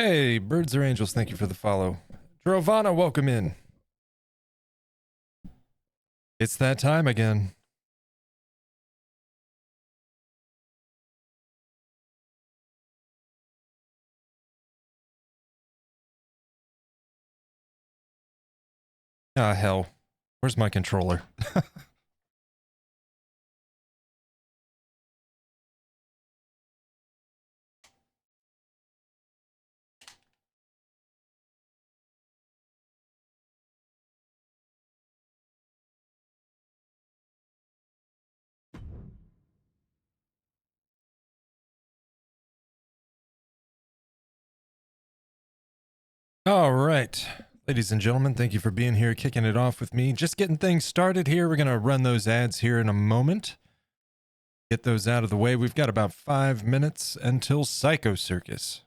Hey, birds or angels, thank you for the follow. Drovana, welcome in. It's that time again. Ah, hell. Where's my controller? All right. Ladies and gentlemen, thank you for being here, kicking it off with me. Just getting things started here. We're going to run those ads here in a moment. Get those out of the way. We've got about 5 minutes until Psycho Circus.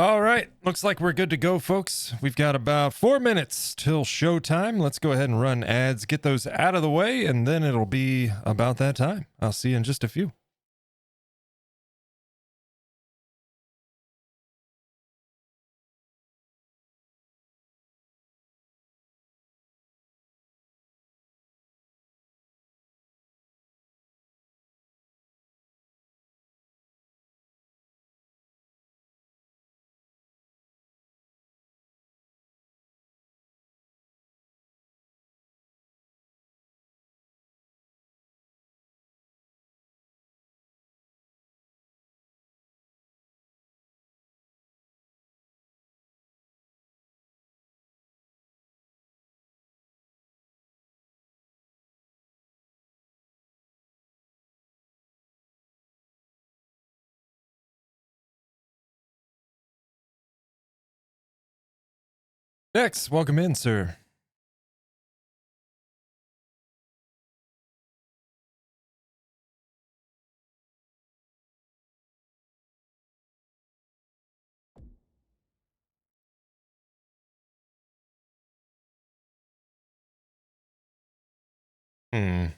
All right. Looks like we're good to go, folks. We've got about 4 minutes till showtime. Let's go ahead and run ads, get those out of the way, and then it'll be about that time. I'll see you in just a few. Dex, welcome in, sir. Hmm.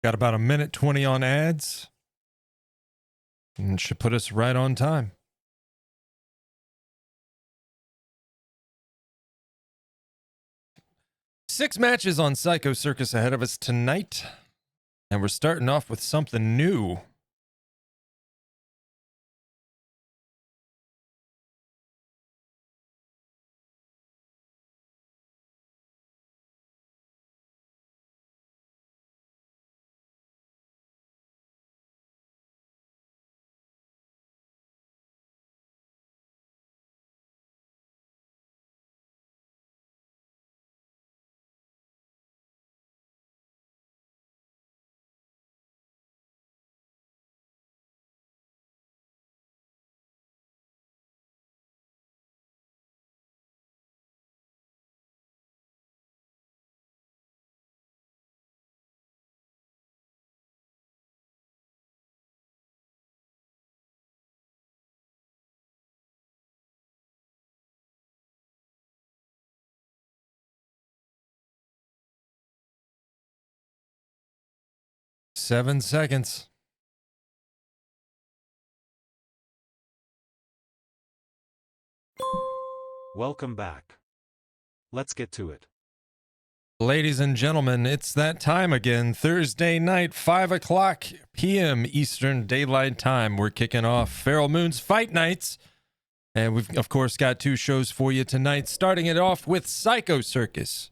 Got about 1:20 on ads. And should put us right on time. Six matches on Psycho Circus ahead of us tonight. And we're starting off with something new. Seven seconds. Welcome back. Let's get to it. Ladies and gentlemen, it's that time again. Thursday night, 5 o'clock p.m. Eastern Daylight Time. We're kicking off Feral Moon's Fight Nights. And we've, of course, got two shows for you tonight, starting it off with Psycho Circus.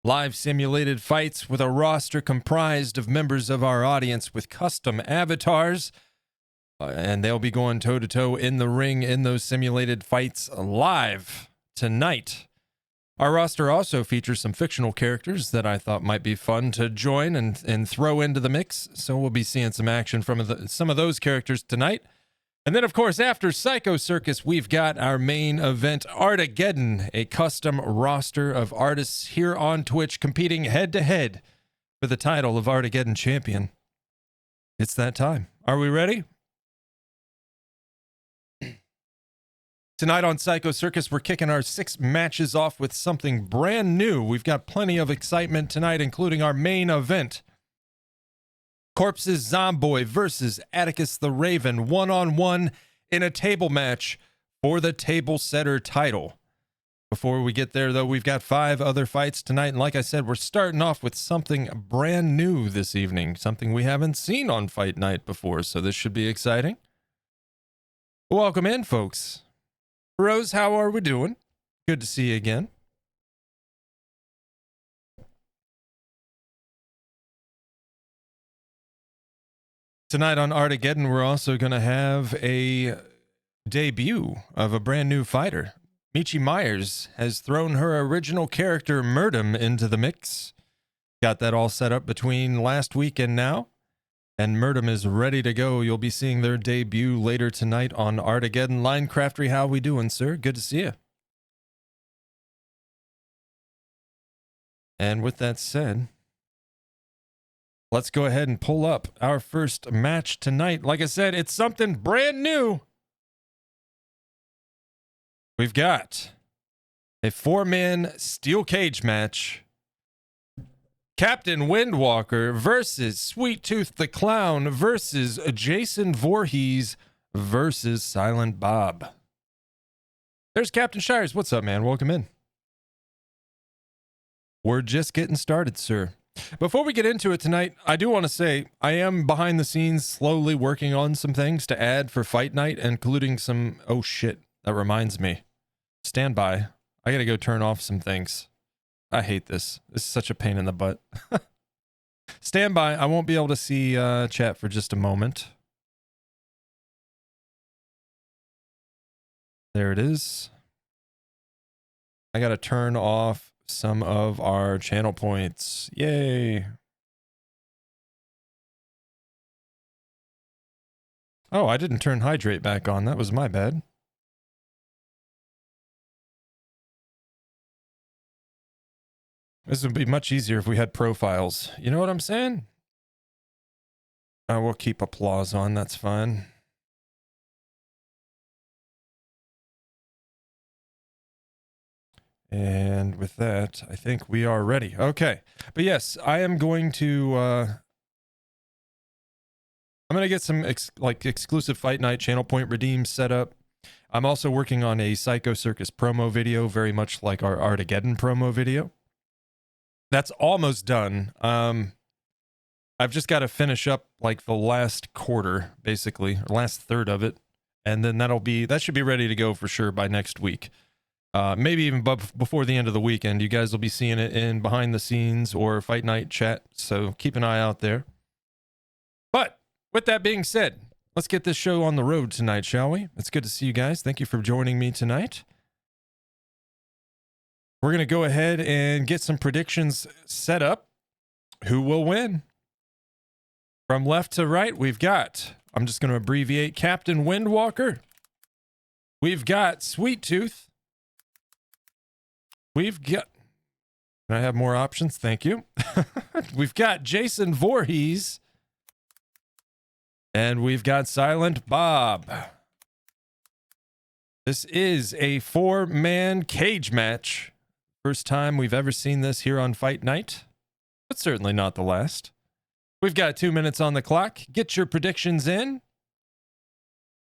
Live simulated fights with a roster comprised of members of our audience with custom avatars. And they'll be going toe-to-toe in the ring in those simulated fights live tonight. Our roster also features some fictional characters that I thought might be fun to join and throw into the mix. So we'll be seeing some action from some of those characters tonight. And then, of course, after Psycho Circus, we've got our main event, ARTageddon, a custom roster of artists here on Twitch competing head-to-head for the title of ARTageddon champion. It's that time. Are we ready? Tonight on Psycho Circus, we're kicking our 6 matches off with something brand new. We've got plenty of excitement tonight, including our main event. Corpse's Zomboy versus Atticus the Raven, one-on-one in a table match for the table setter title. Before we get there, though, we've got 5 other fights tonight. And like I said, we're starting off with something brand new this evening, something we haven't seen on Fight Night before, so this should be exciting. Welcome in, folks. Rose, how are we doing? Good to see you again. Tonight on ARTageddon, we're also going to have a debut of a brand new fighter. Michi Myers has thrown her original character, Murdum, into the mix. Got that all set up between last week and now. And Murdum is ready to go. You'll be seeing their debut later tonight on ARTageddon. Linecraftery, how we doing, sir? Good to see you. And with that said, let's go ahead and pull up our first match tonight. Like I said, it's something brand new. We've got a 4-man steel cage match. Captain Windwalker versus Sweet Tooth the Clown versus Jason Voorhees versus Silent Bob. There's Captain Shires. What's up, man? Welcome in. We're just getting started, sir. Before we get into it tonight, I do want to say I am behind the scenes slowly working on some things to add for Fight Night, including some... Oh, shit. That reminds me. Stand by. I got to go turn off some things. I hate this. This is such a pain in the butt. Stand by. I won't be able to see chat for just a moment. There it is. I got to turn off some of our channel points. Yay. Oh, I didn't turn hydrate back on. That was my bad. This would be much easier if we had profiles. You know what I'm saying? We'll keep applause on. That's fine. And with that, I think we are ready. Okay. But yes, I am going to... I'm going to get some exclusive Fight Night channel point redeems set up. I'm also working on a Psycho Circus promo video, very much like our ARTageddon promo video. That's almost done. I've just got to finish up like the last quarter, basically, or last third of it. And then that should be ready to go for sure by next week. Maybe even before the end of the weekend. You guys will be seeing it in behind the scenes or Fight Night chat. So keep an eye out there. But with that being said, let's get this show on the road tonight, shall we? It's good to see you guys. Thank you for joining me tonight. We're going to go ahead and get some predictions set up. Who will win? From left to right, we've got, I'm just going to abbreviate, Captain Windwalker. We've got Sweet Tooth. We've got, can I have more options? Thank you. We've got Jason Voorhees. And we've got Silent Bob. This is a 4-man cage match. First time we've ever seen this here on Fight Night, but certainly not the last. We've got 2 minutes on the clock. Get your predictions in.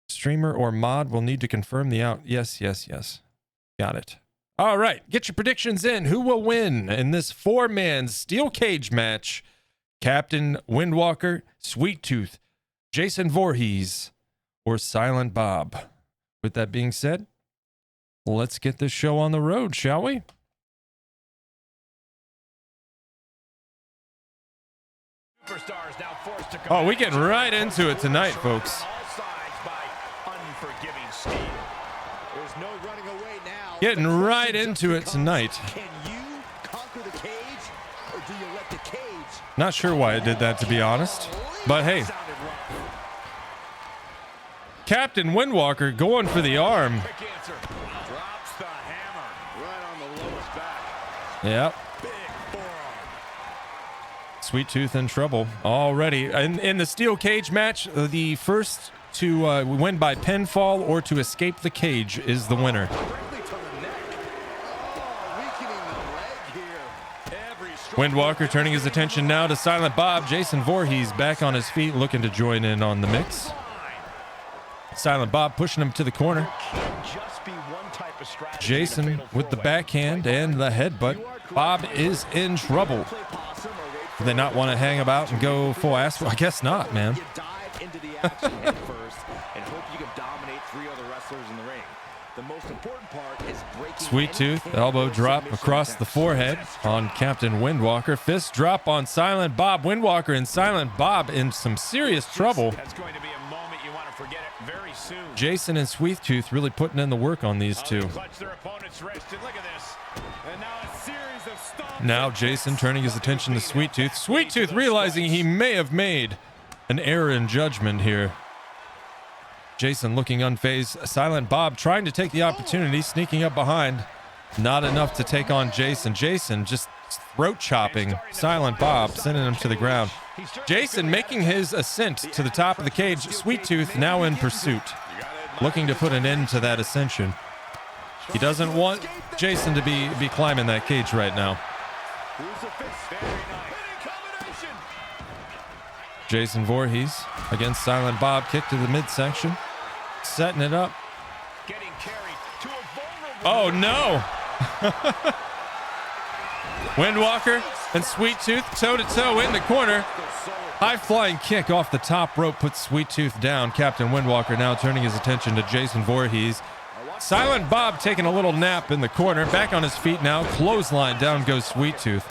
Streamer or mod will need to confirm the out. Yes. Got it. All right, get your predictions in. Who will win in this four-man steel cage match? Captain Windwalker, Sweet Tooth, Jason Voorhees, or Silent Bob? With that being said, let's get this show on the road, shall we? Oh, we're getting right into it tonight, folks. Getting right into it tonight. Can you conquer the cage, or do you let the cage? Not sure why I did that, to be honest. But hey. Captain Windwalker going for the arm. Drops the hammer right on the lowest back. Yep. Big forearm. Sweet Tooth in trouble already. In the steel cage match, the first to win by pinfall or to escape the cage is the winner. Windwalker turning his attention now to Silent Bob. Jason Voorhees back on his feet, looking to join in on the mix. Silent Bob pushing him to the corner. Jason with the backhand and the headbutt. Bob is in trouble. Do they not want to hang about and go full ass? Well, I guess not, man. Sweet Tooth, elbow drop across the forehead on Captain Windwalker. Fist drop on Silent Bob. Windwalker and Silent Bob in some serious trouble. That's going to be a moment you want to forget it very soon. Jason and Sweet Tooth really putting in the work on these two. Now Jason turning his attention to Sweet Tooth. Sweet Tooth realizing he may have made an error in judgment here. Jason looking unfazed. Silent Bob trying to take the opportunity, sneaking up behind. Not enough to take on Jason. Jason just throat chopping Silent Bob, sending him to the ground. Jason making his ascent to the top of the cage. Sweet Tooth now in pursuit, looking to put an end to that ascension. He doesn't want Jason to be climbing that cage right now. Jason Voorhees against Silent Bob. Kick to the midsection. Setting it up. Oh, no. Windwalker and Sweet Tooth toe-to-toe in the corner. High flying kick off the top rope puts Sweet Tooth down. Captain Windwalker now turning his attention to Jason Voorhees. Silent Bob taking a little nap in the corner. Back on his feet now. Clothesline. Down goes Sweet Tooth.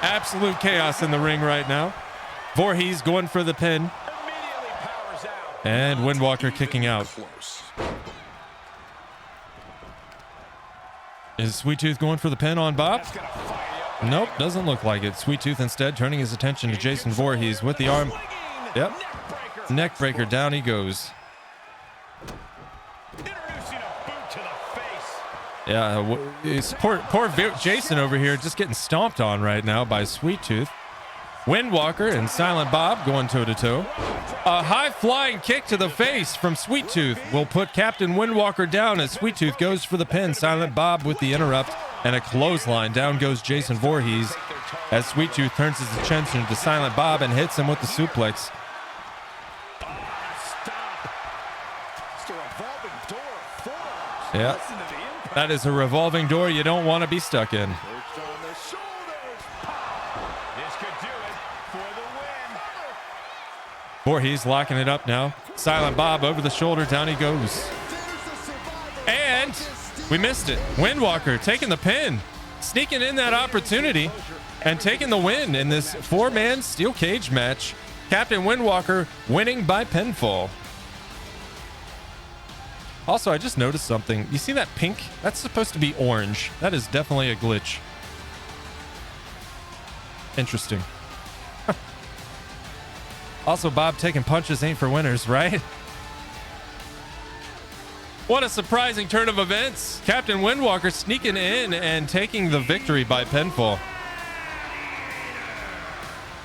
Absolute chaos in the ring right now. Voorhees going for the pin. And Windwalker kicking out. Is Sweet Tooth going for the pin on Bob? Nope, doesn't look like it. Sweet Tooth instead turning his attention to Jason Voorhees with the arm. Yep. Neck breaker, down he goes. Yeah, it's poor Jason over here just getting stomped on right now by Sweet Tooth. Windwalker and Silent Bob going toe-to-toe. A high-flying kick to the face from Sweet Tooth will put Captain Windwalker down as Sweet Tooth goes for the pin. Silent Bob with the interrupt and a clothesline. Down goes Jason Voorhees as Sweet Tooth turns his attention to Silent Bob and hits him with the suplex. Yeah, that is a revolving door you don't want to be stuck in. Voorhees locking it up now. Silent Bob over the shoulder, down he goes. And we missed it. Windwalker taking the pin, sneaking in that opportunity and taking the win in this four-man steel cage match. Captain Windwalker winning by pinfall. Also, I just noticed something. You see that pink? That's supposed to be orange. That is definitely a glitch. Interesting. Also, Bob taking punches ain't for winners, right? What a surprising turn of events. Captain Windwalker sneaking in and taking the victory by pinfall.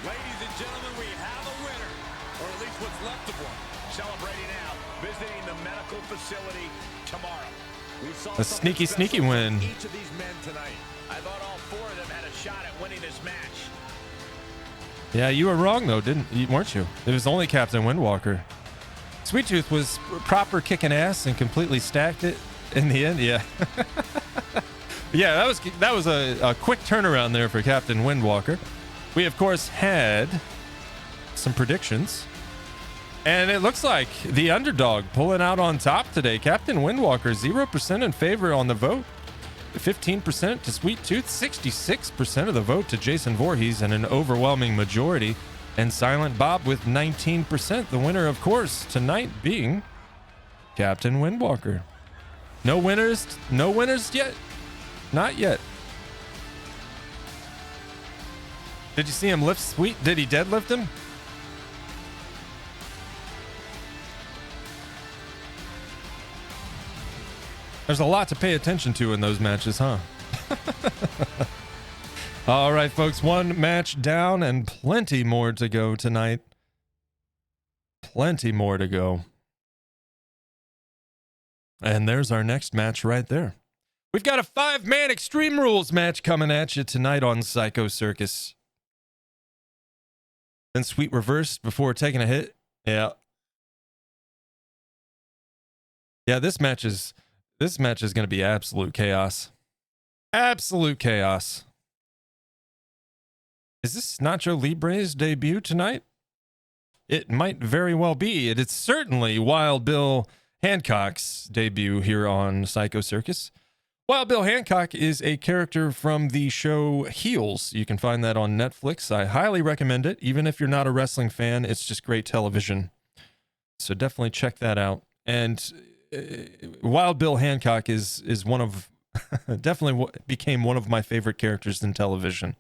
Ladies and gentlemen, we have a winner, or at least what's left of one. Celebrating out, visiting the medical facility tomorrow. We saw a sneaky win. Each of these men tonight. I thought all four of them had a shot at winning this match. Yeah, you were wrong though, weren't you? It was only Captain Windwalker. Sweet Tooth was proper kicking ass and completely stacked it in the end. Yeah. Yeah, that was a quick turnaround there for Captain Windwalker. We, of course, had some predictions. And it looks like the underdog pulling out on top today. Captain Windwalker, 0% in favor on the vote. 15% to Sweet Tooth, 66% of the vote to Jason Voorhees, and an overwhelming majority. And Silent Bob with 19%. The winner, of course, tonight being Captain Windwalker. No winners yet. Not yet. Did you see him lift Sweet? Did he deadlift him? There's a lot to pay attention to in those matches, huh? All right, folks, one match down and plenty more to go tonight. Plenty more to go. And there's our next match right there. We've got a 5-man Extreme Rules match coming at you tonight on Psycho Circus. Then Sweet reversed before taking a hit. Yeah. Yeah, this match is going to be absolute chaos. Absolute chaos. Is this Nacho Libre's debut tonight? It might very well be. It's certainly Wild Bill Hancock's debut here on Psycho Circus. Wild Bill Hancock is a character from the show Heels. You can find that on Netflix. I highly recommend it. Even if you're not a wrestling fan, it's just great television. So definitely check that out. And Wild Bill Hancock is one of definitely became one of my favorite characters in television.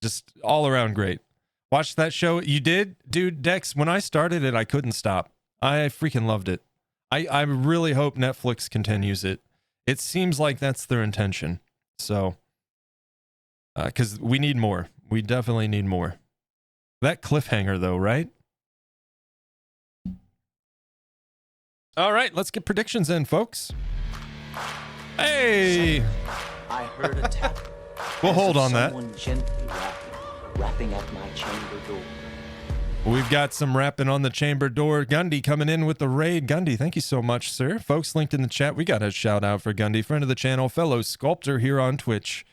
Just all around great. Watched that show. You did? Dude, Dex, when I started it, I couldn't stop. I freaking loved it. I really hope Netflix continues it. It seems like that's their intention. So, because we need more. We definitely need more. That cliffhanger, though, right? All right, let's get predictions in, folks. Hey! I heard a tap. We'll hold on that. Someone gently rapping at my chamber door. We've got some rapping on the chamber door. Gundy coming in with the raid. Gundy, thank you so much, sir. Folks linked in the chat. We got a shout out for Gundy, friend of the channel, fellow sculptor here on Twitch.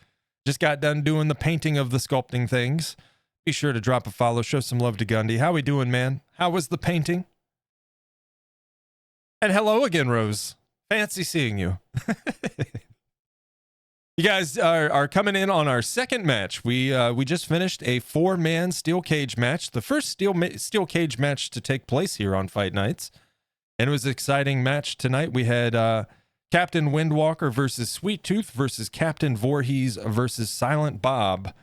Just got done doing the painting of the sculpting things. Be sure to drop a follow, show some love to Gundy. How we doing, man? How was the painting? And hello again, Rose. Fancy seeing you. You guys are coming in on our second match. We just finished a 4-man steel cage match, the first steel cage match to take place here on Fight Nights, and it was an exciting match tonight. We had Captain Windwalker versus Sweet Tooth versus Captain Voorhees versus Silent Bob,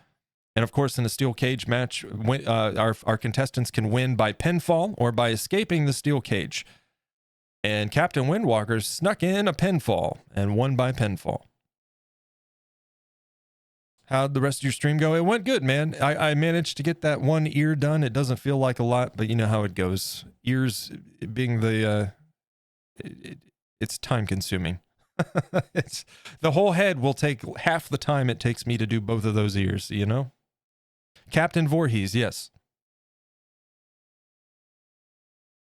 and of course, in a steel cage match, our contestants can win by pinfall or by escaping the steel cage. And Captain Windwalker snuck in a pinfall and won by pinfall. How'd the rest of your stream go? It went good, man. I managed to get that one ear done. It doesn't feel like a lot, but you know how it goes. Ears being it's time consuming. It's the whole head will take half the time it takes me to do both of those ears, you know? Captain Voorhees, yes.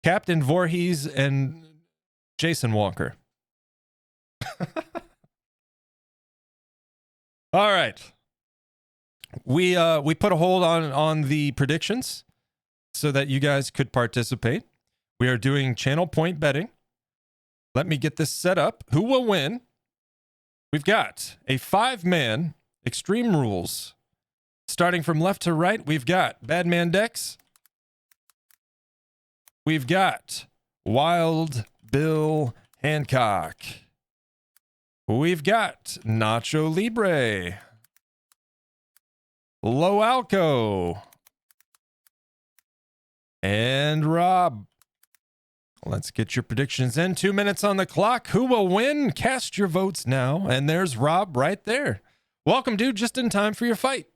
Captain Voorhees and Jason Walker. All right. We put a hold on the predictions so that you guys could participate. We are doing channel point betting. Let me get this set up. Who will win? We've got a 5-man Extreme Rules. Starting from left to right, we've got Badman Dex. We've got Wild Bill Hancock. We've got Nacho Libre. Lo Alco. And Rob. Let's get your predictions in. 2 minutes on the clock. Who will win? Cast your votes now. And there's Rob right there. Welcome, dude. Just in time for your fight.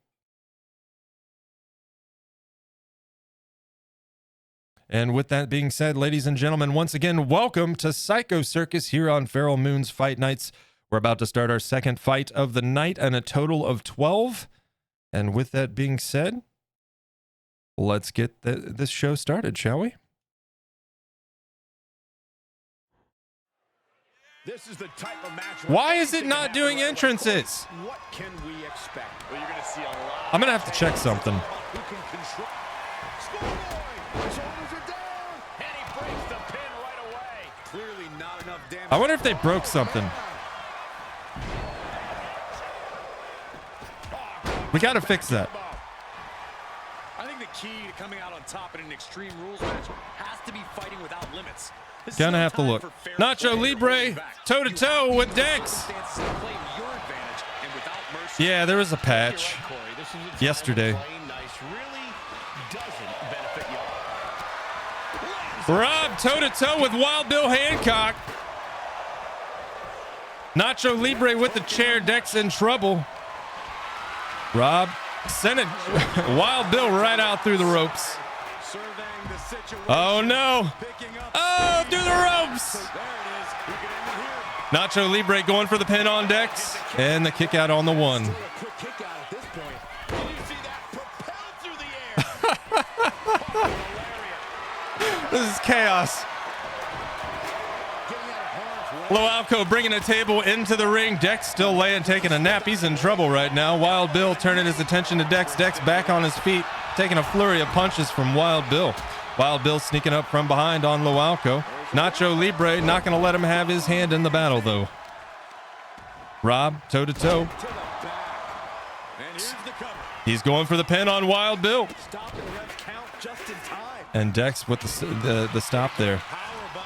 And with that being said, ladies and gentlemen, once again, welcome to Psycho Circus here on Feral Moon's Fight Nights. We're about to start our second fight of the night and a total of 12. And with that being said, let's get this show started, shall we? This is the type of match. Why is it not doing entrances? What can we expect? Well, you're going to see a lot. I'm going to have to check something. Who can control? Schoolboy! Shoulders are down. And he breaks the pin right away. Clearly not enough damage. I wonder if they broke something. We got to fix that. I think the key to coming out on top in an Extreme Rules match has to be fighting without limits. Gonna have to look. Nacho Libre, toe-to-toe with Dex. Yeah, there was a patch yesterday. Rob, toe-to-toe with Wild Bill Hancock. Nacho Libre with the chair. Dex in trouble. Rob sent it. Wild Bill right out through the ropes. Oh, no. Oh, through the ropes. Nacho Libre going for the pin on Dex. And the kick out on the one. This is chaos. Loalco bringing a table into the ring. Dex still laying, taking a nap. He's in trouble right now. Wild Bill turning his attention to Dex. Dex back on his feet, taking a flurry of punches from Wild Bill. Wild Bill sneaking up from behind on Loalco. Nacho Libre not going to let him have his hand in the battle, though. Rob, toe-to-toe. He's going for the pin on Wild Bill. And Dex with the stop there.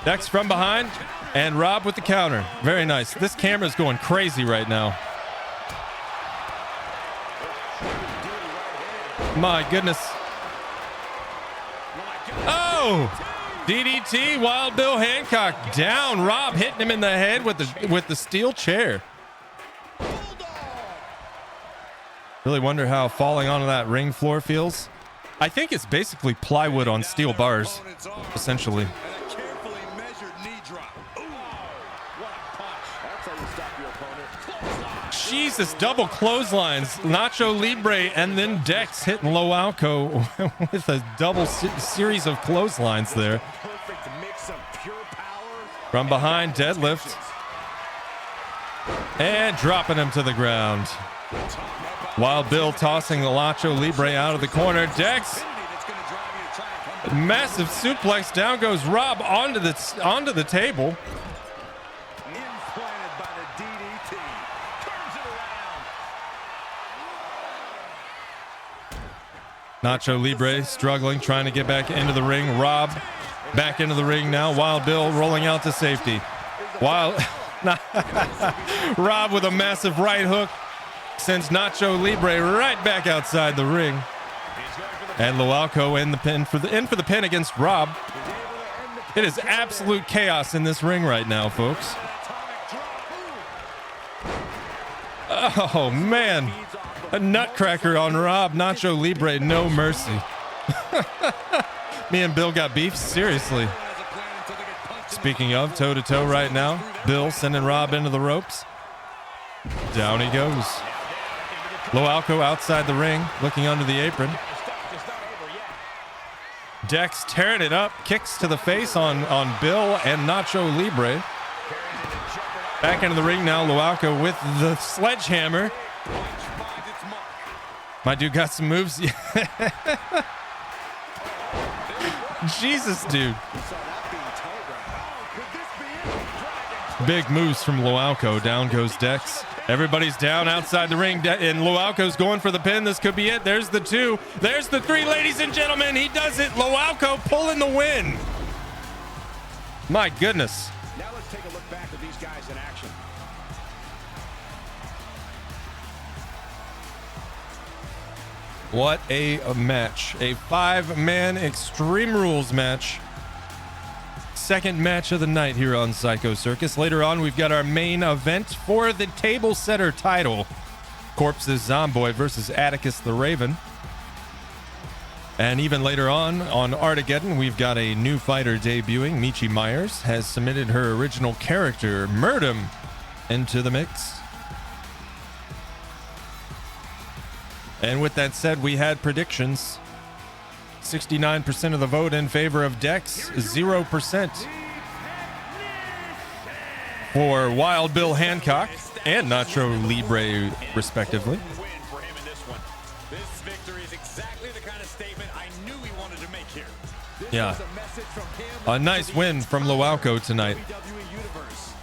Dex from behind, and Rob with the counter. Very nice. This camera's going crazy right now. My goodness. Oh! DDT, Wild Bill Hancock down. Rob hitting him in the head with the steel chair. Really wonder how falling onto that ring floor feels. I think it's basically plywood on steel bars, essentially. Jesus, double clotheslines. Nacho Libre and then Dex hitting Loalco with a double series of clotheslines there. From behind, deadlift. And dropping him to the ground. Wild Bill tossing the Nacho Libre out of the corner. Dex, massive suplex. Down goes Rob onto the table. Nacho Libre struggling, trying to get back into the ring. Rob back into the ring now. Wild Bill rolling out to safety. Rob with a massive right hook sends Nacho Libre right back outside the ring. And Loalco in for the pin against Rob. It is absolute chaos in this ring right now, folks. Oh man. A nutcracker on Rob. Nacho Libre, no mercy. Me and Bill got beef? Seriously. Speaking of, toe-to-toe right now. Bill sending Rob into the ropes. Down he goes. Loalco outside the ring, looking under the apron. Dex tearing it up. Kicks to the face on Bill and Nacho Libre. Back into the ring now. Loalco with the sledgehammer. My dude got some moves. Jesus, dude. Big moves from Loalco. Down goes Dex. Everybody's down outside the ring, and Loalco's going for the pin. This could be it. There's the 2. There's the 3, ladies and gentlemen. He does it. Loalco pulling the win. My goodness. Now let's take a look back at these guys in action. What a match. A 5-man Extreme Rules match. Second match of the night here on Psycho Circus. Later on, we've got our main event for the table setter title. Corpse's Zomboid versus Atticus the Raven. And even later on Artageddon, we've got a new fighter debuting. Michi Myers has submitted her original character, Murdum, into the mix. And with that said, we had predictions. 69% of the vote in favor of Dex, 0% for Wild Bill Hancock and Nacho Libre, respectively. This victory is exactly the kind of statement I knew he wanted to make here. Yeah. A nice win from Loalco tonight.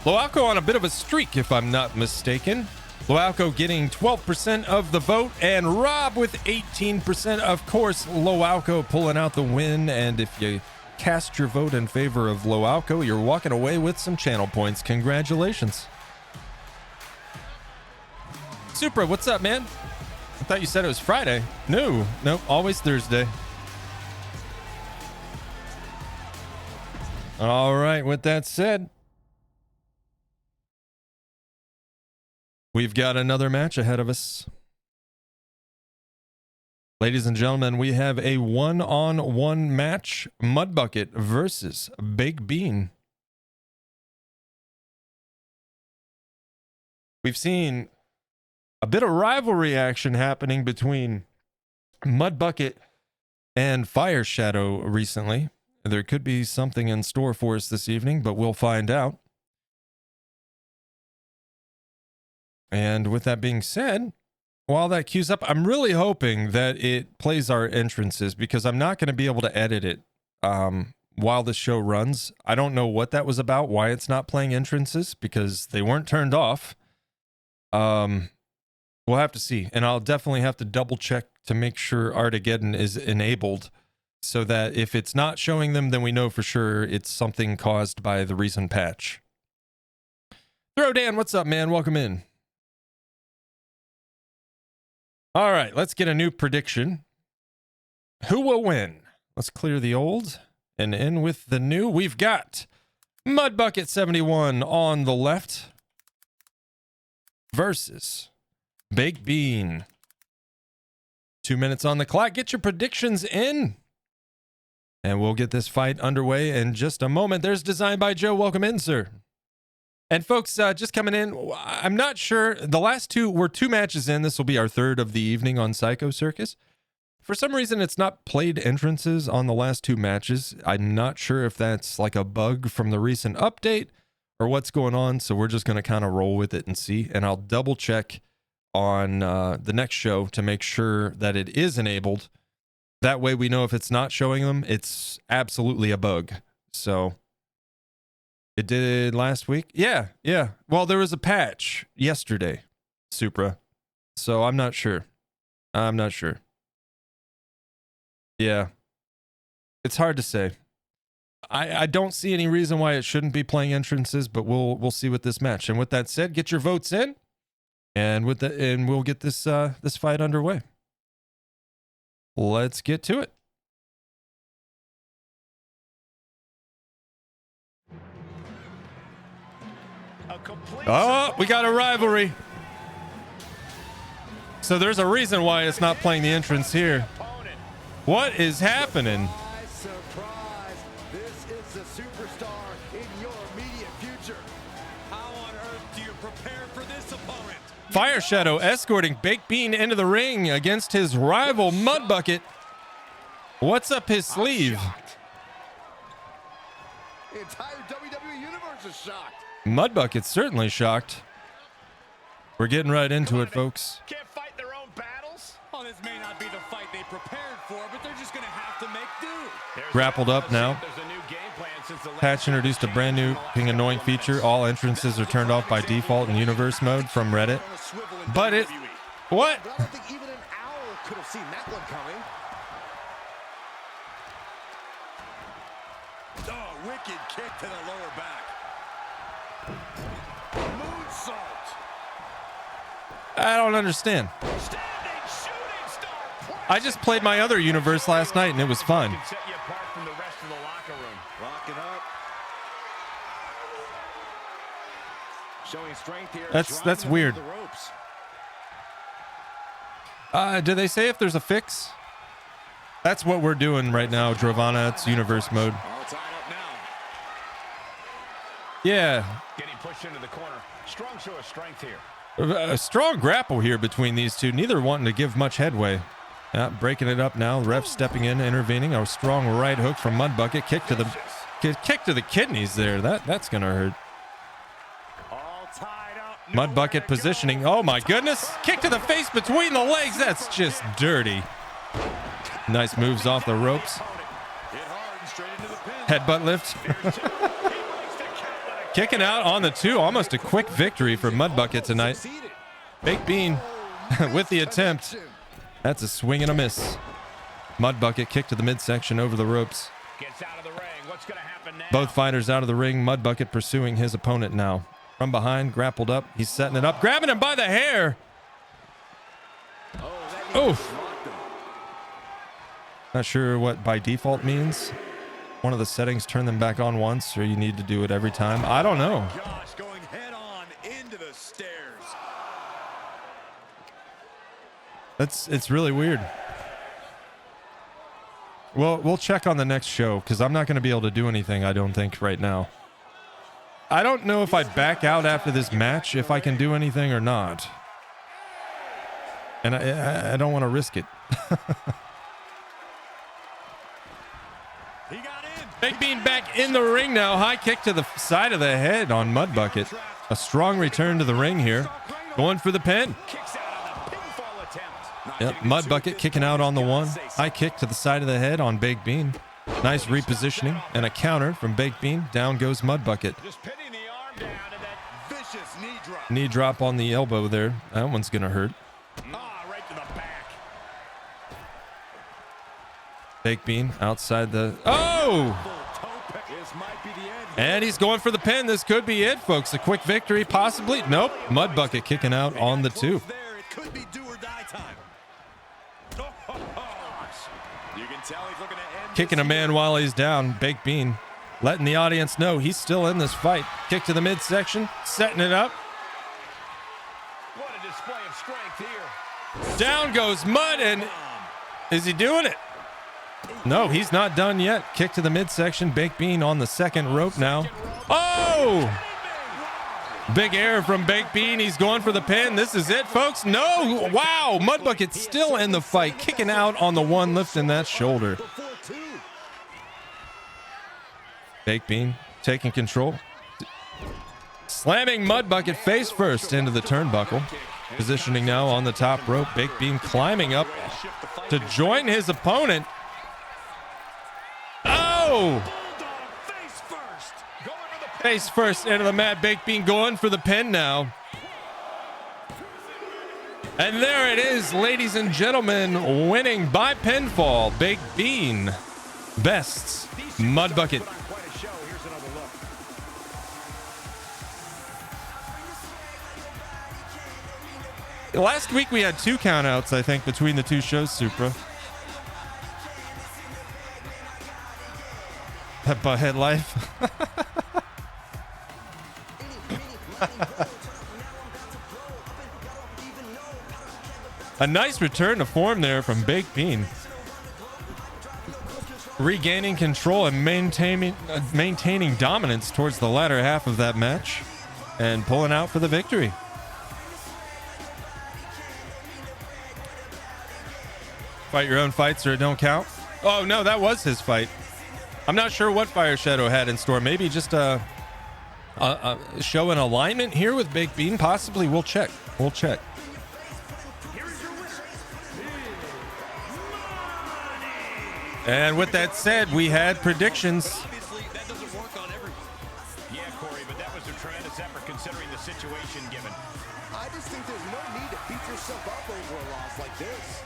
Loalco on a bit of a streak, if I'm not mistaken. Loalco getting 12% of the vote, and Rob with 18%. Of course, Loalco pulling out the win, and if you cast your vote in favor of Loalco, you're walking away with some channel points. Congratulations. Supra, what's up, man? I thought you said it was Friday. No, nope, always Thursday. All right, with that said, we've got another match ahead of us. Ladies and gentlemen, we have a one-on-one match. Mudbucket versus Big Bean. We've seen a bit of rivalry action happening between Mudbucket and Fire Shadow recently. There could be something in store for us this evening, but we'll find out. And with that being said, while that queues up, I'm really hoping that it plays our entrances, because I'm not going to be able to edit it while the show runs. I don't know what that was about, why it's not playing entrances, because they weren't turned off. We'll have to see, and I'll definitely have to double check to make sure ARTageddon is enabled, so that if it's not showing them, then we know for sure it's something caused by the recent patch. Throw Dan, what's up, man? Welcome in. All right, let's get a new prediction. Who will win? Let's clear the old and in with the new. We've got Mudbucket71 on the left versus Big Bean. 2 minutes on the clock. Get your predictions in, and we'll get this fight underway in just a moment. There's Designed by Joe. Welcome in, sir. And folks, just coming in, I'm not sure. The last two were 2 matches in. This will be our third of the evening on Psycho Circus. For some reason, it's not played entrances on the last 2 matches. I'm not sure if that's like a bug from the recent update or what's going on. So we're just going to kind of roll with it and see. And I'll double check on the next show to make sure that it is enabled. That way we know if it's not showing them, it's absolutely a bug. So it did last week. Yeah. Well, there was a patch yesterday, Supra. So I'm not sure. Yeah. It's hard to say. I don't see any reason why it shouldn't be playing entrances, but we'll see with this match. And with that said, get your votes in, and we'll get this this fight underway. Let's get to it. Oh, we got a rivalry. So there's a reason why it's not playing the entrance here. What is happening? Surprise! This is the superstar in your immediate future. How on earth do you prepare for this opponent? Fire Shadow escorting Baked Bean into the ring against his rival Mudbucket. What's up his sleeve? The entire WWE universe is shocked. Mudbucket's certainly shocked. We're getting right into it, folks. Can't fight their own battles? Well, this may not be the fight they prepared for, but they're just going to have to make do. Grappled up now. Patch introduced a brand new King Annoying feature. All entrances are turned off by default in universe mode from Reddit. But it... What? But I don't think even an owl could have seen that one coming. Oh, wicked kick to the lower back. Moonsault. I don't understand. Standing shooting star. I just played my other universe last night and it was fun. Can set you apart from the rest of the locker room. Lock it up. Showing strength here. That's weird. The ropes. Did they say if there's a fix? That's what we're doing right now, Dravana. It's universe mode. All tied up now. Yeah. Getting pushed into the corner. Strong show of strength here. A strong grapple here between these two. Neither wanting to give much headway. Breaking it up now. The ref stepping in, intervening. A strong right hook from Mudbucket. Kick to the kidneys there. That's gonna hurt. Mud Bucket positioning. Oh my goodness. Kick to the face between the legs. That's just dirty. Nice moves off the ropes. Headbutt lift. Kicking out on the 2. Almost a quick victory for Mud Bucket tonight. Baked Bean with the attempt. That's a swing and a miss. Mud Bucket kick to the midsection over the ropes. Gets out of the ring. What's going to happen now? Both fighters out of the ring. Mud Bucket pursuing his opponent now. From behind, grappled up. He's setting it up. Grabbing him by the hair. Oof. Not sure what by default means. One of the settings, turn them back on once, or you need to do it every time. I don't know. Gosh, going head on into the stairs. It's really weird. Well, we'll check on the next show because I'm not going to be able to do anything, I don't think, right now. I don't know if I back out after this match, if I can do anything or not. And I don't want to risk it. He got in. Big Bean back in the ring now. High kick to the side of the head on Mud Bucket. A strong return to the ring here. Going for the pin. Kicks out on the pinfall attempt. Yep, Mud Bucket kicking out on the 1. High kick to the side of the head on Big Bean. Nice repositioning and a counter from Big Bean. Down goes Mud Bucket. Just pinning the arm down and that vicious knee drop. Knee drop on the elbow there. That one's going to hurt. Right to the back. Big Bean outside the... Oh! This might be the end. And he's going for the pin. This could be it, folks. A quick victory, possibly. Nope. Mud Bucket kicking out on the 2. There, it could be do or die time. You can tell he's looking to end Kicking a man while he's down. Big Bean letting the audience know he's still in this fight. Kick to the midsection. Setting it up. What a display of strength here. Down goes Mud, and is he doing it? No, he's not done yet. Kick to the midsection. Big Bean on the second rope now. Oh! Big air from Big Bean. He's going for the pin. This is it, folks. No! Wow! Mud Bucket's still in the fight. Kicking out on the 1, lifting that shoulder. Big Bean taking control. Slamming Mud Bucket face first into the turnbuckle. Positioning now on the top rope. Big Bean climbing up to join his opponent. Oh! Face first into the mat. Big Bean going for the pin now. And there it is, ladies and gentlemen, winning by pinfall. Big Bean bests Mud Bucket. Last week we had 2 countouts, I think, between the 2 shows, Supra. That butthead life. A nice return to form there from Big Bean. Regaining control and maintaining dominance towards the latter half of that match and pulling out for the victory. Fight your own fights or it don't count. Oh, no, that was his fight. I'm not sure what Fire Shadow had in store. Maybe just a show an alignment here with Big Bean. Possibly. We'll check. We'll check. And with that said, we had predictions. Obviously, that doesn't work on everyone. Yeah, Corey, but that was a tremendous effort considering the situation given. I just think there's no need to beat yourself up over a loss like this.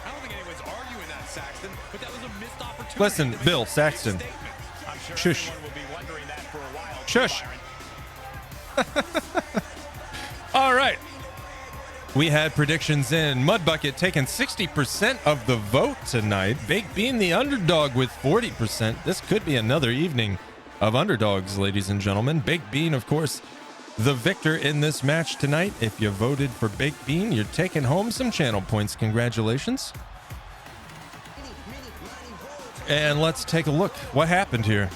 I don't think anyone's arguing that, Saxton, but that was a missed opportunity. Listen, Bill Saxton. I'm sure Shush. everyone will be wondering that for a while. Shush. Byron. All right. We had predictions in. Mud Bucket taking 60% of the vote tonight. Big Bean the underdog with 40%. This could be another evening of underdogs, ladies and gentlemen. Big Bean, of course, the victor in this match tonight. If you voted for Big Bean, you're taking home some channel points. Congratulations. And let's take a look. What happened here?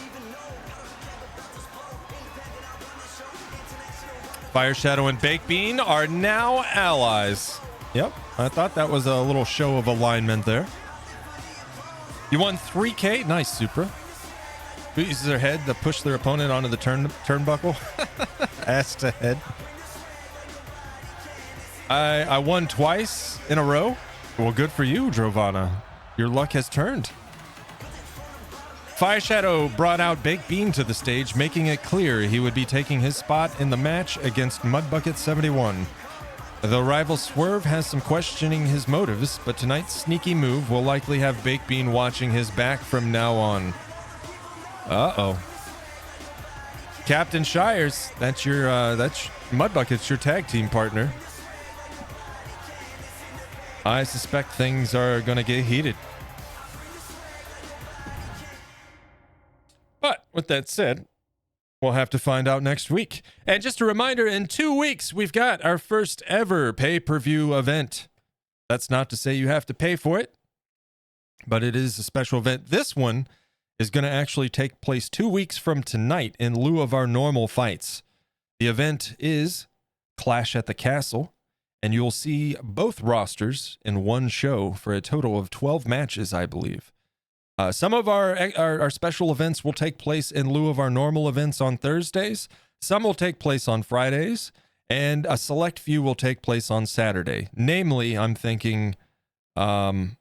Fire Shadow and Big Bean are now allies. Yep, I thought that was a little show of alignment there. You won 3K. Nice, Supra. Who uses their head to push their opponent onto the turnbuckle? Ass to head. I won twice in a row. Well, good for you, Drovana. Your luck has turned. Fire Shadow brought out Baked Bean to the stage, making it clear he would be taking his spot in the match against Mudbucket 71. The rival Swerve has some questioning his motives, but tonight's sneaky move will likely have Baked Bean watching his back from now on. Uh-oh. Captain Shires, that's Mudbucket's your tag team partner. I suspect things are going to get heated. But with that said, we'll have to find out next week. And just a reminder, in 2 weeks, we've got our first ever pay-per-view event. That's not to say you have to pay for it, but it is a special event. This one is going to actually take place 2 weeks from tonight in lieu of our normal fights. The event is Clash at the Castle, and you'll see both rosters in one show for a total of 12 matches, I believe. Some of our special events will take place in lieu of our normal events on Thursdays. Some will take place on Fridays, and a select few will take place on Saturday. Namely, I'm thinking SummerSlam,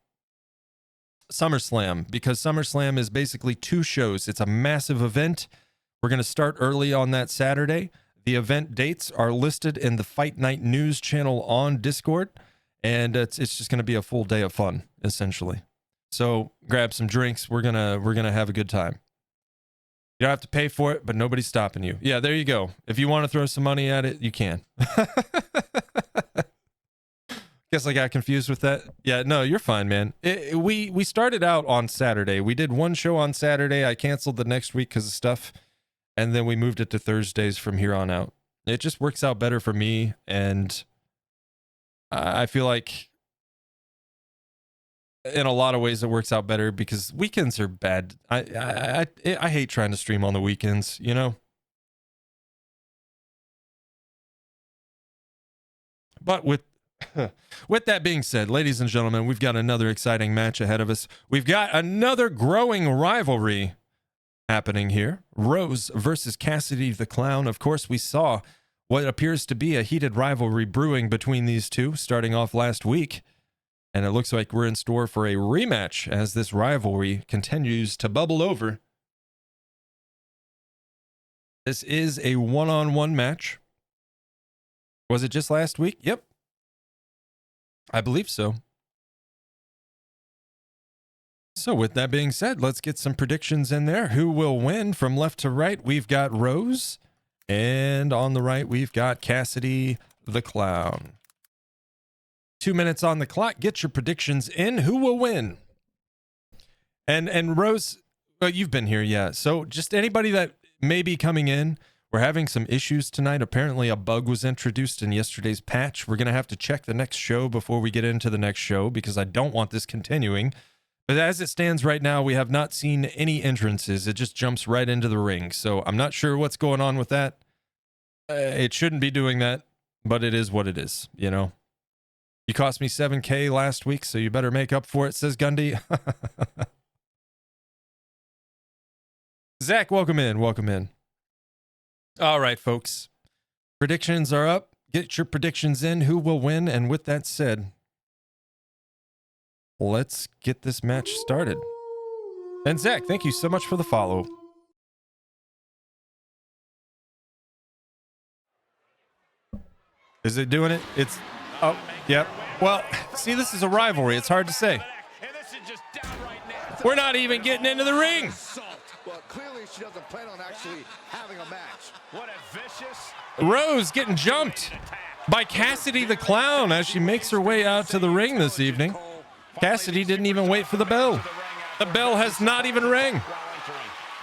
because SummerSlam is basically 2 shows. It's a massive event. We're going to start early on that Saturday. The event dates are listed in the Fight Night News channel on Discord, and it's just going to be a full day of fun, essentially. So grab some drinks. We're gonna have a good time. You don't have to pay for it, but nobody's stopping you. Yeah, there you go. If you want to throw some money at it, you can. Guess I got confused with that. Yeah, no, you're fine, man. We started out on Saturday. We did one show on Saturday. I canceled the next week because of stuff, and then we moved it to Thursdays from here on out. It just works out better for me, and I feel like in a lot of ways it works out better because weekends are bad. I hate trying to stream on the weekends, you know? But with that being said, ladies and gentlemen, we've got another exciting match ahead of us. We've got another growing rivalry happening here. Rose versus Cassidy the Clown. Of course, we saw what appears to be a heated rivalry brewing between these two starting off last week. And it looks like we're in store for a rematch as this rivalry continues to bubble over. This is a one-on-one match. Was it just last week? Yep. I believe so. So with that being said, let's get some predictions in there. Who will win? From left to right, we've got Rose. And on the right, we've got Cassidy the Clown. 2 minutes on the clock. Get your predictions in. Who will win? And Rose, well, you've been here, yeah. So just anybody that may be coming in, we're having some issues tonight. Apparently a bug was introduced in yesterday's patch. We're going to have to check the next show before we get into the next show because I don't want this continuing. But as it stands right now, we have not seen any entrances. It just jumps right into the ring. So I'm not sure what's going on with that. It shouldn't be doing that, but it is what it is, you know? You cost me $7,000 last week, so you better make up for it, says Gundy. Zach, welcome in. Welcome in. All right, folks. Predictions are up. Get your predictions in. Who will win? And with that said, let's get this match started. And Zach, thank you so much for the follow. Is it doing it? It's... Oh, yep. Well, see, this is a rivalry. It's hard to say. We're not even getting into the ring. Well, clearly she doesn't plan on actually having a match. What a vicious... Rose getting jumped by Cassidy the Clown as she makes her way out to the ring this evening. Cassidy didn't even wait for the bell. The bell has not even rang. I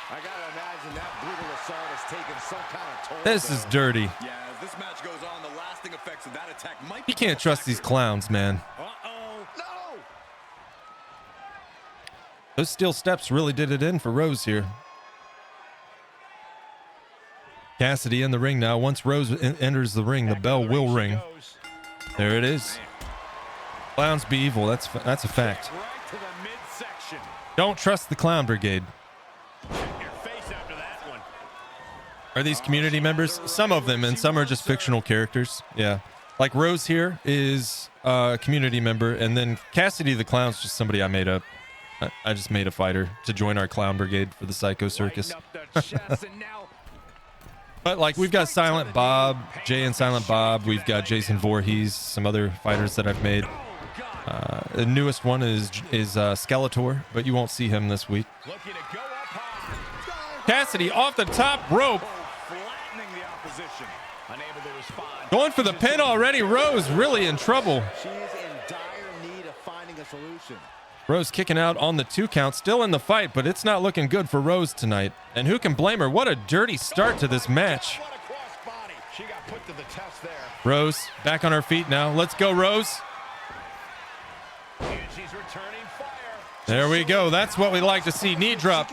gotta imagine that brutal assault has taken some kind of toll. This is dirty. Yeah, as this match goes on, the lasting effects of that attack might You can't trust these clowns, man. Uh-oh. No! Those steel steps really did it in for Rose here. Cassidy in the ring now. Once Rose enters the ring, the bell will ring. There it is. Clowns be evil. That's a fact. Right to the midsection. Don't trust the Clown Brigade. Check your face after that one. Are these community members? Some of them, and some are just fictional characters. Yeah. Like Rose here is a community member, and then Cassidy the Clown's just somebody I made up. I just made a fighter to join our clown brigade for the Psycho Circus. But like we've got Silent Bob, Jay and Silent Bob. We've got Jason Voorhees, some other fighters that I've made. The newest one is Skeletor, but you won't see him this week. Cassidy off the top rope. Going for the pin already. Rose really in trouble. She is in dire need of finding a solution. Rose kicking out on the 2 count, still in the fight, but it's not looking good for Rose tonight. And who can blame her? What a dirty start to this match. She got put to the test there. Rose back on her feet now. Let's go, Rose. And she's returning fire. There we go. That's what we like to see. Knee drop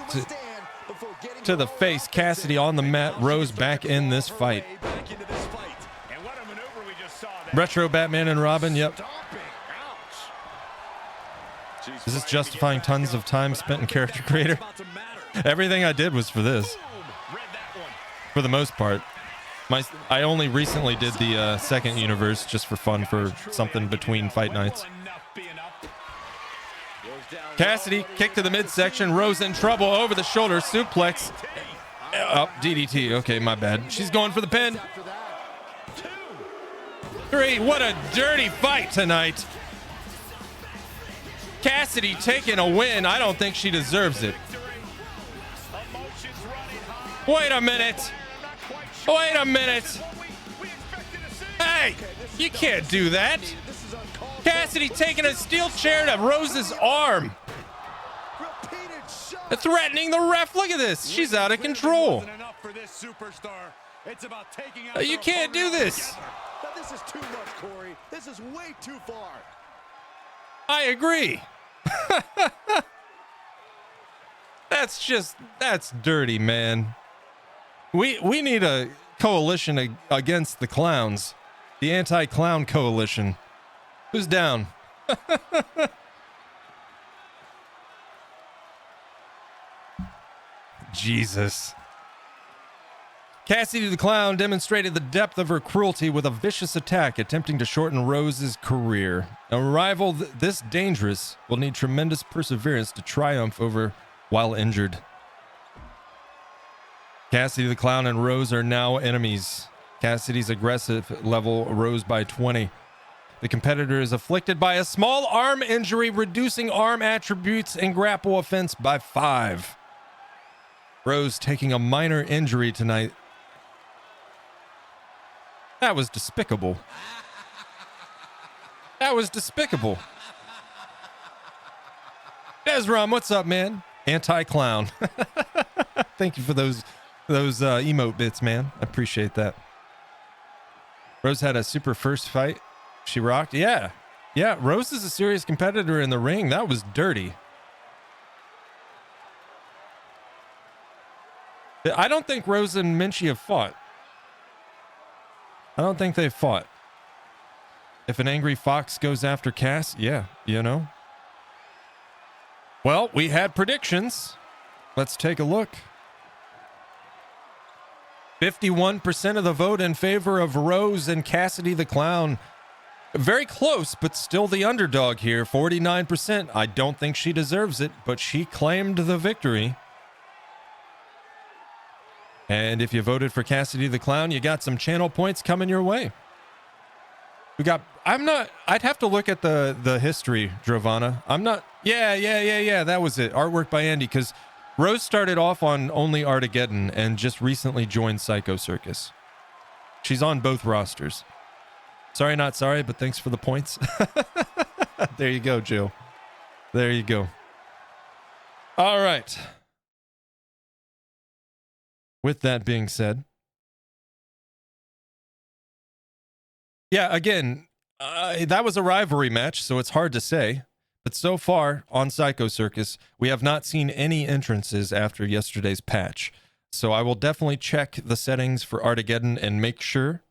to the face. Cassidy on the mat. Rose back in this fight. Back into this fight. And what a maneuver we just saw there. Retro Batman and Robin. Yep. Stomping. Ouch. Is this justifying tons of time spent in character creator? Everything I did was for this. For the most part. I only recently did the second universe just for fun, for something between fight nights. Cassidy kick to the midsection. Rose in trouble over the shoulder. Suplex. Up DDT. Okay, my bad. She's going for the pin. 3. What a dirty fight tonight. Cassidy taking a win. I don't think she deserves it. Wait a minute. Wait a minute. Hey, you can't do that. Cassidy taking a steel chair to Rose's arm. Threatening the ref. Look at this. She's out of control. You can't do this. This is too much, Corey. This is way too far. I agree. That's dirty, man. We need a coalition against the clowns. The anti-clown coalition. Who's down? Jesus. Cassidy the Clown demonstrated the depth of her cruelty with a vicious attack, attempting to shorten Rose's career. A rival this dangerous will need tremendous perseverance to triumph over while injured. Cassidy the Clown and Rose are now enemies. Cassidy's aggressive level rose by 20. The competitor is afflicted by a small arm injury, reducing arm attributes and grapple offense by 5. Rose taking a minor injury tonight. That was despicable. That was despicable. Desram, what's up, man? Anti-clown. Thank you for those emote bits, man. I appreciate that. Rose had a super first fight. She rocked. Yeah. Yeah, Rose is a serious competitor in the ring. That was dirty. I don't think Rose and Minchie have fought. I don't think they've fought. If an angry fox goes after Cass, yeah, you know. Well, we had predictions. Let's take a look. 51% of the vote in favor of Rose and Cassidy the Clown. Very close, but still the underdog here. 49%. I don't think she deserves it, but she claimed the victory. And if you voted for Cassidy the Clown, you got some channel points coming your way. I'd have to look at the history, Dravana. Yeah, that was it. Artwork by Andy, because Rose started off on only ARTageddon and just recently joined Psycho Circus. She's on both rosters. Sorry, not sorry, but thanks for the points. There you go, Jill. There you go. All right. With that being said, yeah, again, that was a rivalry match, so it's hard to say. But so far on Psycho Circus, we have not seen any entrances after yesterday's patch. So I will definitely check the settings for ARTageddon and make sure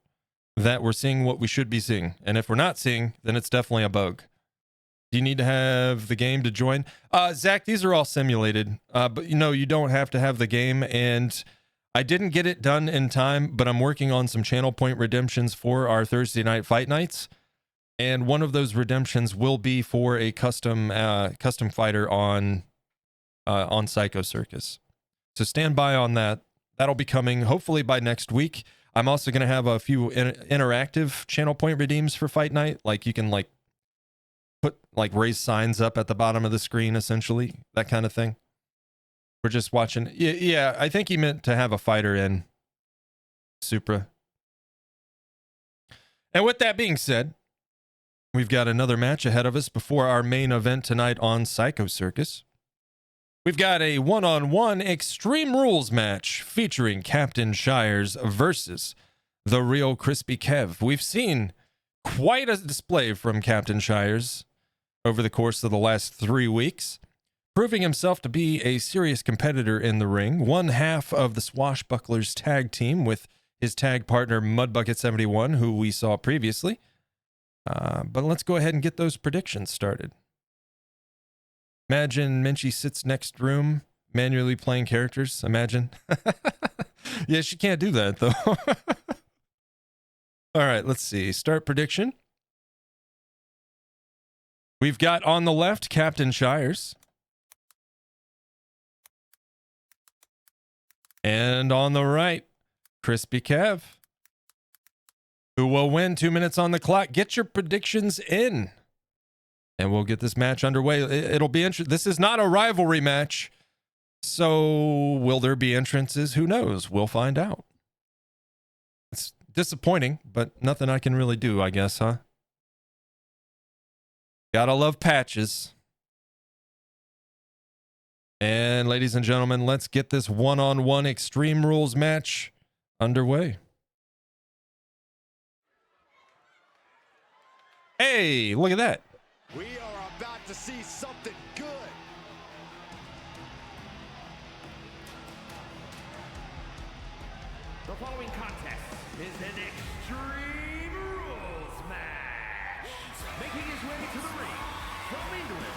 that we're seeing what we should be seeing. And if we're not seeing, then it's definitely a bug. Do you need to have the game to join? Zach, these are all simulated, but you don't have to have the game. And I didn't get it done in time, but I'm working on some channel point redemptions for our Thursday night fight nights. And one of those redemptions will be for a custom fighter on Psycho Circus. So stand by on that. That'll be coming hopefully by next week. I'm also going to have a few interactive channel point redeems for fight night. Like you can like put like raise signs up at the bottom of the screen, essentially, that kind of thing. We're just watching. Yeah, I think he meant to have a fighter in Supra. And with that being said, we've got another match ahead of us before our main event tonight on Psycho Circus. We've got a one-on-one Extreme Rules match featuring Captain Shires versus the real Crispy Kev. We've seen quite a display from Captain Shires over the course of the last 3 weeks, proving himself to be a serious competitor in the ring, one half of the Swashbucklers tag team with his tag partner Mudbucket71, who we saw previously. But let's go ahead and get those predictions started. Imagine Minchie sits next room, manually playing characters. Imagine. Yeah, she can't do that, though. All right, let's see. Start prediction. We've got on the left, Captain Shires. And on the right, Crispy Kev, who will win 2 minutes on the clock. Get your predictions in, and we'll get this match underway. It'll be interesting. This is not a rivalry match, so will there be entrances? Who knows? We'll find out. It's disappointing, but nothing I can really do, I guess, huh? Gotta love patches. And ladies and gentlemen, let's get this one-on-one Extreme Rules match underway. Hey, look at that. We are about to see something good. The following contest is an Extreme Rules match. Making his way to the ring from England,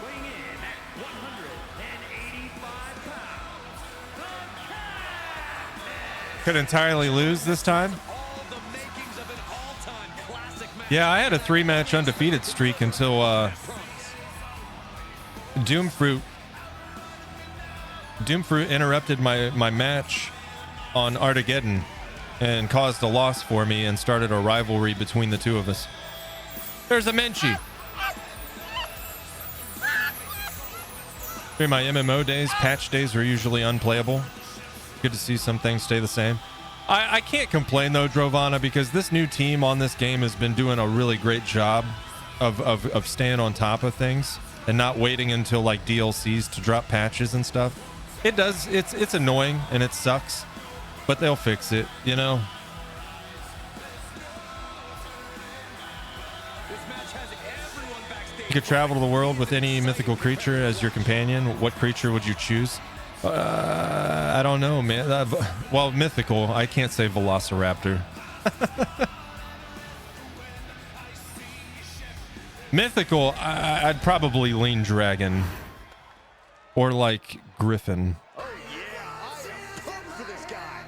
weighing in at 185 pounds, the Captain. Could entirely lose this time. All the makings of an all-time classic match. Yeah, I had a 3-match undefeated streak until Doomfruit interrupted my match on Artageddon and caused a loss for me and started a rivalry between the two of us. There's a Menchie. During my MMO days, patch days are usually unplayable. Good to see some things stay the same. I can't complain though, Drovana, because this new team on this game has been doing a really great job of staying on top of things and not waiting until like DLCs to drop patches and stuff. It's annoying and it sucks, but they'll fix it, you know. This match has everyone backstage. You could travel to the world with any mythical creature as your companion. What creature would you choose? I don't know, man. Well, mythical. I can't say Velociraptor. Mythical, I'd probably lean dragon. Or like griffin. Oh yeah, I am pumped for this guy.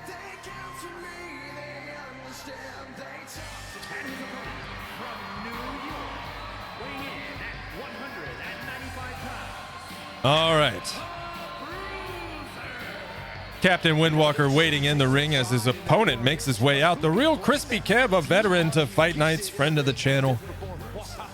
From New York, weighing in at 195 pounds. All right. Captain Windwalker waiting in the ring as his opponent makes his way out. The real Crispy Kev, a veteran to Fight Nights, friend of the channel. Wow,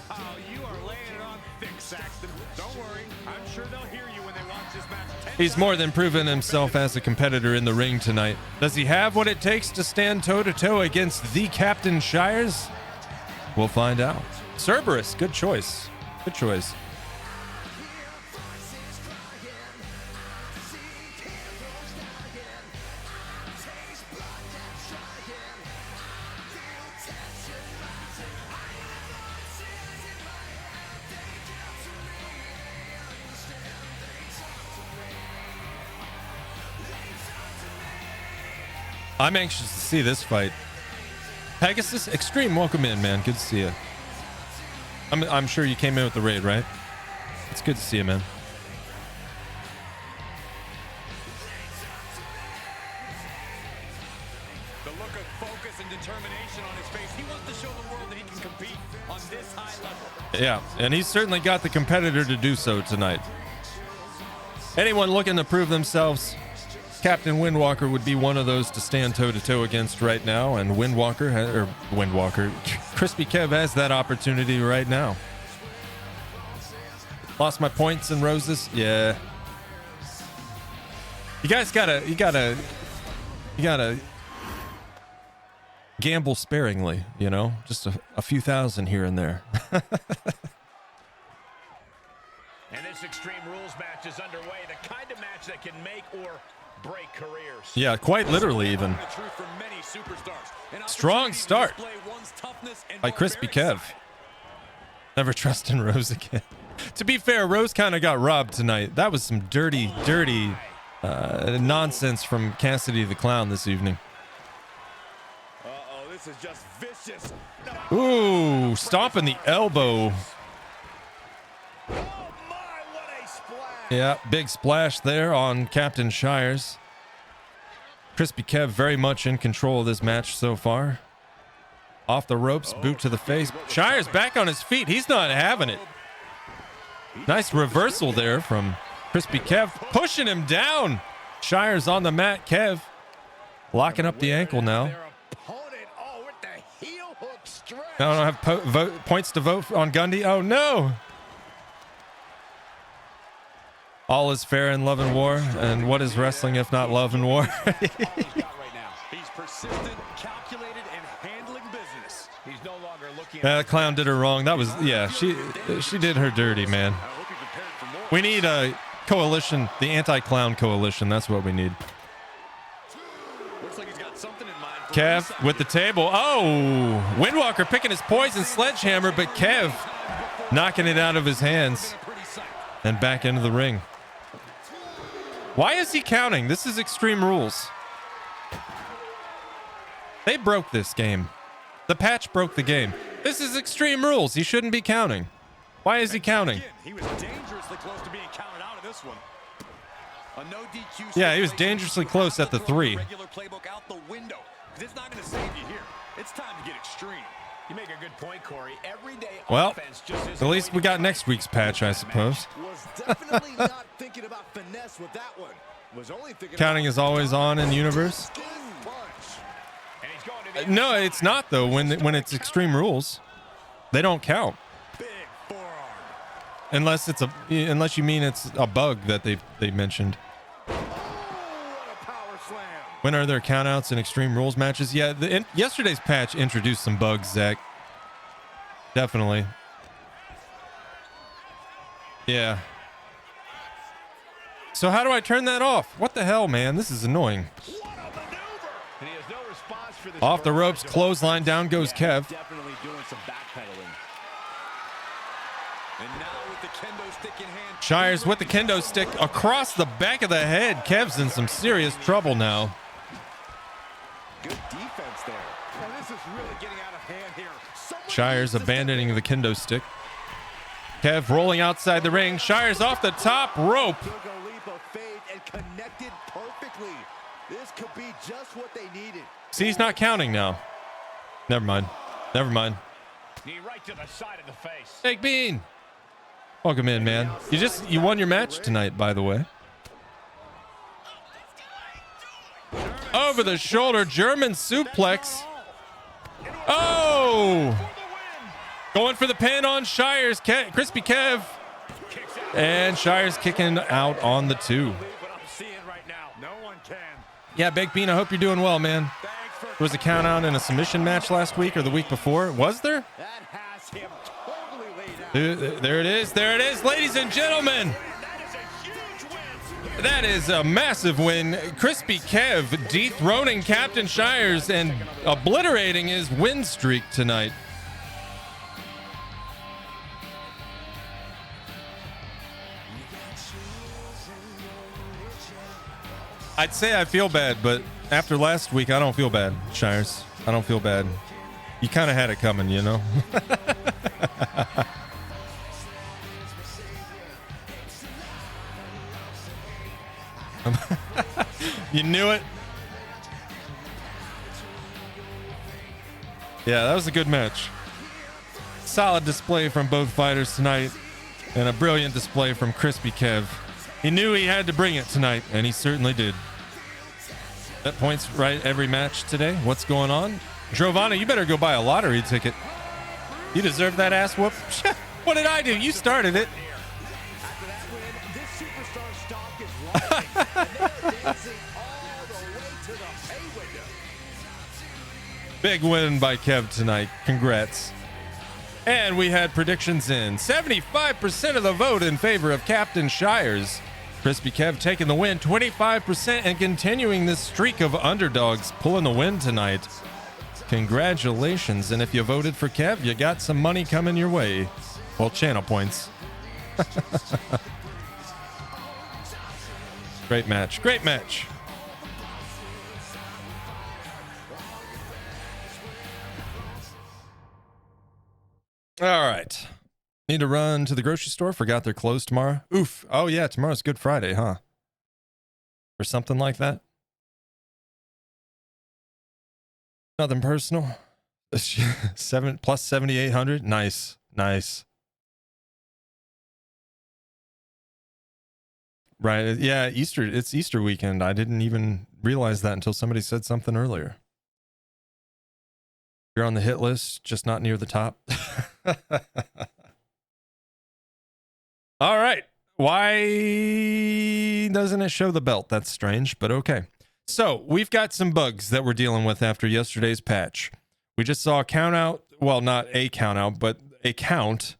you are laying it on thick, Saxton. Don't worry, I'm sure they'll hear you when they watch this match. He's more than proven himself as a competitor in the ring tonight. Does he have what it takes to stand toe-to-toe against the Captain Shires? We'll find out. Cerberus, good choice. Good choice. I'm anxious to see this fight. Pegasus Extreme, welcome in, man. Good to see you. I'm sure you came in with the raid, right? It's good to see you, man. this high level. Yeah, and he's certainly got the competitor to do so tonight. Anyone looking to prove themselves, Captain Windwalker would be one of those to stand toe-to-toe against right now, and Crispy Kev has that opportunity right now. Lost my points and roses? Yeah. You guys gotta gamble sparingly, you know? Just a few thousand here and there. And this Extreme Rules match is underway, the kind of match that can make or break careers. Yeah, quite literally even. Strong start by Crispy Kev. Never trust in Rose again. To be fair, Rose kind of got robbed tonight. That was some dirty nonsense from Cassidy the Clown this evening. Uh-oh, this is just vicious. Ooh, stomping the elbow. Oh my, what a splash. Yeah, big splash there on Captain Shires. Crispy Kev very much in control of this match so far. Off the ropes, boot to the face. Shires back on his feet. He's not having it. Nice reversal there from Crispy Kev, pushing him down. Shires on the mat. Kev locking up the ankle now. I don't have points to vote on Gundy. Oh no! All is fair in love and war, and what is wrestling if not love and war? He's persistent, calculated, and handling business. He's no longer looking. The Clown did her wrong. That was, yeah, she did her dirty, man. We need a coalition, the anti-clown coalition. That's what we need. Looks like he's got something in mind. Kev with the table. Oh, Windwalker picking his poison sledgehammer, but Kev knocking it out of his hands and back into the ring. Why is he counting? This is Extreme Rules. They broke this game. The patch broke the game. This is Extreme Rules. He shouldn't be counting. Why is he counting? He was dangerously close to being counted out of this one. A no DQ. Yeah, he was dangerously close at the 3. Regular playbook out the window. It's not going to save you here. It's time to get extreme. You make a good point, Corey. Everyday well, offense just at least we got next week's patch, I suppose. Was definitely not thinking about finesse with that one. Was only thinking Counting is always on in universe. No, it's not though. When it's Extreme Rules, they don't count. Unless you mean it's a bug that they mentioned. When are there countouts in Extreme Rules matches? Yeah, yesterday's patch introduced some bugs, Zach. Definitely. Yeah. So how do I turn that off? What the hell, man? This is annoying. Off the ropes, clothesline, down goes Kev. Definitely doing some backpedaling. And now with the kendo stick in hand. Shires with the kendo stick across the back of the head. Kev's in some serious trouble now. good defense there. And this is really getting out of hand here. Shires abandoning the kendo stick. Kev rolling outside the ring. Shires off the top rope. Took a leap of faith and connected perfectly. This could be just what they needed. See, he's not counting now. Never mind. Never mind. Knee right to the side of the face. Big Bean. Welcome in, man. You won your match tonight, by the way. Over the shoulder, German suplex. Oh! Going for the pin on Shires. Crispy Kev. And Shires kicking out on the 2. Yeah, Big Bean, I hope you're doing well, man. There was a count out in a submission match last week or the week before. Was there? That has him totally laid out. There it is. There it is, ladies and gentlemen. That is a massive win. Crispy Kev dethroning Captain Shires and obliterating his win streak tonight. I'd say I feel bad, but after last week, I don't feel bad, Shires. I don't feel bad. You kind of had it coming, you know? You knew it? Yeah, that was a good match. Solid display from both fighters tonight, and a brilliant display from Crispy Kev. He knew he had to bring it tonight, and he certainly did. That points right every match today. What's going on? Drovana, you better go buy a lottery ticket. You deserve that ass whoop. What did I do? You started it. After that win, this superstar stock is rising, and they're dancing all the way to the pay window. Big win by Kev tonight. Congrats. And we had predictions in. 75% of the vote in favor of Captain Shires. Crispy Kev taking the win, 25%, and continuing this streak of underdogs pulling the win tonight. Congratulations. And if you voted for Kev, you got some money coming your way. Well, channel points. Great match. Great match. All right. Need to run to the grocery store. Forgot they're closed tomorrow. Oof. Oh, yeah. Tomorrow's Good Friday, huh? Or something like that. Nothing personal. 7 plus 7,800. Nice. Nice. Right. Yeah. Easter. It's Easter weekend. I didn't even realize that until somebody said something earlier. You're on the hit list, just not near the top. All right. Why doesn't it show the belt? That's strange, but okay. So we've got some bugs that we're dealing with after yesterday's patch. We just saw a count out. Well, not a count out, but a count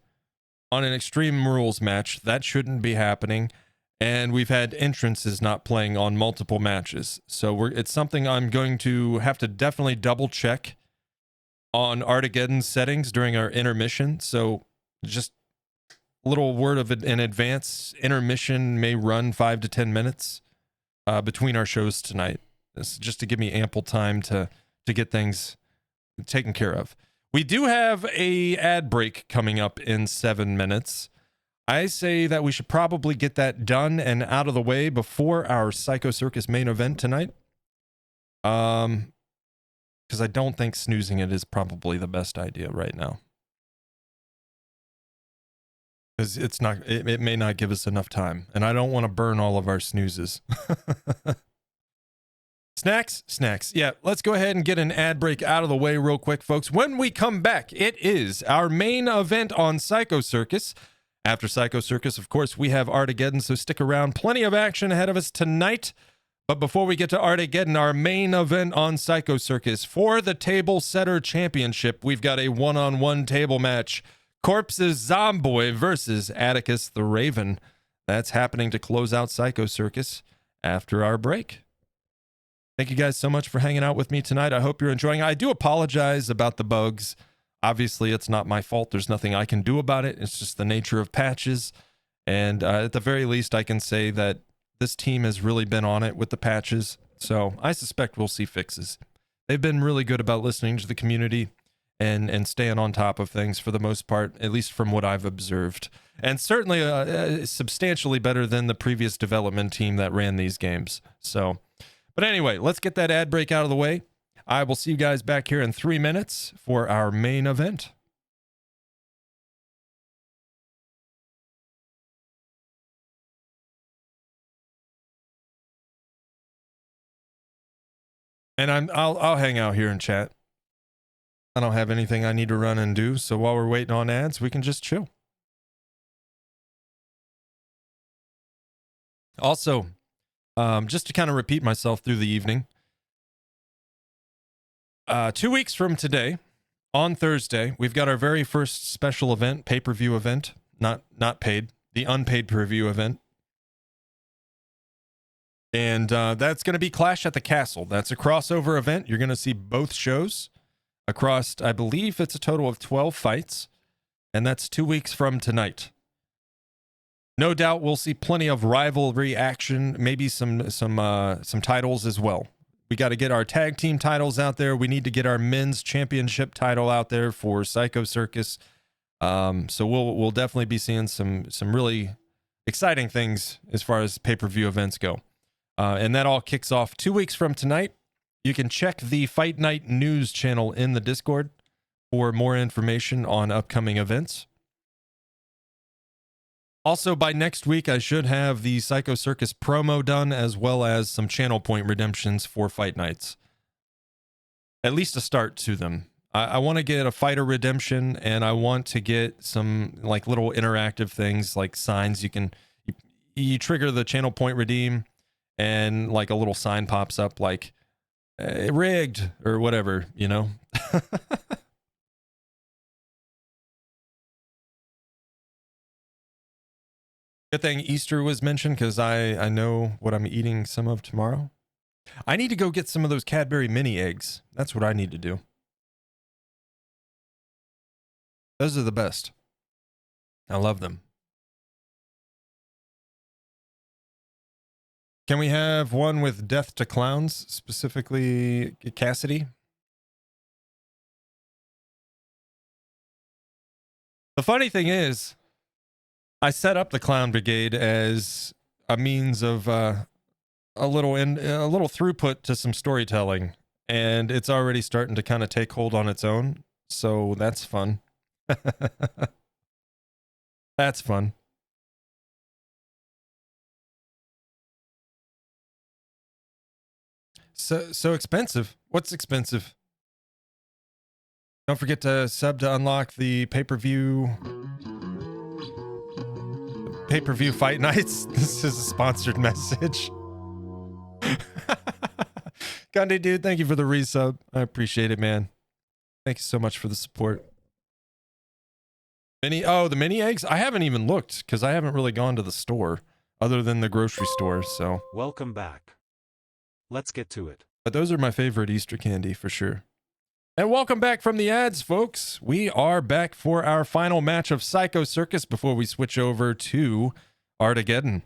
on an Extreme Rules match. That shouldn't be happening. And we've had entrances not playing on multiple matches. So it's something I'm going to have to definitely double check on ARTageddon settings during our intermission. So just a little word of it in advance. Intermission may run 5 to 10 minutes between our shows tonight. This is just to give me ample time to get things taken care of. We do have a ad break coming up in 7 minutes. I say that we should probably get that done and out of the way before our Psycho Circus main event tonight. Because I don't think snoozing it is probably the best idea right now. Because it's not, it may not give us enough time, and I don't want to burn all of our snoozes. Snacks. Yeah, let's go ahead and get an ad break out of the way real quick, folks. When we come back, it is our main event on Psycho Circus. After Psycho Circus, of course, we have ARTageddon, so stick around. Plenty of action ahead of us tonight. But before we get to ARTageddon, our main event on Psycho Circus, for the Table Setter Championship, we've got a one-on-one table match. Corpse's Zomboy versus Atticus the Raven. That's happening to close out Psycho Circus after our break. Thank you guys so much for hanging out with me tonight. I hope you're enjoying. I do apologize about the bugs. Obviously, it's not my fault. There's nothing I can do about it. It's just the nature of patches. And at the very least, I can say that this team has really been on it with the patches. So I suspect we'll see fixes. They've been really good about listening to the community and staying on top of things for the most part, at least from what I've observed. And certainly substantially better than the previous development team that ran these games. So, but anyway, let's get that ad break out of the way. I will see you guys back here in 3 minutes for our main event. And I'll hang out here and chat. I don't have anything I need to run and do, so while we're waiting on ads, we can just chill. Also, just to kind of repeat myself through the evening, 2 weeks from today, on Thursday, we've got our very first special event, pay-per-view event, not paid, the unpaid per-view event. And that's going to be Clash at the Castle. That's a crossover event. You're going to see both shows across, I believe it's a total of 12 fights, and that's 2 weeks from tonight. No doubt we'll see plenty of rivalry action, maybe some titles as well. We got to get our tag team titles out there. We need to get our men's championship title out there for Psycho Circus. So we'll definitely be seeing some really exciting things as far as pay-per-view events go. And that all kicks off 2 weeks from tonight. You can check the Fight Night news channel in the Discord. for more information on upcoming events. Also, by next week, I should have the Psycho Circus promo done, as well as some channel point redemptions for fight nights. At least a start to them. I want to get a fighter redemption, and I want to get some like little interactive things like signs. You trigger the channel point redeem, and like a little sign pops up like rigged or whatever, you know. Good thing Easter was mentioned, because I know what I'm eating some of tomorrow. I need to go get some of those Cadbury mini eggs. That's what I need to do. Those are the best. I love them. Can we have one with death to clowns, specifically Cassidy? The funny thing is, I set up the Clown Brigade as a means of a little throughput to some storytelling, and it's already starting to kind of take hold on its own. So that's fun. That's fun. So expensive. What's expensive? Don't forget to sub to unlock the pay-per-view fight nights. This is a sponsored message. Gandhi dude, thank you for the resub. I appreciate it, man. Thank you so much for the support. The mini eggs? I haven't even looked, because I haven't really gone to the store other than the grocery store, so. Welcome back. Let's get to it. But those are my favorite Easter candy for sure. And welcome back from the ads, folks. We are back for our final match of Psycho Circus before we switch over to ARTageddon.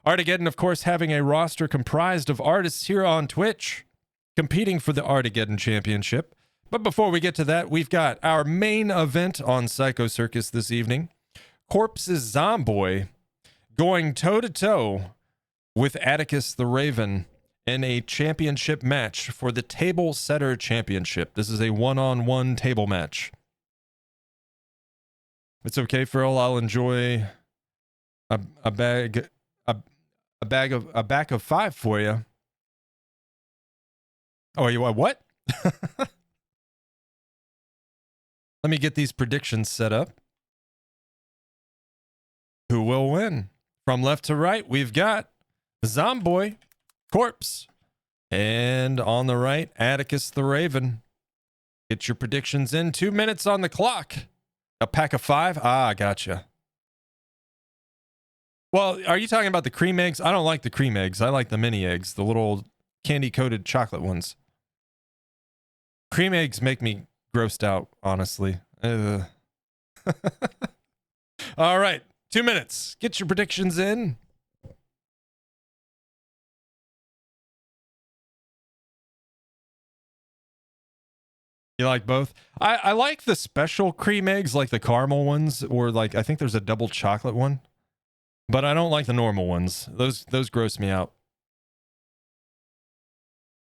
ARTageddon, of course, having a roster comprised of artists here on Twitch competing for the ARTageddon Championship. But before we get to that, we've got our main event on Psycho Circus this evening. Corpse's Zomboy going toe-to-toe with Atticus the Raven in a championship match for the Table Setter Championship. This is a one-on-one table match. It's okay, Phil. I'll enjoy a bag of 5 for you. Oh, you want what? Let me get these predictions set up. Who will win? From left to right, we've got Zomboy, Corpse, and on the right, Atticus the Raven. Get your predictions in. 2 minutes on the clock. A pack of 5? Ah, gotcha. Well, are you talking about the cream eggs? I don't like the cream eggs. I like the mini eggs, the little candy-coated chocolate ones. Cream eggs make me grossed out, honestly. All right, 2 minutes. Get your predictions in. You like both? I like the special cream eggs, like the caramel ones, or like I think there's a double chocolate one. But I don't like the normal ones. Those gross me out.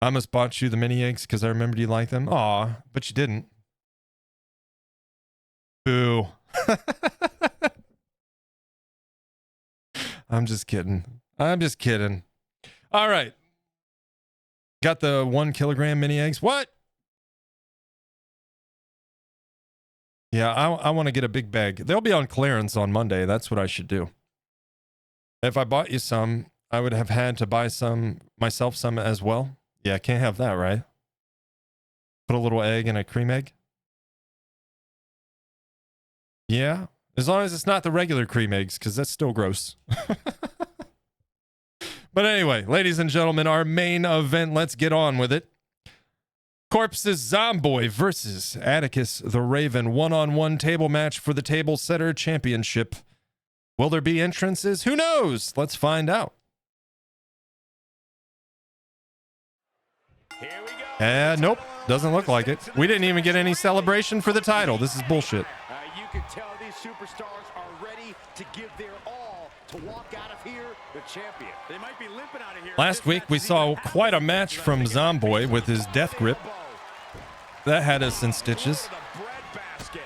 I almost bought you the mini eggs because I remembered you liked them. Aw, but you didn't. Boo. I'm just kidding. I'm just kidding. All right. Got the 1 kilogram mini eggs. What? Yeah, I want to get a big bag. They'll be on clearance on Monday. That's what I should do. If I bought you some, I would have had to buy some myself some as well. Yeah, can't have that, right? Put a little egg in a cream egg. Yeah, as long as it's not the regular cream eggs, because that's still gross. But anyway, ladies and gentlemen, our main event, let's get on with it. Corpse's Zomboy versus Atticus the Raven, one-on-one table match for the Table Setter Championship. Will there be entrances? Who knows? Let's find out. Here we go. Nope, doesn't look like it. We didn't even get any celebration for the title. This is bullshit. You can tell these superstars are ready to give their all to walk out of here the champion. They might be limping out of here. Last week, we saw quite a match from Zomboy with his death grip. that had us in stitches. The breadbasket.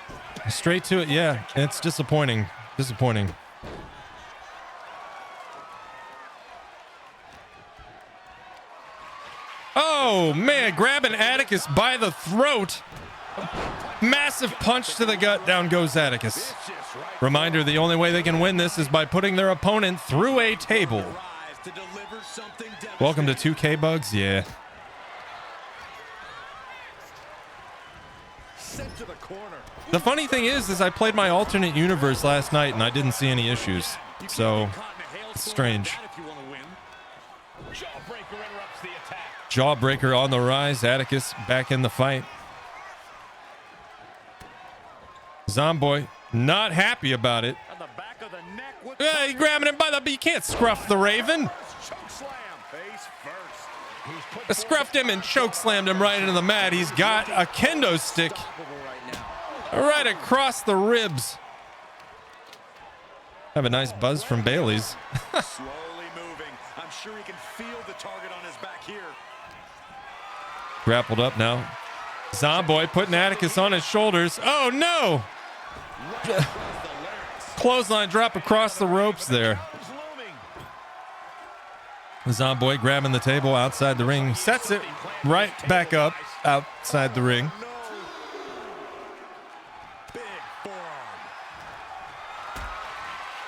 Straight to it. Yeah, it's disappointing. Disappointing. Oh, man, grabbing Atticus by the throat. Massive punch to the gut. Down goes Atticus. Reminder, the only way they can win this is by putting their opponent through a table. Rise to deliver something Welcome to 2K Bugs. Yeah. sent to the corner. The funny thing is I played my alternate universe last night and I didn't see any issues. So, it's strange. If you want to win. Jawbreaker interrupts the attack. Jawbreaker on the rise. Atticus back in the fight. Zomboy not happy about it. On the back of the neck with He's grabbing him by the... You can't scruff the Raven. choke slam. Face first. He's put I scruffed him and choke slammed him right into the mat. He's got a kendo stick right across the ribs. Have a nice buzz from Bailey's. slowly moving. I'm sure he can feel the target on his back here. Grappled up now. Zomboy putting Atticus on his shoulders. Oh no! Clothesline drop across the ropes there. Zomboy grabbing the table outside the ring. Sets it right back up outside the ring. Big forearm.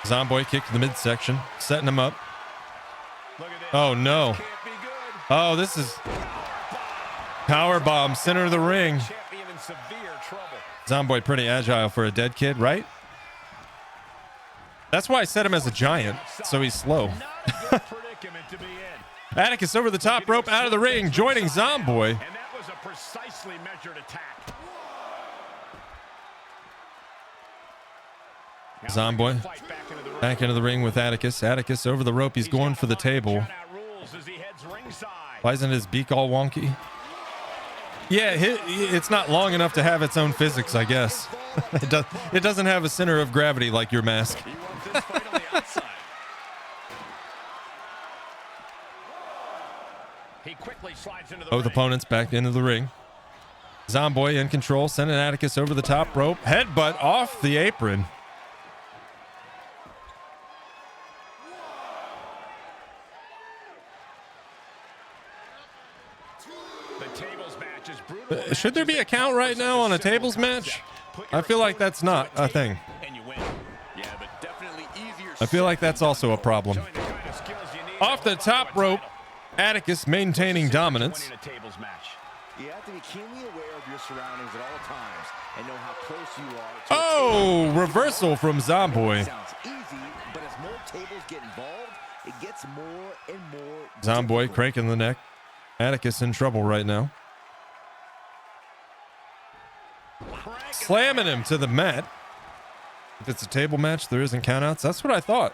Zomboy kick to the midsection. Setting him up. Look at this. Oh no. Can't be good. Oh, this is power bomb, center of the ring. Champion in severe trouble. Zomboy pretty agile for a dead kid, right? That's why I set him as a giant, so he's slow. Not a good predicament to be in. Atticus over the top rope, out of the ring, joining Zomboy. And that was a precisely measured attack. Now Zomboy fight back into the ring with Atticus. Atticus over the rope, he's going for the table. Why isn't his beak all wonky? Yeah, it's not long enough to have its own physics, I guess. It doesn't have a center of gravity like your mask. He wants this fight on the outside. He quickly slides into the Both ring. opponents back into the ring. Zomboy in control, sending Atticus over the top rope. Headbutt off the apron. The tables match is brutal. Should there be a count right now on a tables match? I feel like that's not a thing. And you win. Yeah, but definitely easier. I feel like that's also a problem. Showing the kind of skills you need Off the to win top a rope, title. Atticus maintaining dominance. Winning a tables match. You have to be keenly aware of your surroundings at all times and know how close you are to Oh, reversal from Zomboy. Sounds easy, but as more tables get involved, it gets more and more Zomboy difficult. cranking the neck. Atticus in trouble right now. Slamming him to the mat. If it's a table match, there isn't countouts. That's what I thought.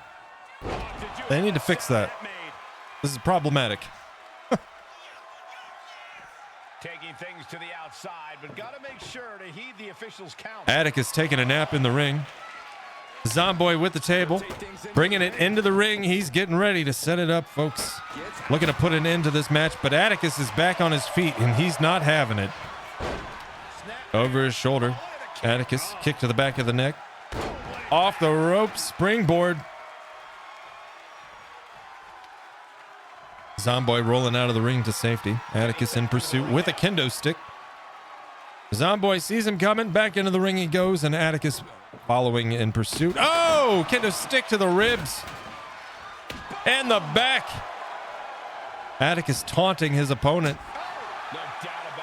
They need to fix that. This is problematic. Taking things to the outside, but got to make sure to heed the officials' count. Atticus taking a nap in the ring. Zomboy with the table, bringing it into the ring. He's getting ready to set it up, folks. Looking to put an end to this match, but Atticus is back on his feet, and he's not having it. Over his shoulder, Atticus kick to the back of the neck. Off the rope, springboard. Zomboy rolling out of the ring to safety. Atticus in pursuit with a kendo stick. Zomboy sees him coming. Back into the ring he goes, and Atticus following in pursuit. Oh, kendo stick to the ribs and the back. Atticus taunting his opponent.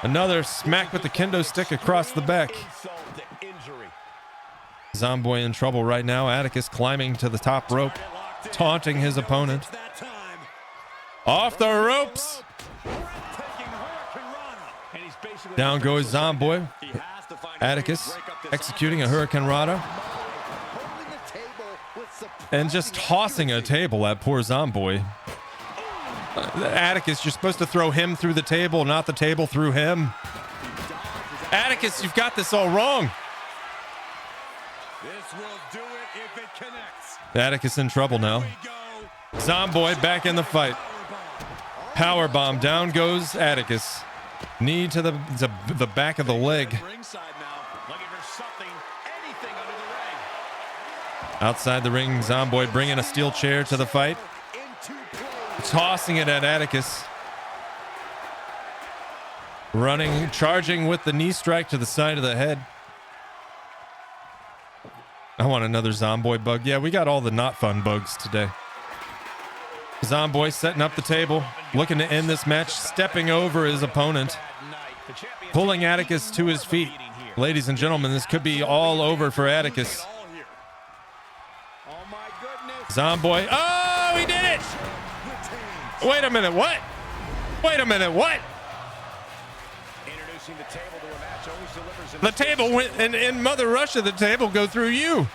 Another smack with the kendo stick across the back. Zomboy in trouble right now. Atticus climbing to the top rope, taunting his opponent. Off the ropes. Down goes Zomboy. Atticus executing a Hurricane Rana and just tossing a table at poor Zomboy. Atticus, you're supposed to throw him through the table, not the table through him. Atticus, you've got this all wrong. This will do it if it connects. Atticus in trouble now. Zomboy back in the fight. Powerbomb, down goes Atticus. Knee to the back of the leg. Ringside now, looking for something, anything under the ring. Outside the ring, Zomboy bringing a steel chair to the fight. Tossing it at Atticus. Running, charging with the knee strike to the side of the head. I want another Zomboy bug. Yeah, we got all the not fun bugs today. Zomboy setting up the table, looking to end this match, stepping over his opponent, pulling Atticus to his feet. Ladies and gentlemen, this could be all over for Atticus. Zomboy. Oh, he did it! Wait a minute, what? Wait a minute, what? The table went, and in Mother Russia, the table go through you.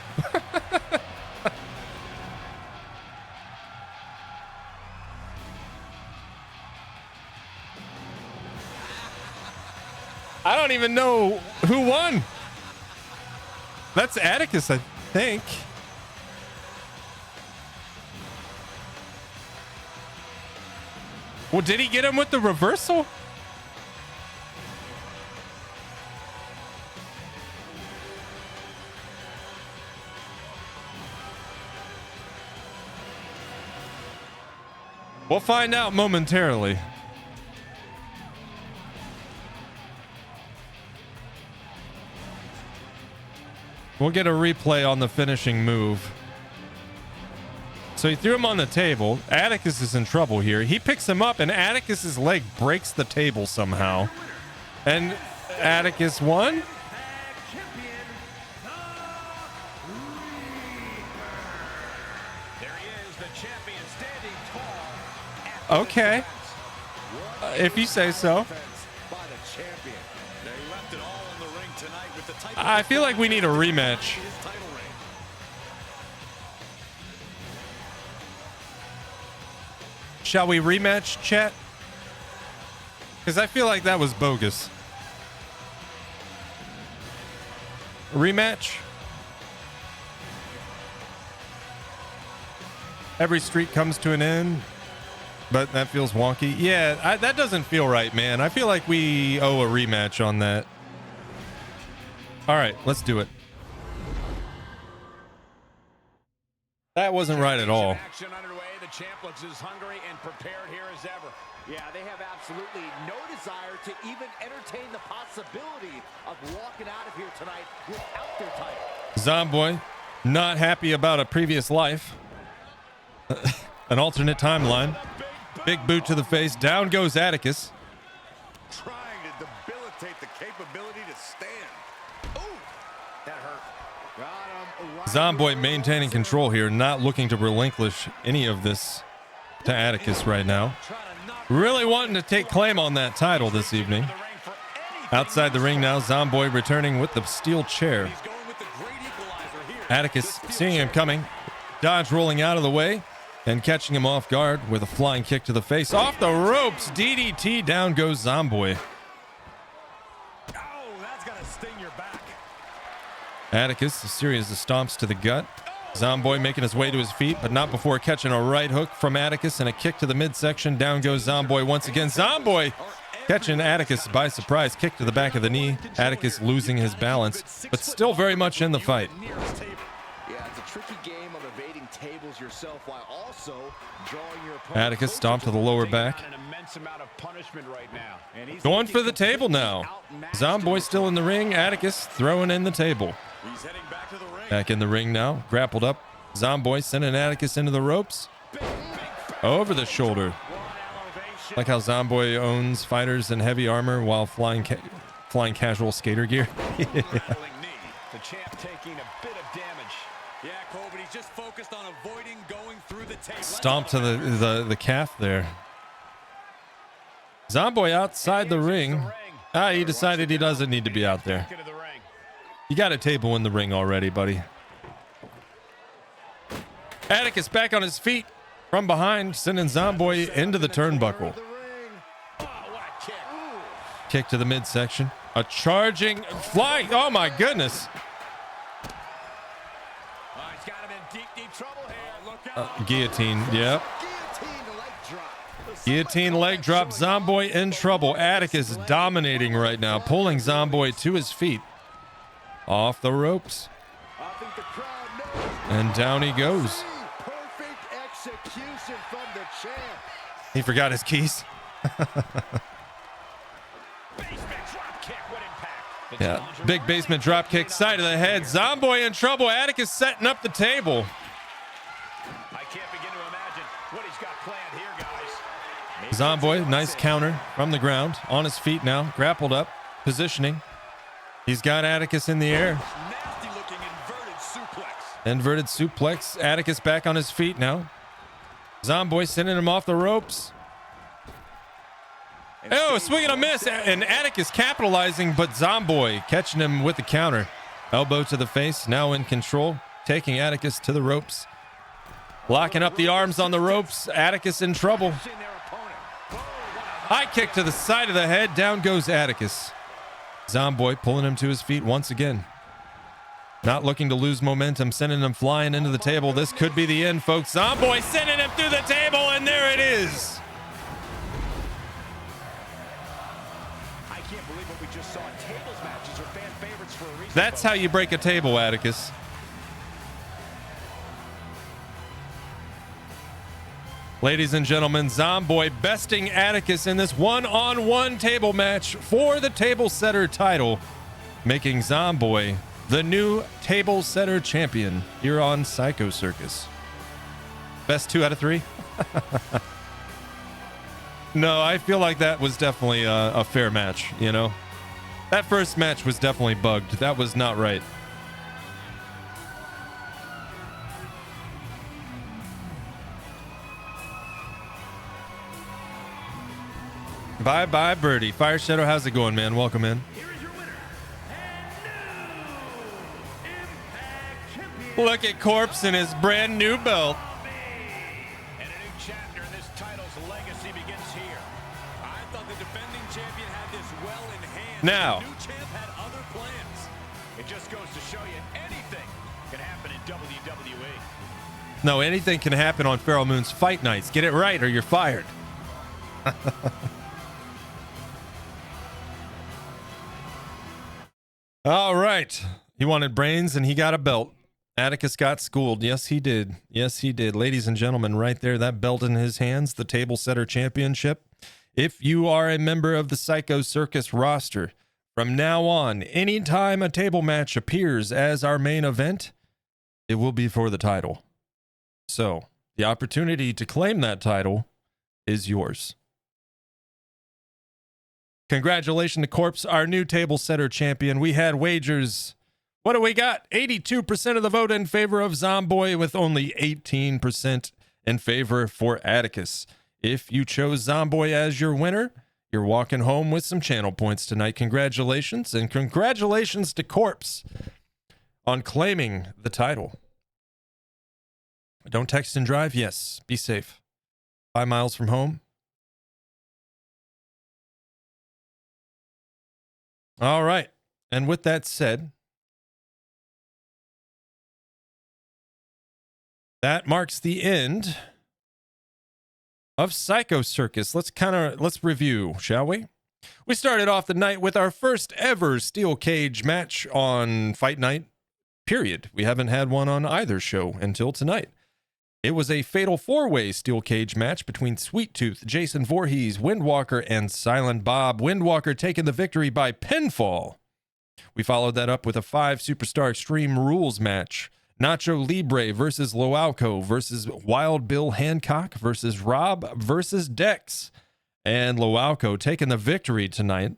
I don't even know who won. That's Atticus, I think. Well, did he get him with the reversal? We'll find out momentarily. We'll get a replay on the finishing move. So he threw him on the table. Atticus is in trouble here. He picks him up and Atticus's leg breaks the table somehow. And Atticus won? Okay. If you say so. I feel like we need a rematch. Shall we rematch, chat? Because I feel like that was bogus. Rematch? Every street comes to an end, but that feels wonky. Yeah, that doesn't feel right, man. I feel like we owe a rematch on that. All right, let's do it. That wasn't right at all. Action underway. The champ looks as hungry and prepared here as ever. Yeah, they have absolutely no desire to even entertain the possibility of walking out of here tonight without their title. Zomboy, not happy about a previous life. An alternate timeline. Big boot to the face. Down goes Atticus. Trying to debilitate the capability to stand. Ooh, that hurt. Zomboy maintaining control here, not looking to relinquish any of this to Atticus right now. Really wanting to take claim on that title this evening. Outside the ring now, Zomboy returning with the steel chair. Atticus seeing him coming, dodge rolling out of the way and catching him off guard with a flying kick to the face. Off the ropes, DDT, down goes Zomboy. Oh, that's gonna sting your back. Atticus, a series of stomps to the gut. Zomboy making his way to his feet, but not before catching a right hook from Atticus and a kick to the midsection. Down goes Zomboy once again. Zomboy catching Atticus by surprise. Kick to the back of the knee. Atticus losing his balance, but still very much in the fight. Yeah, it's a tricky game of evading tables yourself while also drawing your opponent. Atticus stomp to the lower back. An immense amount of punishment right now. And he's Going for the table now. Zomboy still in the ring. Atticus throwing in the table. He's heading back to the ring. Back in the ring now. Grappled up. Zomboy sending Atticus into the ropes. Over the shoulder. Like how Zomboy owns fighters in heavy armor while flying casual skater gear. The champ taking a bit of damage. Yeah, Cole, but he's just focused on avoiding going through the table. Stomp to the calf there. Zomboy outside the ring. He decided he doesn't need to be out there. You got a table in the ring already, buddy. Atticus back on his feet from behind, sending Zomboy into the turnbuckle. Kick to the midsection. A charging, flying. Oh my goodness. He's got him in deep trouble here. Look out. Guillotine. Yep. Guillotine leg drop. Zomboy in trouble. Atticus dominating right now, pulling Zomboy to his feet. Off the ropes. And down he goes. Perfect execution from the champ. He forgot his keys. Yeah, big basement drop kick, side of the head. Zomboy in trouble. Atticus setting up the table. I can't begin to imagine what he's got planned here, guys. Zomboy, nice counter from the ground. On his feet now, grappled up, positioning. He's got Atticus in the air. Nasty looking inverted suplex. Inverted suplex. Atticus back on his feet now. Zomboy sending him off the ropes. Oh, swing and a miss. And Atticus capitalizing, but Zomboy catching him with the counter. Elbow to the face, now in control. Taking Atticus to the ropes. Locking up the arms on the ropes. Atticus in trouble. High kick to the side of the head. Down goes Atticus. Zomboy pulling him to his feet once again. Not looking to lose momentum, sending him flying into the table. This could be the end, folks. Zomboy sending him through the table, and there it is. I can't believe what we just saw. Tables matches are fan favorites for a reason. That's how you break a table, Atticus. Ladies and gentlemen, Zomboy besting Atticus in this one-on-one table match for the table setter title, making Zomboy the new table setter champion here on Psycho Circus. Best 2 out of 3? No, I feel like that was definitely a fair match, you know? That first match was definitely bugged. That was not right. Bye-bye, Birdie. Fire Shadow, how's it going, man? Welcome in. Here is your winner, and new Impact Champion. Look at Corpse and his brand new belt. And a new chapter in this title's legacy begins here. I thought the defending champion had this well in hand. Now. The new champ had other plans. It just goes to show you anything can happen in WWE. No, anything can happen on Pharaoh Moon's fight nights. Get it right or you're fired. All right. He wanted brains and he got a belt. Atticus got schooled. Yes, he did. Yes, he did. Ladies and gentlemen, right there, that belt in his hands, the Table Setter Championship. If you are a member of the Psycho Circus roster, from now on, anytime a table match appears as our main event, it will be for the title. So, the opportunity to claim that title is yours. Congratulations to Corpse, our new table setter champion. We had wagers. What do we got? 82% of the vote in favor of Zomboy with only 18% in favor for Atticus. If you chose Zomboy as your winner, you're walking home with some channel points tonight. Congratulations, and congratulations to Corpse on claiming the title. Don't text and drive? Yes. Be safe. 5 miles from home. All right. And with that said, that marks the end of Psycho Circus. Let's review, shall we? We started off the night with our first ever steel cage match on Fight Night, period. We haven't had one on either show until tonight. It was a fatal 4-way steel cage match between Sweet Tooth, Jason Voorhees, Windwalker, and Silent Bob. Windwalker taking the victory by pinfall. We followed that up with a 5-superstar Extreme Rules match. Nacho Libre versus Loauco versus Wild Bill Hancock versus Rob versus Dex. And Loauco taking the victory tonight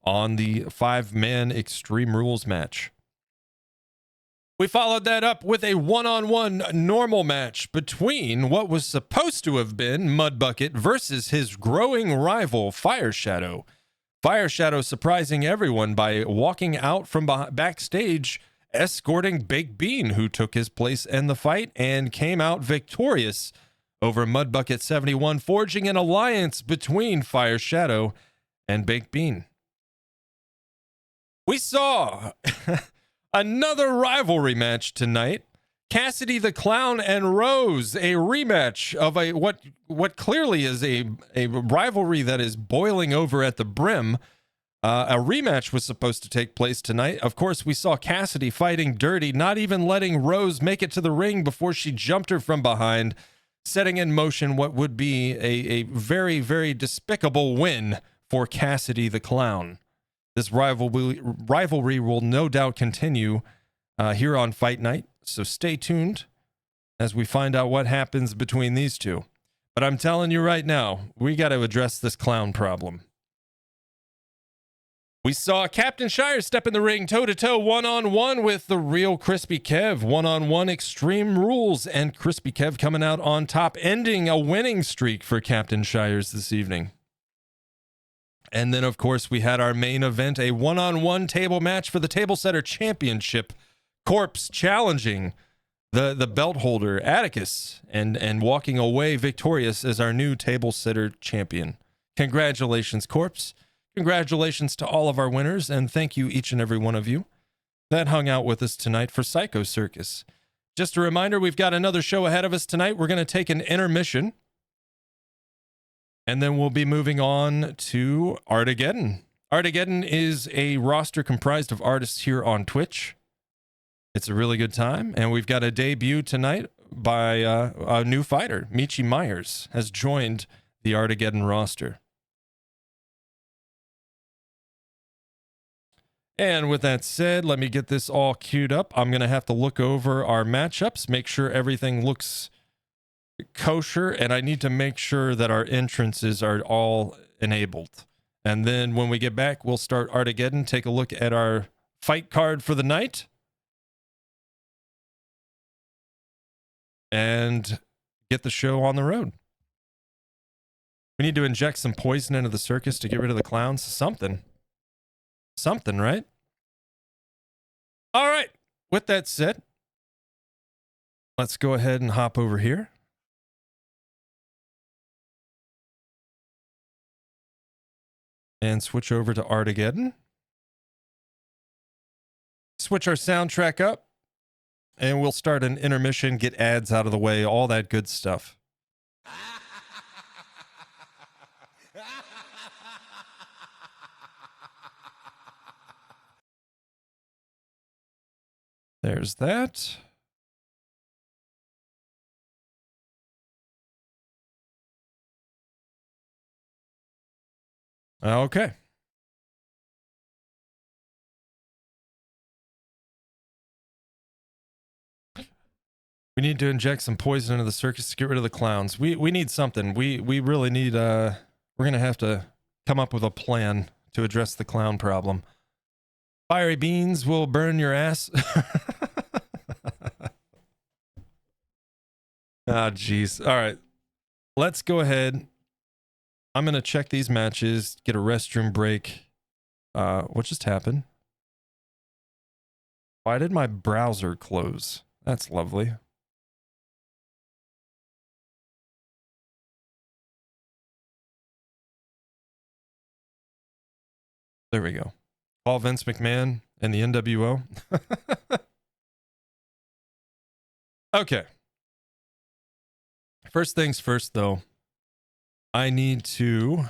on the 5-man Extreme Rules match. We followed that up with a one-on-one normal match between what was supposed to have been Mudbucket versus his growing rival, Fire Shadow. Fire Shadow surprising everyone by walking out from backstage, escorting Big Bean, who took his place in the fight and came out victorious over Mudbucket 71, forging an alliance between Fire Shadow and Big Bean. We saw another rivalry match tonight. Cassidy the Clown and Rose, a rematch of a what clearly is a rivalry that is boiling over at the brim. A rematch was supposed to take place tonight. Of course, we saw Cassidy fighting dirty, not even letting Rose make it to the ring before she jumped her from behind, setting in motion what would be a very, very despicable win for Cassidy the Clown. This rivalry will no doubt continue here on Fight Night, so stay tuned as we find out what happens between these two. But I'm telling you right now, we got to address this clown problem. We saw Captain Shire step in the ring toe-to-toe, one-on-one with the real Crispy Kev. One-on-one Extreme Rules, and Crispy Kev coming out on top, ending a winning streak for Captain Shires this evening. And then, of course, we had our main event, a one-on-one table match for the Table Setter Championship. Corpse challenging the belt holder, Atticus, and walking away victorious as our new Table Setter champion. Congratulations, Corpse. Congratulations to all of our winners, and thank you each and every one of you that hung out with us tonight for Psycho Circus. Just a reminder, we've got another show ahead of us tonight. We're going to take an intermission, and then we'll be moving on to ARTageddon. ARTageddon is a roster comprised of artists here on Twitch. It's a really good time, and we've got a debut tonight by a new fighter. Michi Myers has joined the ARTageddon roster. And with that said, let me get this all queued up. I'm going to have to look over our matchups, make sure everything looks kosher, and I need to make sure that our entrances are all enabled. And then when we get back, we'll start ARTageddon, take a look at our fight card for the night, and get the show on the road. We need to inject some poison into the circus to get rid of the clowns. Something, right? All right. With that said, let's go ahead and hop over here. And switch over to ARTageddon. Switch our soundtrack up. And we'll start an intermission, get ads out of the way, all that good stuff. There's that. Okay. We need to inject some poison into the circus to get rid of the clowns. We need something. We really need we're going to have to come up with a plan to address the clown problem. Fiery beans will burn your ass. Ah, jeez. All right. Let's go ahead. I'm going to check these matches, get a restroom break. What just happened? Why did my browser close? That's lovely. There we go. Call Vince McMahon and the NWO. Okay. First things first, though. I need to...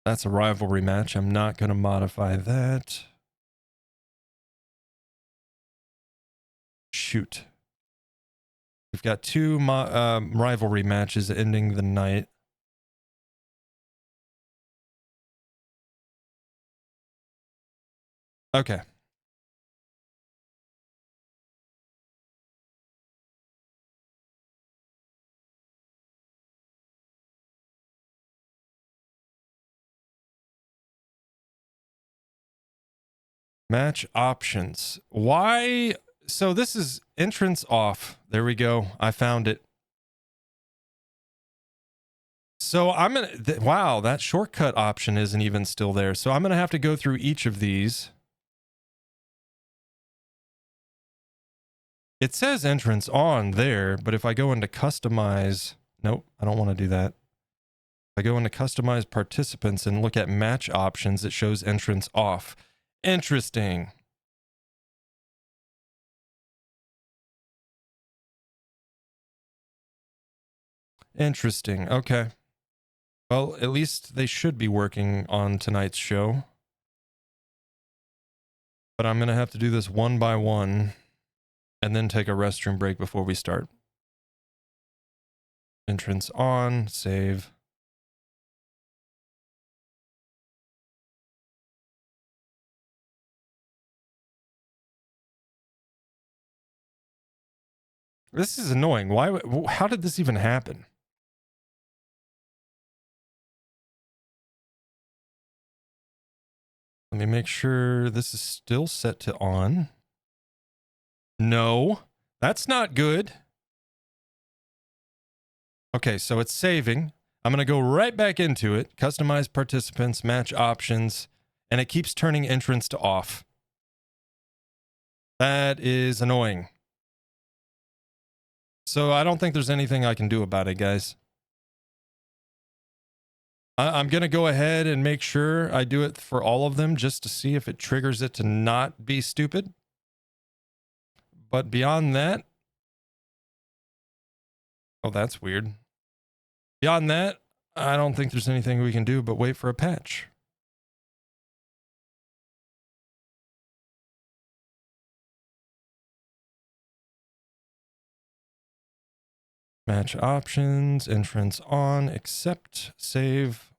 That's a rivalry match. I'm not going to modify that. Shoot. We've got two rivalry matches ending the night. Okay. Match options. Why? So this is entrance off. There we go. I found it. So I'm going to... Wow, that shortcut option isn't even still there. So I'm going to have to go through each of these. It says entrance on there, but if I go into customize... Nope, I don't want to do that. If I go into customize participants and look at match options, it shows entrance off. Interesting. Interesting. Okay. Well, at least they should be working on tonight's show. But I'm going to have to do this one by one and then take a restroom break before we start. Entrance on, save. This is annoying. Why? How did this even happen? Let me make sure this is still set to on. No, that's not good. Okay, so it's saving. I'm going to go right back into it. Customize participants, match options, and it keeps turning entrance to off. That is annoying. So I don't think there's anything I can do about it, guys. I'm going to go ahead and make sure I do it for all of them just to see if it triggers it to not be stupid. But beyond that, oh, that's weird. Beyond that, I don't think there's anything we can do but wait for a patch. Match options, entrance on, accept, save.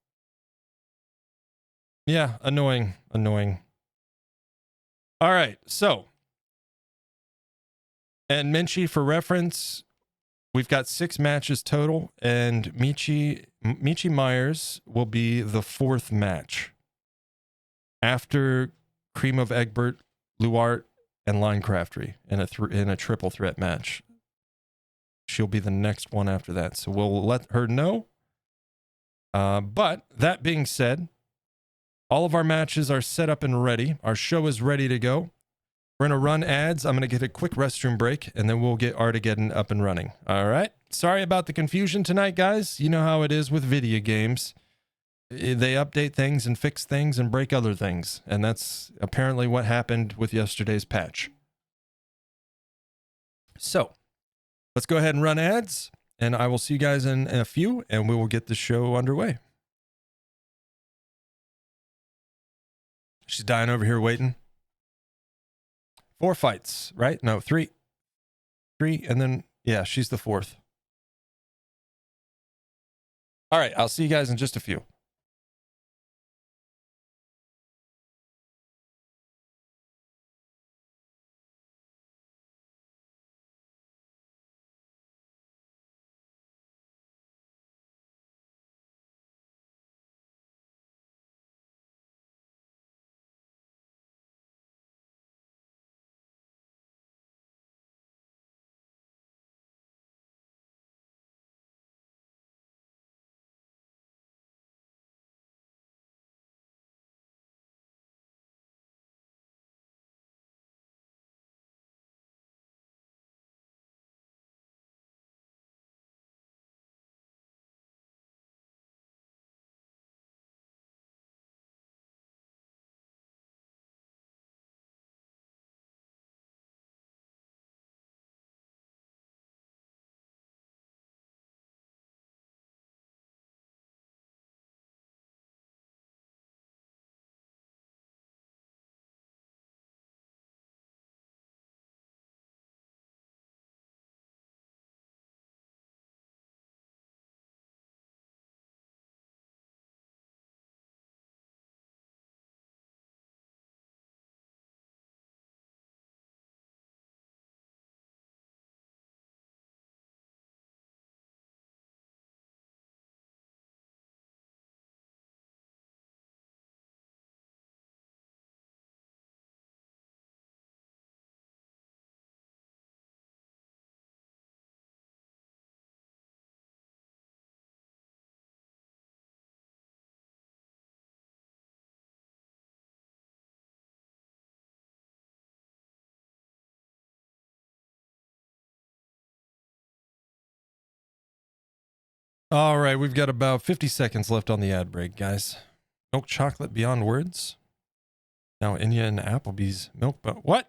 Yeah, annoying. All right, so. And Minchi, for reference, we've got 6 matches total, and Michi Myers will be the 4th match. After Cream of Egbert, Luart, and Linecraftery in a triple threat match. She'll be the next one after that. So we'll let her know. But that being said, all of our matches are set up and ready. Our show is ready to go. We're going to run ads. I'm going to get a quick restroom break, and then we'll get Artageddon up and running. All right? Sorry about the confusion tonight, guys. You know how it is with video games. They update things and fix things and break other things. And that's apparently what happened with yesterday's patch. So, let's go ahead and run ads, and I will see you guys in a few, and we will get the show underway. She's dying over here waiting. 4 fights, right? No, 3. 3, and then, yeah, she's the 4th. All right, I'll see you guys in just a few. All right, we've got about 50 seconds left on the ad break, guys. Milk chocolate beyond words. Now Inya and Applebee's milk, but what?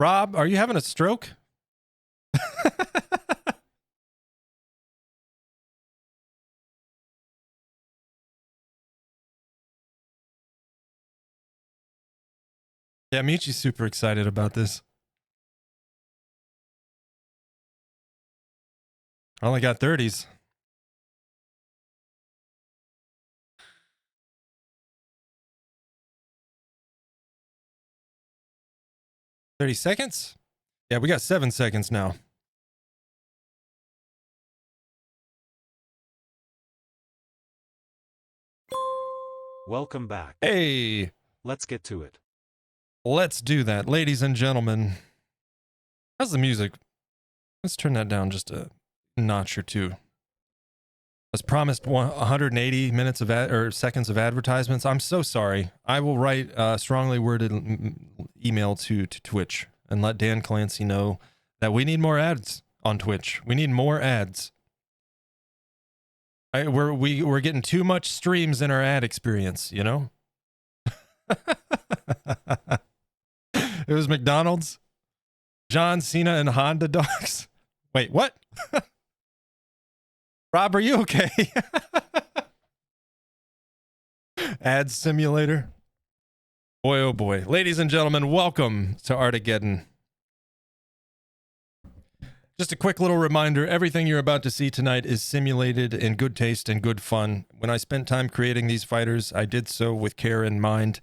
Rob, are you having a stroke? Yeah, Michi's super excited about this. I only got 30s. 30 seconds? Yeah, we got 7 seconds now. Welcome back. Hey, Let's get to it. let's do that. Ladies and gentlemen, how's the music? Let's turn that down just a notch or two. As promised, 180 minutes of or seconds of advertisements. I'm so sorry. I will write a strongly worded email to Twitch and let Dan Clancy know that we need more ads on Twitch. We need more ads. We're getting too much streams in our ad experience, you know? It was McDonald's, John Cena, and Honda dogs. Wait, what? Rob, are you okay? Ad simulator. Boy, oh boy. Ladies and gentlemen, welcome to ARTageddon. Just a quick little reminder, everything you're about to see tonight is simulated in good taste and good fun. When I spent time creating these fighters, I did so with care in mind.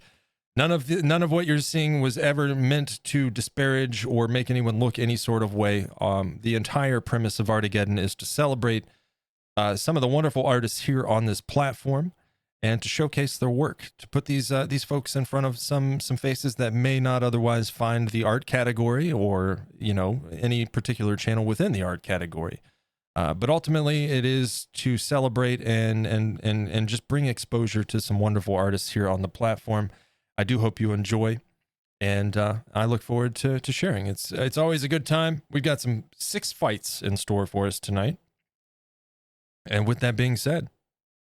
None of what you're seeing was ever meant to disparage or make anyone look any sort of way. The entire premise of ARTageddon is to celebrate some of the wonderful artists here on this platform and to showcase their work, to put these folks in front of some faces that may not otherwise find the art category or, you know, any particular channel within the art category. But ultimately, it is to celebrate and just bring exposure to some wonderful artists here on the platform. I do hope you enjoy, and I look forward to sharing. It's always a good time. We've got some 6 fights in store for us tonight. And with that being said,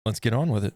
let's get on with it.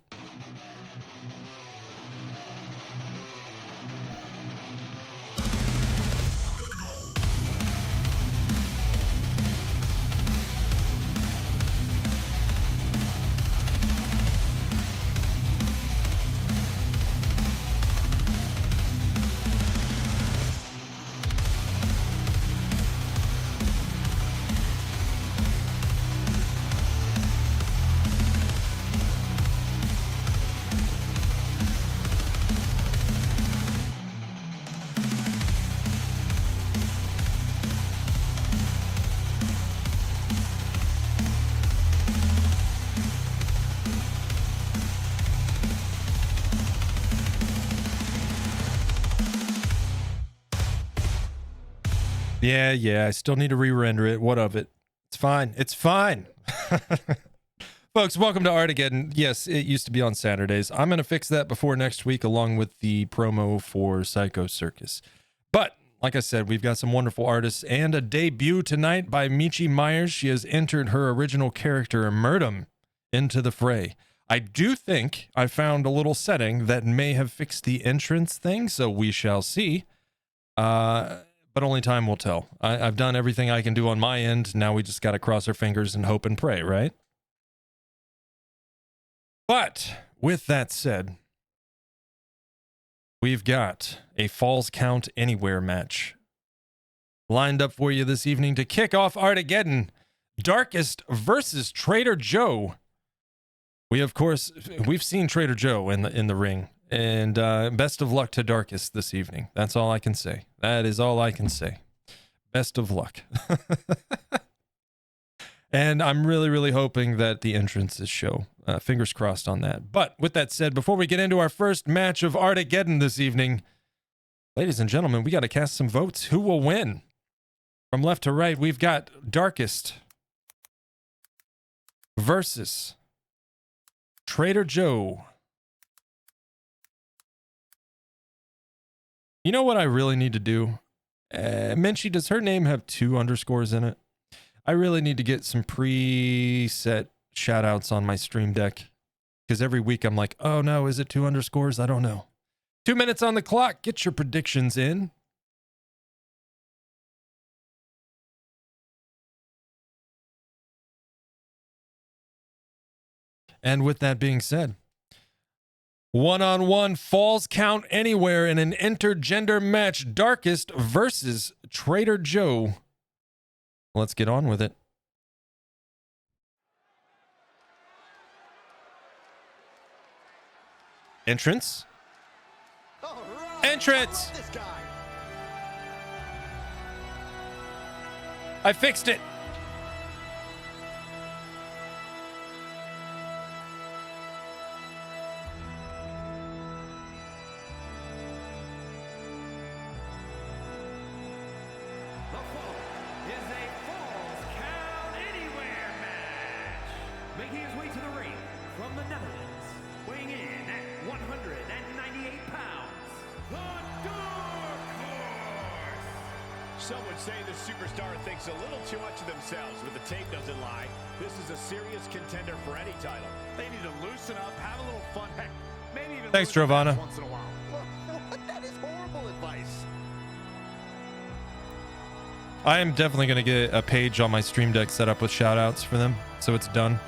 Yeah, I still need to re-render it. What of it? It's fine. It's fine. Folks, welcome to ARTageddon. Yes, it used to be on Saturdays. I'm going to fix that before next week, along with the promo for Psycho Circus. But, like I said, we've got some wonderful artists and a debut tonight by Michi Myers. She has entered her original character, Murdum, into the fray. I do think I found a little setting that may have fixed the entrance thing, so we shall see. But only time will tell. I've done everything I can do on my end. Now we just got to cross our fingers and hope and pray, right? But with that said, we've got a Falls Count Anywhere match lined up for you this evening to kick off ARTageddon. Darkest versus Trader Joe. We've seen Trader Joe in the ring. And best of luck to Darkest this evening. That's all I can say. That is all I can say. Best of luck. And I'm really, really hoping that the entrances show. Fingers crossed on that. But with that said, before we get into our first match of ARTageddon this evening, ladies and gentlemen, we got to cast some votes. Who will win? From left to right, we've got Darkest versus Trader Joe. You know what I really need to do? Menchie, does her name have 2 underscores in it? I really need to get some preset shoutouts on my stream deck. Because every week I'm like, oh no, is it 2 underscores? I don't know. 2 minutes on the clock. Get your predictions in. And with that being said, one-on-one falls count anywhere in an intergender match. Darkest versus Trader Joe. Let's get on with it. Entrance. All right. Entrance. This guy. I fixed it. The following is a Falls Count Anywhere match. Making his way to the ring from the Netherlands, weighing in at 198 pounds, the Dark Horse. Some would say the superstar thinks a little too much of themselves, but the tape doesn't lie. This is a serious contender for any title. They need to loosen up, have a little fun, heck, maybe even Thanks, lose a match Giovanna. once in a while. That is horrible advice. I am definitely going to get a page on my Stream Deck set up with shout outs for them, so it's done.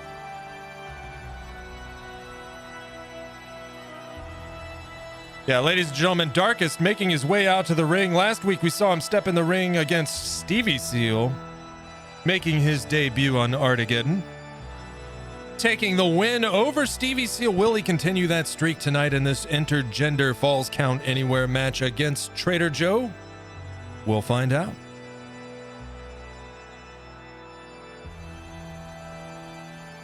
Yeah, ladies and gentlemen, Darkest making his way out to the ring. Last week we saw him step in the ring against Stevie Seal, making his debut on Artageddon. Taking the win over Stevie Seal. Will he continue that streak tonight in this intergender Falls Count Anywhere match against Trader Joe? We'll find out.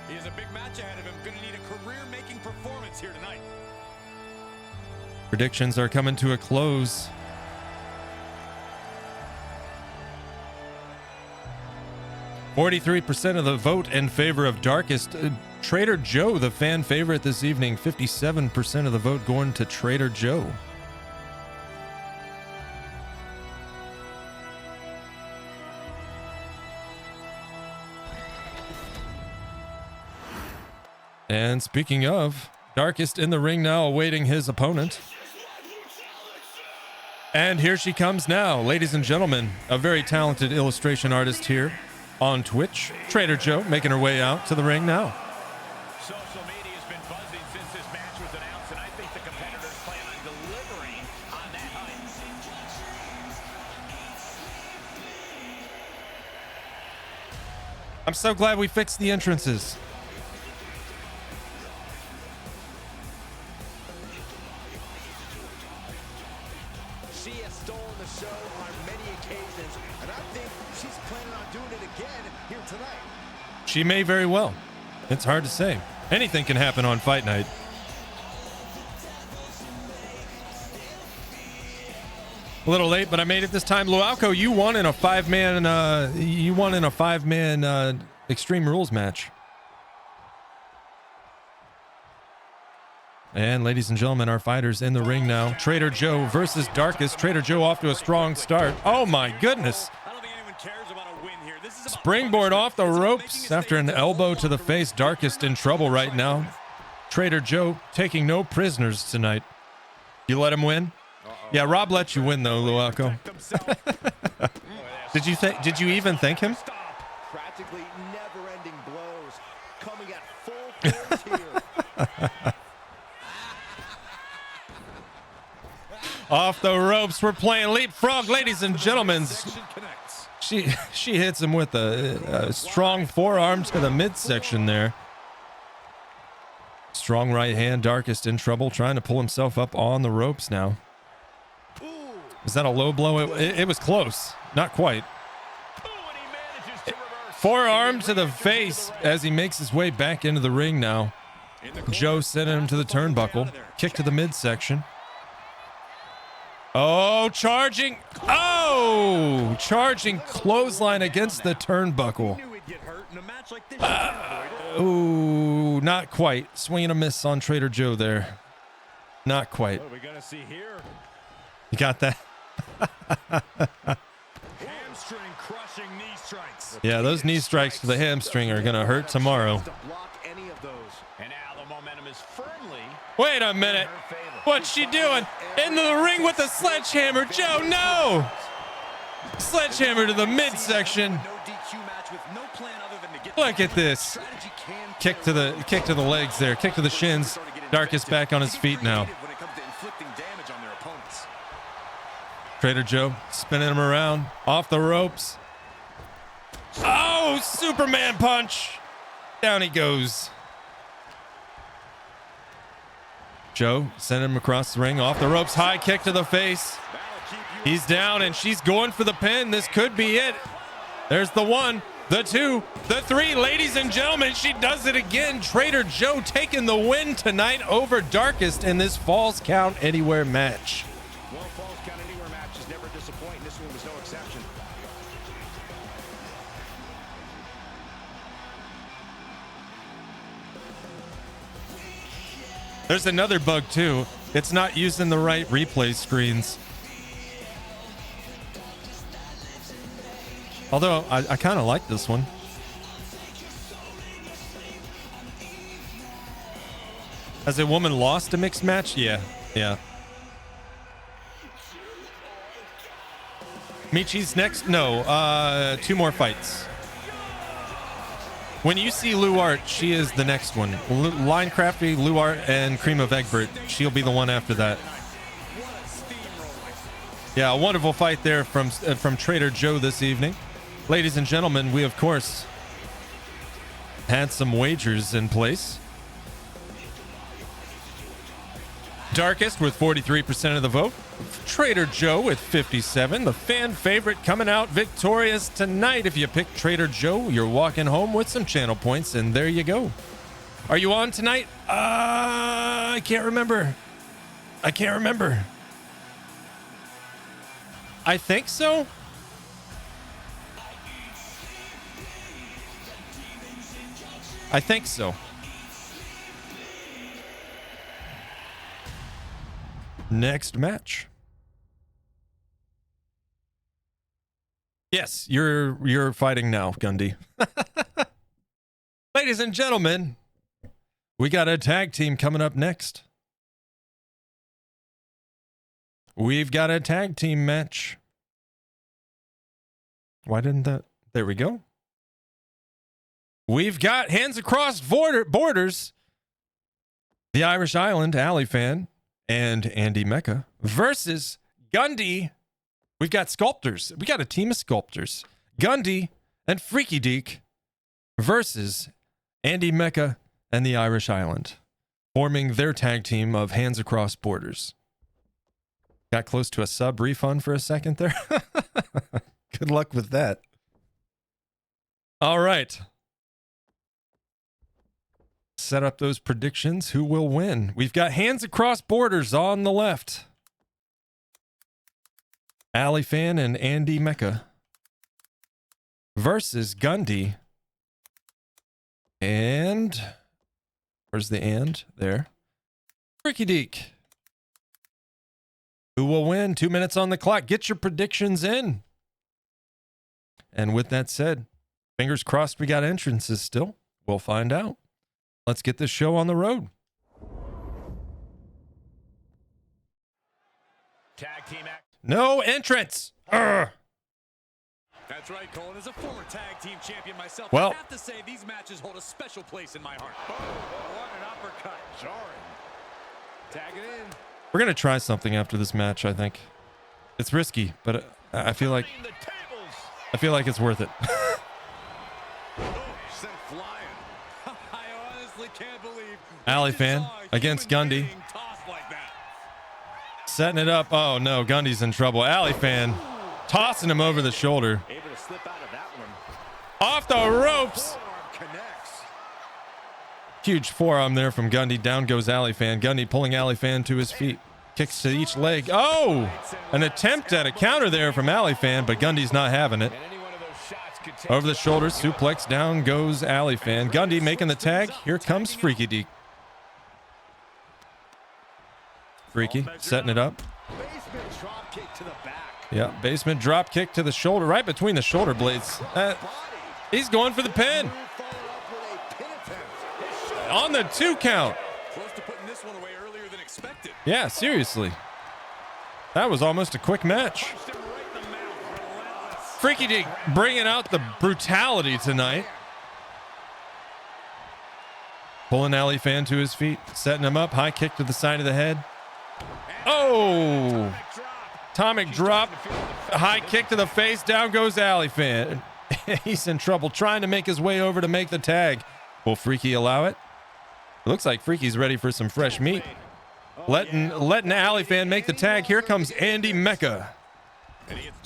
He has a big match ahead of him. Going to need a career-making performance here tonight. Predictions are coming to a close. %43% of the vote in favor of Darkest. Trader Joe, the fan favorite this evening. 57% of the vote going to Trader Joe. And speaking of, Darkest in the ring now, awaiting his opponent. And here she comes now, ladies and gentlemen, a very talented illustration artist here on Twitch. Trader Joe making her way out to the ring now. Social media has been buzzing since this match was announced, and I think the competitors plan on delivering on that hype. I'm so glad we fixed the entrances. She has stolen the show on many occasions, and I think she's planning on doing it again here tonight. She may very well. It's hard to say. Anything can happen on Fight Night. A little late, but I made it this time. Luauco, you won in a five-man Extreme Rules match. And ladies and gentlemen, our fighters in the ring now. Trader Joe versus Darkest. Trader Joe off to a strong start. Oh my goodness. I don't think anyone cares about a win here. This is about Springboard off the punishment. ropes after an elbow to the face. Darkest in trouble right now. Trader Joe taking no prisoners tonight. You let him win? Yeah, Rob let you win though, Luauco. Did you even thank him? Practically never-ending blows coming at full force here. Off the ropes, we're playing leapfrog, ladies and gentlemen. She hits him with a strong forearm to the midsection there. Strong right hand. Darkest in trouble, trying to pull himself up on the ropes now. Is that a low blow? It was close. Not quite. Forearm to the face as he makes his way back into the ring now. Joe sending him to the turnbuckle. Kick to the midsection. Oh, charging. Oh, charging clothesline against the turnbuckle. Ooh, not quite. Swing and a miss on Trader Joe there. Not quite. What are we going to see here? You got that? Hamstring crushing knee strikes. Yeah, those knee strikes to the hamstring are going to hurt tomorrow. To block any of those. And now the momentum is firmly Wait a minute. in her favor. What's she doing? Into the ring with a sledgehammer. Joe, no! Sledgehammer to the midsection. No DQ match with no plan other than to get Look at this. strategy can kick to the legs there, kick to the shins. Darkus back on his feet now. Trader Joe spinning him around off the ropes. Oh, Superman punch. Down he goes. Joe sending him across the ring, off the ropes, high kick to the face. He's down and she's going for the pin. This could be it. There's the 1, the 2, the 3. Ladies and gentlemen, she does it again. Trader Joe taking the win tonight over Darkus in this Falls Count Anywhere match. Well, Falls Count Anywhere matches never disappoint. This one was no exception. There's another bug too. It's not using the right replay screens. Although I kind of like this one. Has a woman lost a mixed match? Yeah. Michi's next? No. 2 more fights. When you see Luart, she is the next one. Line Crafty, Luart, and Cream of Egbert. She'll be the one after that. Yeah, a wonderful fight there from Trader Joe this evening. Ladies and gentlemen, we, of course, had some wagers in place. Darkest with 43% of the vote. Trader Joe with 57. The fan favorite coming out victorious tonight. If you pick Trader Joe, you're walking home with some channel points, and there you go. Are you on tonight? I can't remember. I think so. I think so. Next match. Yes, you're fighting now, Gundy. Ladies and gentlemen, we got a tag team coming up next. We've got a tag team match. Why didn't that? There we go. We've got Hands Across Borders, the Irish Island, Alley Fan, and Andy Mecca versus Gundy. We've got sculptors. We got a team of sculptors. Gundy and Freaky Deek versus Andy Mecca and the Irish Island, forming their tag team of Hands Across Borders. Got close to a sub refund for a second there. Good luck with that. All right. Set up those predictions. Who will win? We've got Hands Across Borders on the left. Alley Fan and Andy Mecca versus Gundy and where's the and? There. Freaky Deek. Who will win? 2 minutes on the clock. Get your predictions in. And with that said, fingers crossed we got entrances still. We'll find out. Let's get this show on the road. Tag team act. No entrance. Urgh. That's right, Colin. As a former tag team champion myself, Well, I have to say these matches hold a special place in my heart. Oh, what an uppercut. Jarring. Tag it in. We're going to try something after this match, I think. It's risky, but I feel like The tables. it's worth it. Oh, sent flying. I honestly can't believe Alley we Fan saw a against human Gundy. being tossed like that. Setting it up. Oh no, Gundy's in trouble. Alley Fan tossing him over the shoulder. Able to slip out of that one. Off the ropes. Forearm connects. Huge forearm there from Gundy. Down goes Alley Fan. Gundy pulling Alley Fan to his feet. Kicks to each leg. Oh, an attempt at a counter there from Alley Fan, but Gundy's not having it. And any one of those shots could take Over the shoulder, suplex. Down goes Alley Fan. Gundy making the tag. Here comes Freaky Deek. Freaky setting it up. basement drop kick to the back. Yeah, basement drop kick to the shoulder, right between the shoulder blades. He's going for the pin. Followed up with a pin attempt. On the 2 count. Close to putting this one away earlier than expected. Yeah, seriously. That was almost a quick match. Punched him right in the mouth. Relentless. Freaky Deek bringing out the brutality tonight. Pulling Alley Fan to his feet, setting him up. High kick to the side of the head. Oh! Atomic drop. High kick to the face. Down goes Alley Fan. He's in trouble, trying to make his way over to make the tag. Will Freaky allow it? It looks like Freaky's ready for some fresh meat. Letting Alley Fan make the tag. Here comes Andy Mecca.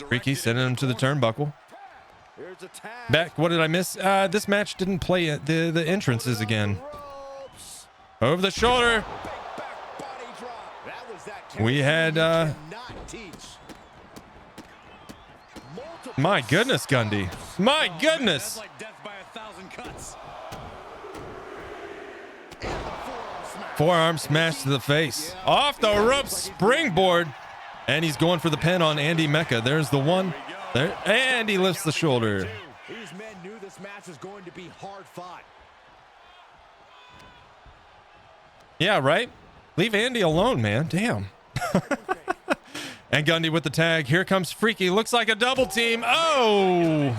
Freaky sending him to the turnbuckle. Back. What did I miss? This match didn't play the entrances again. Over the shoulder. We had my goodness, Gundy. My goodness. Forearm smash to the face. Off the rope, springboard. And he's going for the pin on Andy Mecca. There's the one. There, and he lifts the shoulder. These men knew this match was going to be hard fought. Yeah, right? Leave Andy alone, man. Damn. And Gundy with the tag. Here comes Freaky. Looks like a double team. Oh!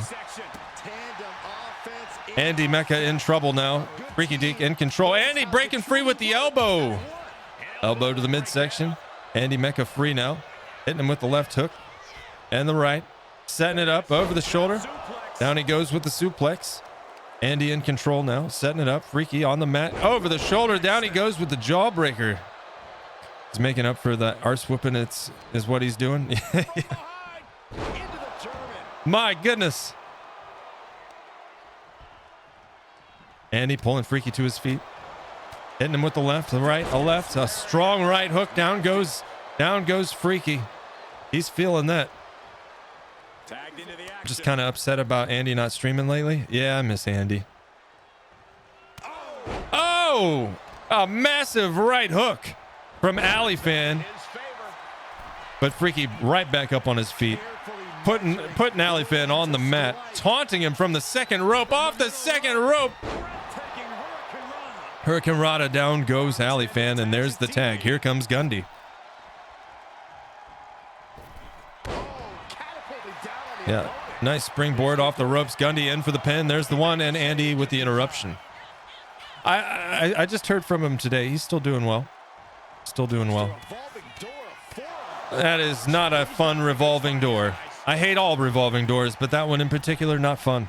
Andy Mecca in trouble now. Freaky Deek in control. Andy breaking free with the elbow. Elbow to the midsection. Andy Mecca free now. Hitting him with the left hook and the right. Setting it up over the shoulder. Down he goes with the suplex. Andy in control now. Setting it up. Freaky on the mat. Over the shoulder. Down he goes with the jawbreaker. He's making up for the arse whooping. Is what he's doing. My goodness. Andy pulling Freaky to his feet. Hitting him with the left, the right, a left, a strong right hook. Down goes Freaky. He's feeling that. Just kind of upset about Andy not streaming lately. Yeah, I miss Andy. Oh! A massive right hook from Alley Fan. But Freaky right back up on his feet. Putting Alley Fan on the mat. Taunting him from the second rope. Off the second rope. Hurricane Rana, down goes Alley Fan. And there's the tag. Here comes Gundy. Yeah. Nice springboard off the ropes. Gundy in for the pin. There's the one. And Andy with the interruption. I just heard from him today. He's still doing well. Still doing well. That is not a fun revolving door. I hate all revolving doors, but that one in particular, not fun.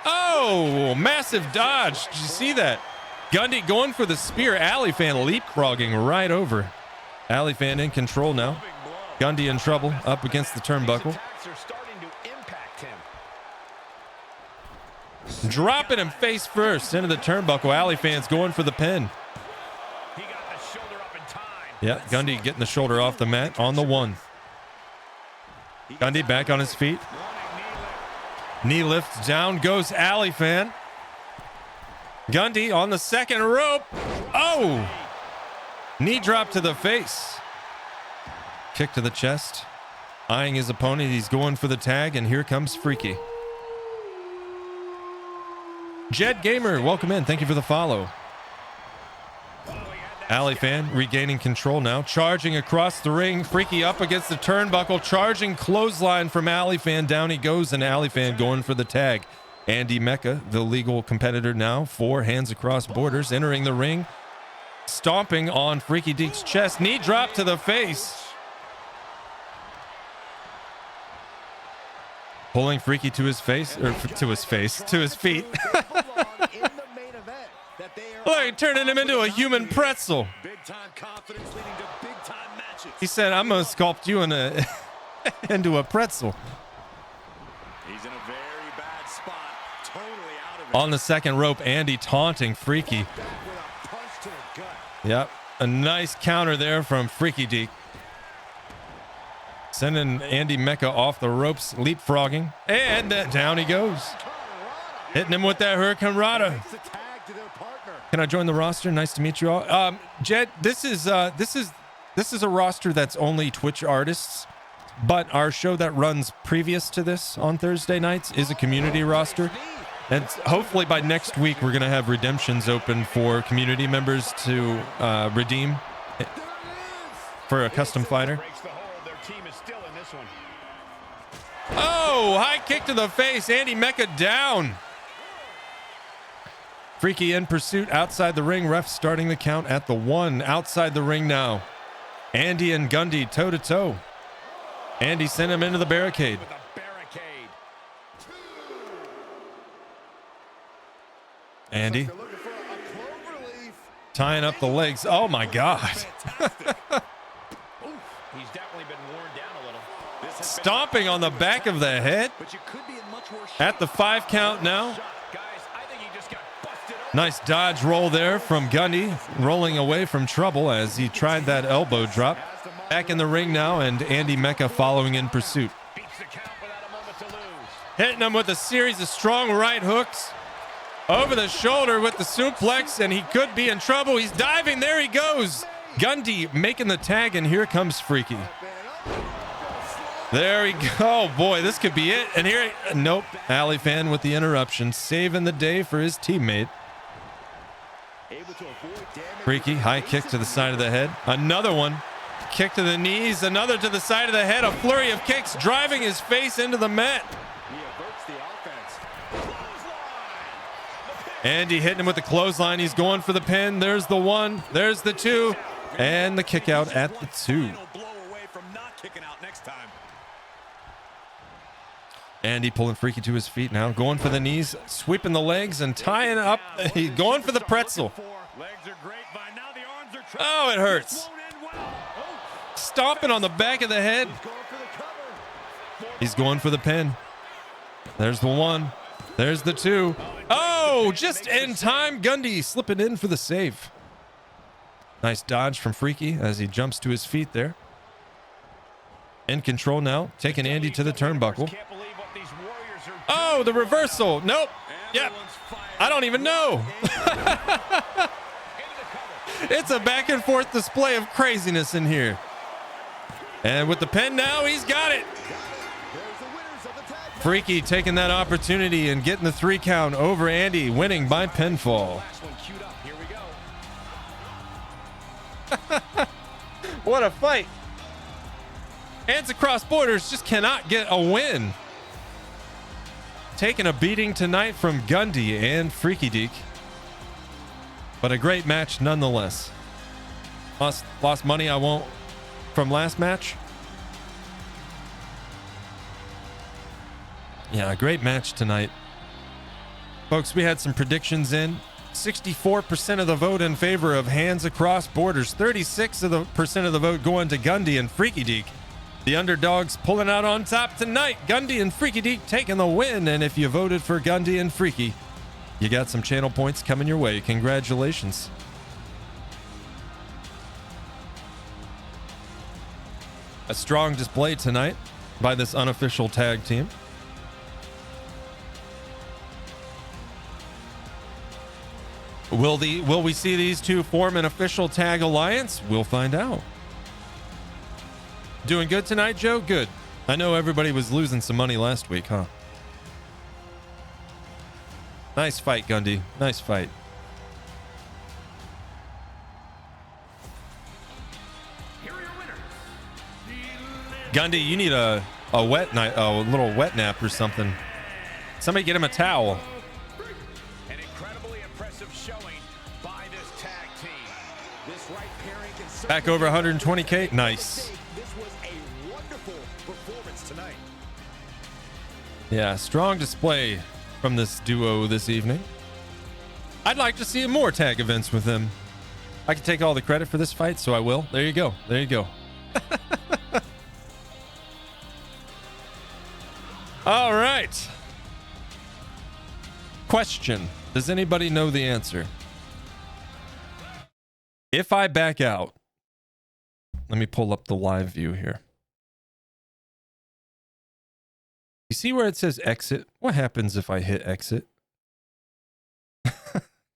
Oh, massive dodge. Did you see that? Gundy going for the spear. Alley Fan leapfrogging right over. Alley Fan in control now. Gundy in trouble up against the turnbuckle. Dropping him face first into the turnbuckle. Alley Fan's going for the pin. Yeah, Gundy getting the shoulder off the mat on the one. Gundy back on his feet. Knee lift. Down goes Alley Fan. Gundy on the second rope. Oh! Knee drop to the face. Kick to the chest. Eyeing his opponent. He's going for the tag, and here comes Freaky. Jed Gamer, welcome in. Thank you for the follow. Alley Fan regaining control now. Charging across the ring. Freaky up against the turnbuckle. Charging clothesline from Alley Fan. Down he goes, and Alley Fan going for the tag. Andy Mecca, the legal competitor now. 4 hands across borders. Entering the ring. Stomping on Freaky Deek's chest. Knee drop to the face. Pulling Freaky to his face, or to his face, to his feet. Look, turning him into a human pretzel. He said, I'm going to sculpt you into a pretzel. He's in a very bad spot. Totally out of it. On the second rope, Andy taunting Freaky. Yep, a nice counter there from Freaky Deek. Sending Andy Mecca off the ropes, leapfrogging, and down he goes. Hitting him with that Hurricane Rana. Can I join the roster? Nice to meet you all. Jed, this is a roster that's only Twitch artists, but our show that runs previous to this on Thursday nights is a community roster. And hopefully by next week, we're going to have redemptions open for community members to redeem for a custom fighter. Oh, high kick to the face. Andy Mecca down. Freaky in pursuit outside the ring. Ref starting the count at the 1. Outside the ring now. Andy and Gundy toe to toe. Andy sent him into the barricade. With a barricade. Andy They're looking for a clover leaf. tying up the legs. Oh my God. Fantastic. Oof, he's definitely been worn down a little. This has been- Stomping on the back of the head But you could be in much worse shape. at the 5 count now. Shot. Guys, I think he just got busted open. Nice dodge roll there from Gundy, rolling away from trouble as he tried that elbow drop. Back in the ring now, and Andy Mecca following in pursuit. Beats the count without a moment to lose. Hitting him with a series of strong right hooks. Over the shoulder with the suplex, and he could be in trouble. He's diving. There he goes. Gundy making the tag, and here comes Freaky. There he go. Oh, boy, this could be it. And here, nope. Alley fan with the interruption, saving the day for his teammate. Able to avoid damage. Freaky, high kick to the side of the head. Another one. Kick to the knees. Another to the side of the head. A flurry of kicks, driving his face into the mat. He averts the offense. Andy hitting him with the clothesline. He's going for the pin. There's the 1. There's the 2. And the kick out at the 2. Final blow away from not kicking out next time. Andy pulling Freaky to his feet now. Going for the knees. Sweeping the legs and tying up. He's going for the pretzel. Legs are grapevine. Now the arms are Oh, it hurts. won't end well. Stomping on the back of the head. He's going for the pin. There's the 1. There's the 2. Oh, just in time. Gundy slipping in for the save. Nice dodge from Freaky as he jumps to his feet there. In control now. Taking Andy to the turnbuckle. Can't believe what these warriors are Oh, the reversal. Nope. Yep. I don't even know. It's a back and forth display of craziness in here. And with the pin now, he's got it. Freaky taking that opportunity and getting the 3 count over Andy, winning by pinfall. Last one queued up. Here we go. What a fight. Hands across borders just cannot get a win. Taking a beating tonight from Gundy and Freaky Deek. But a great match nonetheless. Lost money I won't from last match. Yeah, a great match tonight. Folks, we had some predictions in. 64% of the vote in favor of hands across borders. 36% of the vote going to Gundy and Freaky Deek. The underdogs pulling out on top tonight. Gundy and Freaky Deek taking the win. And if you voted for Gundy and Freaky, you got some channel points coming your way. Congratulations. A strong display tonight by this unofficial tag team. Will we see these two form an official tag alliance? We'll find out. Doing good tonight, Joe? Good. I know everybody was losing some money last week, huh? Nice fight, Gundy. Nice fight. Gundy, you need a wet night, a little wet nap or something. Somebody get him a towel. An incredibly impressive showing by this tag team. This right pairing can Back over 120K. Nice. This was a wonderful performance tonight. Yeah, strong display from this duo this evening. I'd like to see more tag events with them. I can take all the credit for this fight, so I will. There you go. There you go. All right. Question. Does anybody know the answer? If I back out, let me pull up the live view here. You see where it says exit? What happens if I hit exit?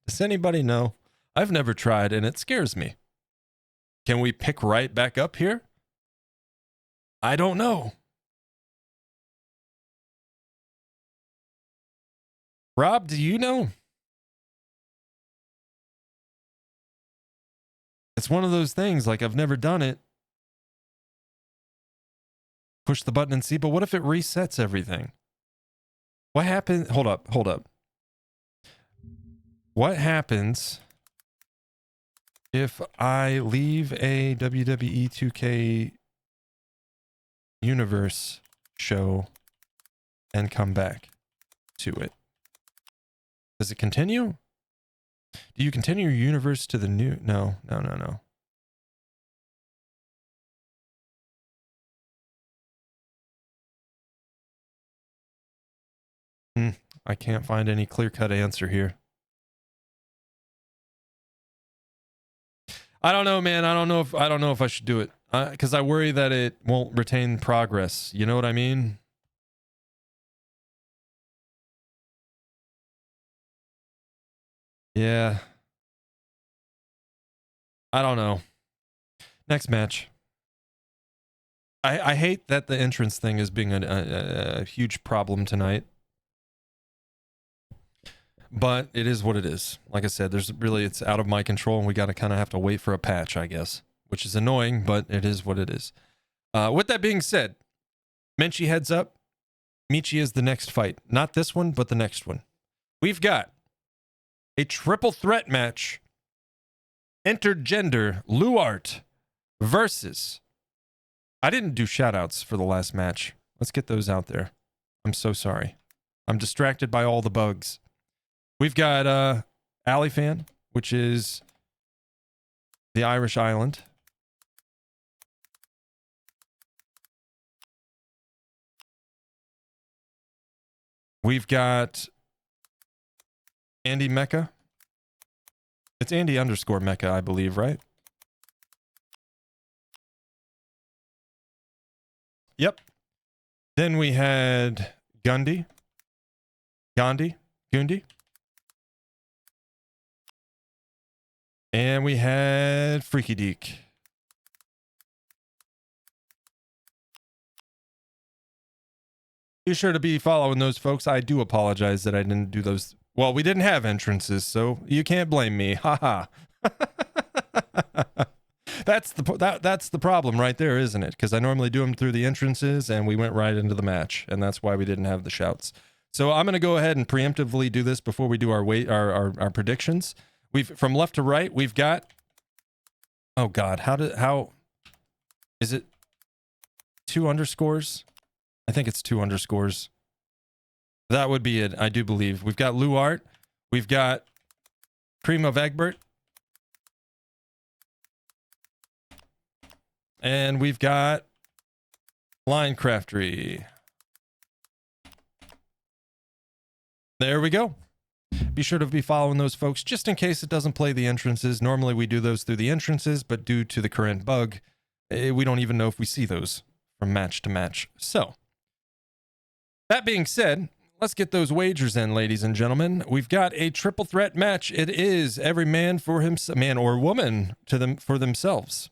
Does anybody know? I've never tried and it scares me. Can we pick right back up here? I don't know. Rob, do you know? It's one of those things, like I've never done it. Push the button and see, but what if it resets everything? What happened? Hold up. What happens if I leave a WWE 2K universe show and come back to it? Does it continue? Do you continue your universe to the new? No. I can't find any clear-cut answer here. I don't know, man. I don't know if I should do it, because I worry that it won't retain progress. You know what I mean? Yeah. I don't know. Next match. I hate that the entrance thing is being a huge problem tonight. But it is what it is. Like I said, it's out of my control, and we got to kind of have to wait for a patch, I guess, which is annoying, but it is what it is. With that being said, Menchie heads up. Michi is the next fight. Not this one, but the next one. We've got a triple threat match. Intergender Luart versus... I didn't do shoutouts for the last match. Let's get those out there. I'm so sorry. I'm distracted by all the bugs. We've got Alifan, which is the Irish island. We've got Andy Mecca. It's Andy _ Mecca, I believe, right? Yep. Then we had Gandhi. And we had Freaky Deek. Be sure to be following those folks. I do apologize that I didn't do those. Well, we didn't have entrances, so you can't blame me. Haha. That's the problem right there, isn't it? Because I normally do them through the entrances, and we went right into the match, and that's why we didn't have the shouts. So I'm going to go ahead and preemptively do this before we do our predictions. From left to right, we've got... Oh, God. How... Is it 2 underscores? I think it's 2 underscores. That would be it, I do believe. We've got Luart. We've got Cream of Egbert. And we've got Linecraftery. There we go. Be sure to be following those folks just in case it doesn't play the entrances. Normally we do those through the entrances, but due to the current bug, we don't even know if we see those from match to match. So, that being said, let's get those wagers in, ladies and gentlemen. We've got a triple threat match. It is every man for himself, man or woman for themselves.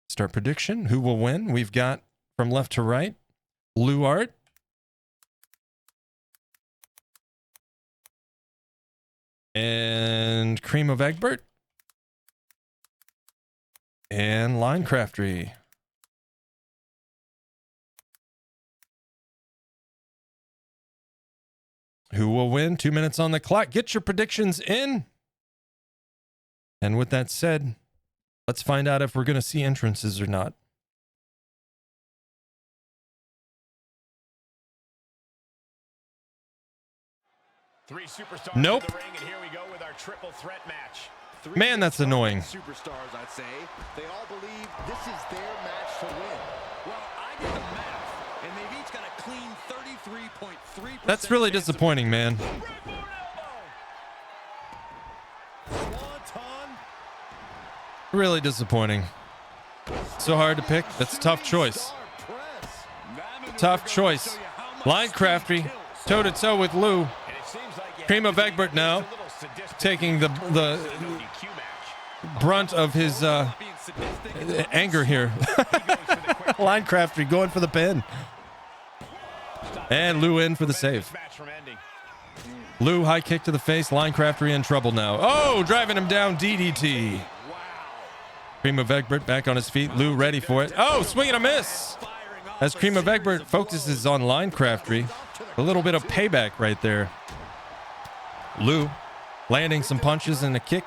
Start prediction. Who will win? We've got from left to right, Luart. And Cream of Egbert. And Linecraftery. Who will win? 2 minutes on the clock. Get your predictions in. And with that said, let's find out if we're going to see entrances or not. Three superstars Nope. in the ring, and here we go with our triple threat match. Man, that's annoying. Superstars, I'd say. They all believe this is their match to win. Well, I did the math, and they've each got a clean 33.3%. That's really disappointing, man. Really disappointing. So hard to pick. That's a tough choice. Tough choice. Linecraftery, toe-to-toe with Lou. Cream of Egbert now taking the brunt of his anger here. Linecraftery going for the pin. And Lou in for the save. Lou high kick to the face. Linecraftery in trouble now. Oh, driving him down, DDT. Cream of Egbert back on his feet. Lou ready for it. Oh, swing and a miss. As Cream of Egbert focuses on Linecraftery. A little bit of payback right there. Lou landing some punches and a kick.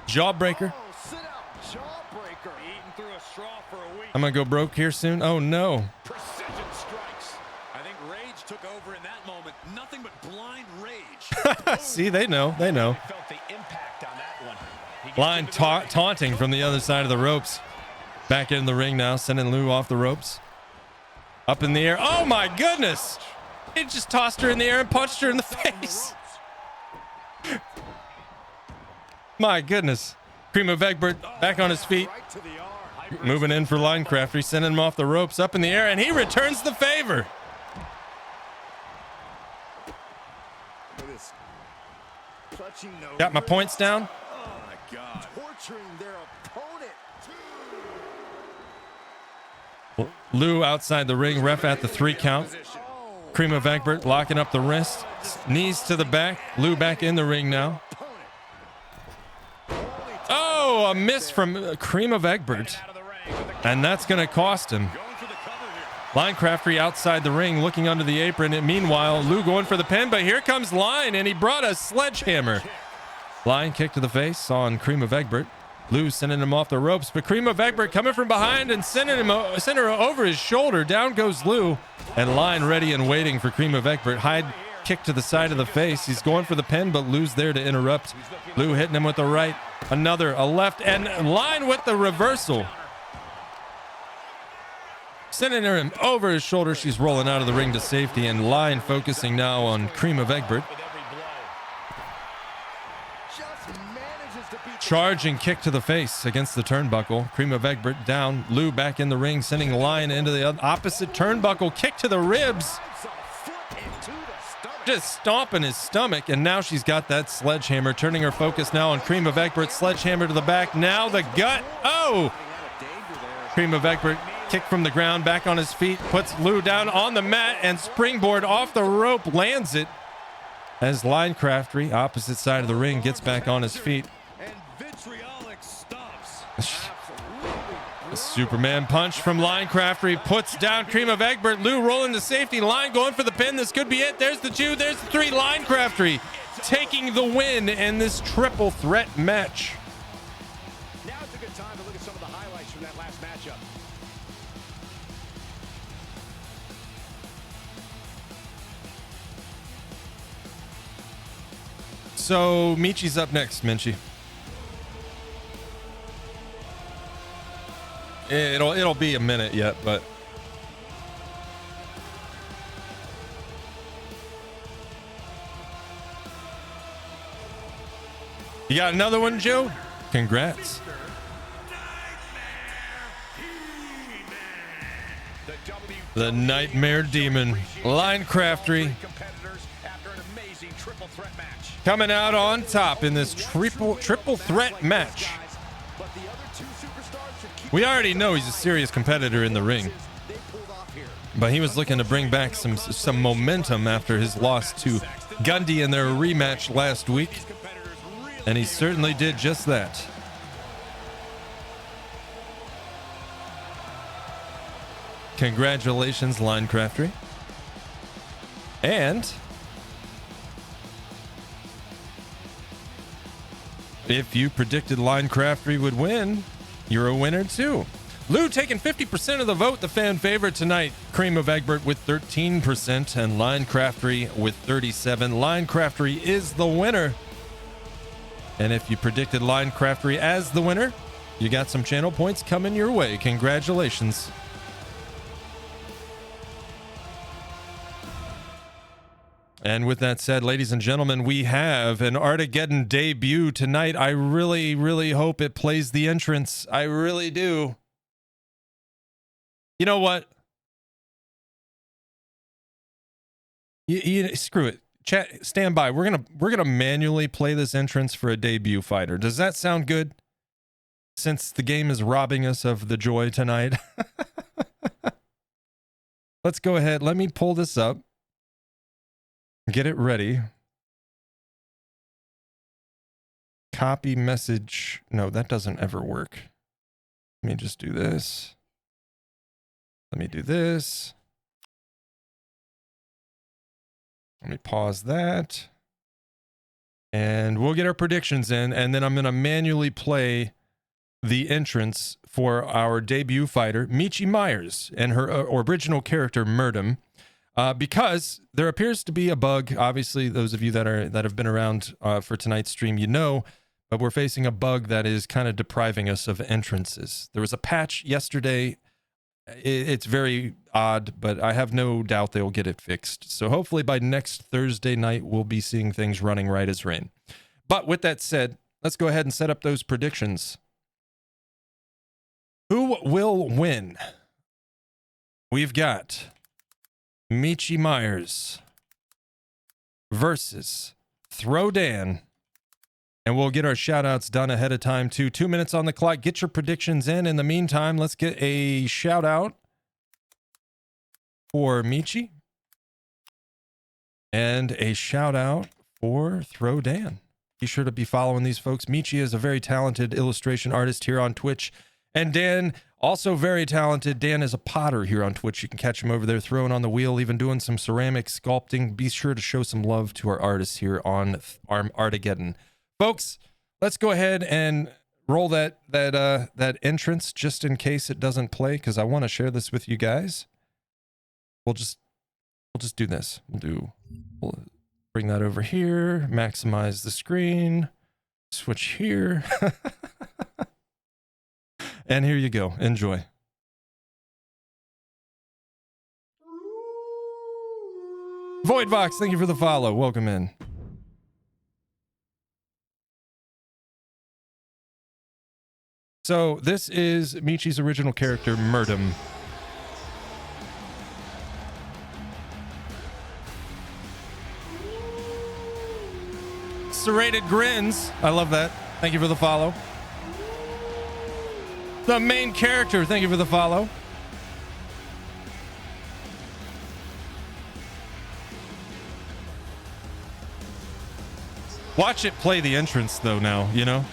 Jawbreaker. Oh, sit out, jawbreaker. Eating through a straw for a week. I'm going to go broke here soon. Oh, no. Precision strikes. I think rage took over in that moment. Nothing but blind rage. See, they know. They know. Felt the impact on that one. He gets Line into the- taunting from the other side of the ropes. Back in the ring now, sending Lou off the ropes. Up in the air. Oh, my goodness. He just tossed her in the air and punched her in the face. My goodness. Cream of Egbert back on his feet. Right to the arm. Moving in for Linecrafter, sending him off the ropes, up in the air, and he returns the favor. Look at this. Clutching the Got my points down. Oh my God. Torturing their opponent. Lou outside the ring, ref at the 3 count. Cream of Egbert locking up the wrist. Knees to the back. Lou back in the ring now. Oh, a miss from Cream of Egbert. out of the ring with a And that's going to cost him. going for the cover here. Linecrafter outside the ring, looking under the apron. And meanwhile, Lou going for the pin, but here comes Line, and he brought a sledgehammer. Line kick to the face on Cream of Egbert. Lou sending him off the ropes, but Cream of Egbert coming from behind and sending her over his shoulder. Down goes Lou, and Line ready and waiting for Cream of Egbert. High kick to the side of the face. He's going for the pin, but Lou's there to interrupt. Lou hitting him with the right. Another, a left, and Line with the reversal. Sending her over his shoulder. She's rolling out of the ring to safety, and Line focusing now on Cream of Egbert. With every blow. Just manages to beat Charging kick to the face against the turnbuckle. Cream of Egbert down. Lou back in the ring, sending Line into the opposite turnbuckle. Kick to the ribs. a foot into the stomach. Just stomping his stomach, and now she's got that sledgehammer, turning her focus now on Cream of Egbert. Sledgehammer to the back. Now the gut. Oh! Cream of Egbert kick from the ground, back on his feet, puts Lou down on the mat, and springboard off the rope, lands it. As Linecrafter, opposite side of the ring, gets back on his feet. And vitriolic stomps. A Superman punch from Linecrafter. He puts down Cream of Egbert. Lou rolling to safety. Line going for the pin. This could be it. There's the 2. There's the 3. Linecrafter taking the win in this triple threat match. Now it's a good time to look at some of the highlights from that last matchup. So Michi's up next, Minchi. It'll be a minute yet, but you got another one, Joe? Congrats. The Nightmare Demon, Linecrafter, Competitors after an amazing triple threat match. coming out on top in this triple threat match. But the other 2 superstars should keep We already know he's a serious competitor in the ring, they pulled off here. but he was looking to bring back some momentum after his loss to Gundy in their rematch last week, and he certainly did just that. Congratulations, Linecrafter. And if you predicted Linecrafter would win, you're a winner too. Lou taking 50% of the vote, the fan favorite tonight. Cream of Egbert with 13% and Linecrafter with 37%. Linecrafter is the winner. And if you predicted Linecrafter as the winner, you got some channel points coming your way. Congratulations. And with that said, ladies and gentlemen, we have an Artageddon debut tonight. I really, really hope it plays the entrance. I really do. You know what? Screw it. Chat, stand by. We're gonna manually play this entrance for a debut fighter. Does that sound good? Since the game is robbing us of the joy tonight. Let's go ahead. Let me pull this up. Get it ready. Copy message. No, that doesn't ever work. Let me just do this. Let me do this. Let me pause that. And we'll get our predictions in, and then I'm going to manually play the entrance for our debut fighter, Michi Myers, and her original character, Murdum, because there appears to be a bug. Obviously, those of you that have been around for tonight's stream, you know, but we're facing a bug that is kind of depriving us of entrances. There was a patch yesterday. It's very odd, but I have no doubt they'll get it fixed. So hopefully by next Thursday night, we'll be seeing things running right as rain. But with that said, let's go ahead and set up those predictions. Who will win? We've got Michi Myers versus Throw Dan. And we'll get our shout outs done ahead of time too. 2 minutes on the clock. Get your predictions in. In the meantime, let's get a shout out for Michi and a shout out for Throw Dan. Be sure to be following these folks. Michi is a very talented illustration artist here on Twitch. And Dan, also very talented. Dan is a potter here on Twitch. You can catch him over there throwing on the wheel, even doing some ceramic sculpting. Be sure to show some love to our artists here on ARTageddon. Folks, let's go ahead and roll that entrance just in case it doesn't play, because I want to share this with you guys. We'll just do this. We'll bring that over here, maximize the screen, switch here. And here you go. Enjoy. Voidvox, thank you for the follow. Welcome in. So this is Michi's original character, Murdum. Serrated grins. I love that. Thank you for the follow. The main character. Thank you for the follow. Watch it play the entrance though now, you know?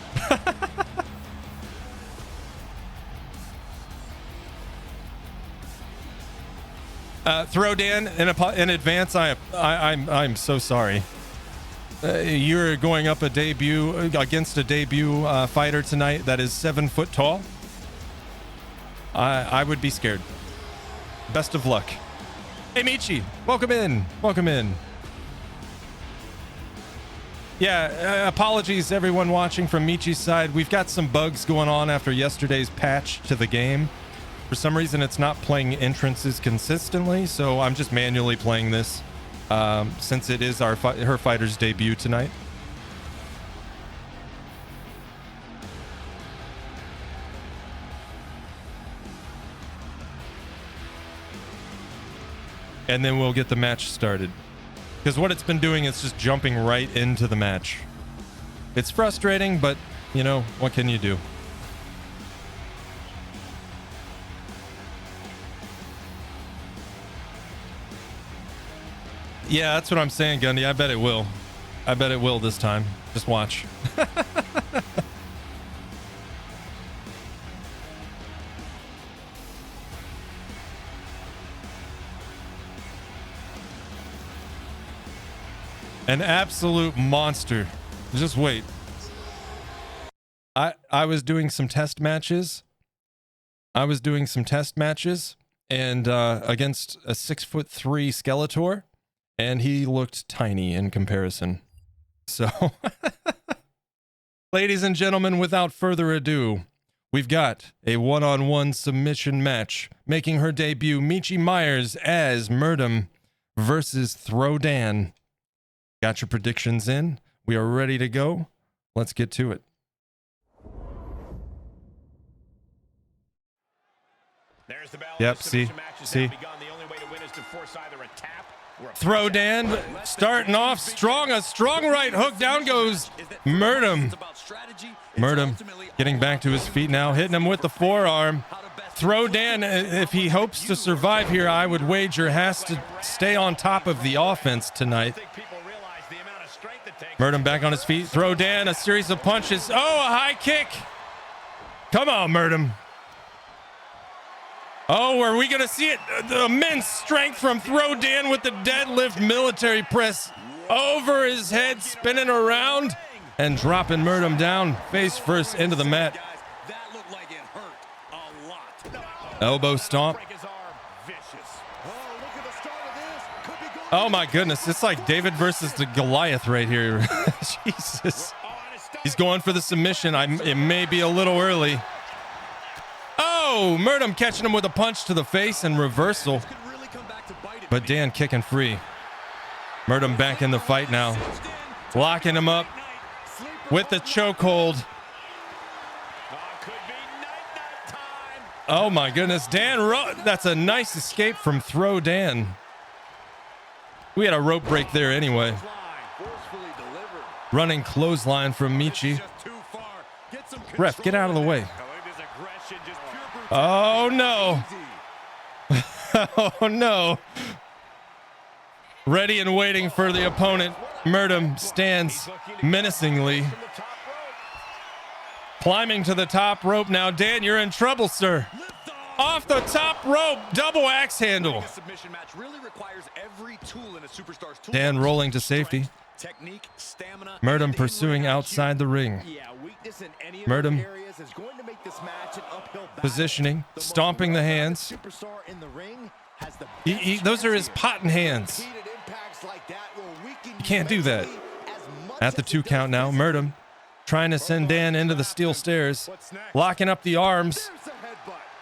Throw Dan in advance. I'm so sorry. You're going up against a debut fighter tonight that is 7 foot tall. I would be scared. Best of luck. Hey Michi, welcome in. Welcome in. Yeah, apologies everyone watching from Michi's side. We've got some bugs going on after yesterday's patch to the game. For some reason, it's not playing entrances consistently, so I'm just manually playing this since it is her fighter's debut tonight. And then we'll get the match started. Because what it's been doing is just jumping right into the match. It's frustrating, but, you know, what can you do? Yeah, that's what I'm saying, Gundy. I bet it will. I bet it will this time. Just watch. An absolute monster. Just wait. I was doing some test matches. And against a 6'3" Skeletor. And he looked tiny in comparison. So, ladies and gentlemen, without further ado, we've got a one-on-one submission match. Making her debut, Michi Myers as Murdum versus Throw Dan. Got your predictions in? We are ready to go. Let's get to it. There's the bell. Yep, see? Throw Dan starting off strong. A strong right hook. Down goes Murdum. Murdum getting back to his feet now, hitting him with the forearm. Throw Dan, if he hopes to survive here, I would wager has to stay on top of the offense tonight. Murdum back on his feet. Throw Dan, a series of punches. Oh, a high kick. Come on, Murdum. Oh, are we going to see it? The immense strength from Throw Dan with the deadlift military press. over his head, spinning around and dropping Murdum down face first into the mat. That looked like it hurt a lot. Elbow stomp. Oh my goodness, it's like David versus the Goliath right here. Jesus. He's going for the submission. It may be a little early. Oh, Murdum catching him with a punch to the face and reversal. But Dan kicking free. Murdum back in the fight now. Locking him up with the chokehold. Oh my goodness, Dan, that's a nice escape from Throw Dan. We had a rope break there anyway. Running clothesline from Michi. Ref, get out of the way. Oh no. Oh no. Ready and waiting for the opponent. Murdum stands menacingly. Climbing to the top rope now. Dan, you're in trouble, sir. Off the top rope, double axe handle. Dan rolling to safety. Murdum pursuing outside the ring. Murdum positioning, stomping the hands. Those are his potting hands. You can't do that. At the 2 count now, Murdum trying to send Dan into the steel stairs, locking up the arms.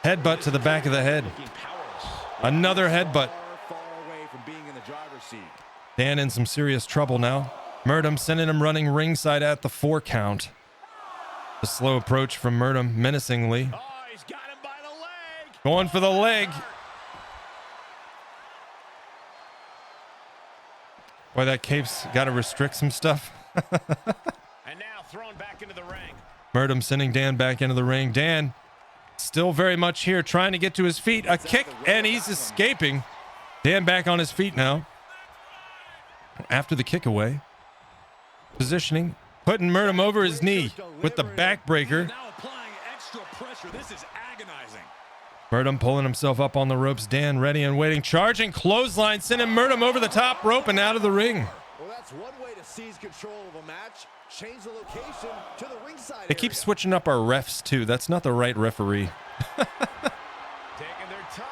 Headbutt to the back of the head. Another headbutt. Dan in some serious trouble now. Murdum sending him running ringside at the 4 count. The slow approach from Murdum menacingly. Going for the leg. Boy, that cape's got to restrict some stuff. And now thrown back into the ring. Murdum sending Dan back into the ring. Dan still very much here, trying to get to his feet. A kick, and he's escaping. Dan back on his feet now. After the kick away. Positioning, putting Murdum over his knee with the backbreaker. Now applying extra pressure. This is agonizing. Murdum pulling himself up on the ropes. Dan ready and waiting. Charging clothesline, sending Murdum over the top rope and out of the ring. Well, that's one way to seize control of a match. Change the location to the ringside. They keep switching up our refs too. That's not the right referee. Taking their time.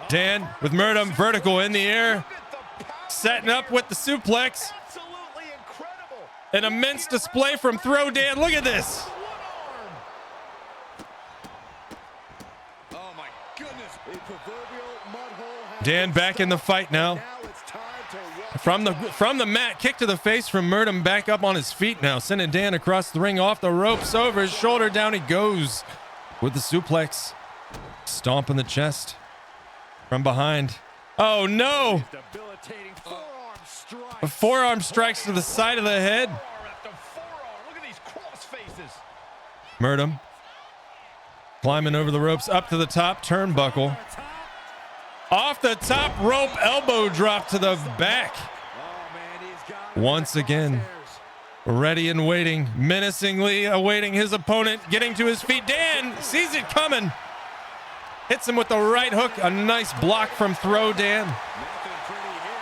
Dan with Murdum vertical in the air. Setting up with the suplex. Absolutely incredible. An immense display from Throw Dan. Look at this. Oh my goodness. A proverbial mud hole has Dan back in the fight now. now it's time to walk From the mat, kick to the face from Murdum, back up on his feet now, sending Dan across the ring, off the ropes, over his shoulder, down he goes with the suplex. Stomp in the chest from behind. Oh no! Debilitating forearm strike. A forearm strikes to the side of the head. Forearm after forearm. Look at these cross faces. Murdum climbing over the ropes, up to the top turnbuckle. Off the top rope, elbow drop to the back. Once again, ready and waiting, menacingly awaiting his opponent, getting to his feet. Dan sees it coming. Hits him with the right hook. A nice block from Throw Dan.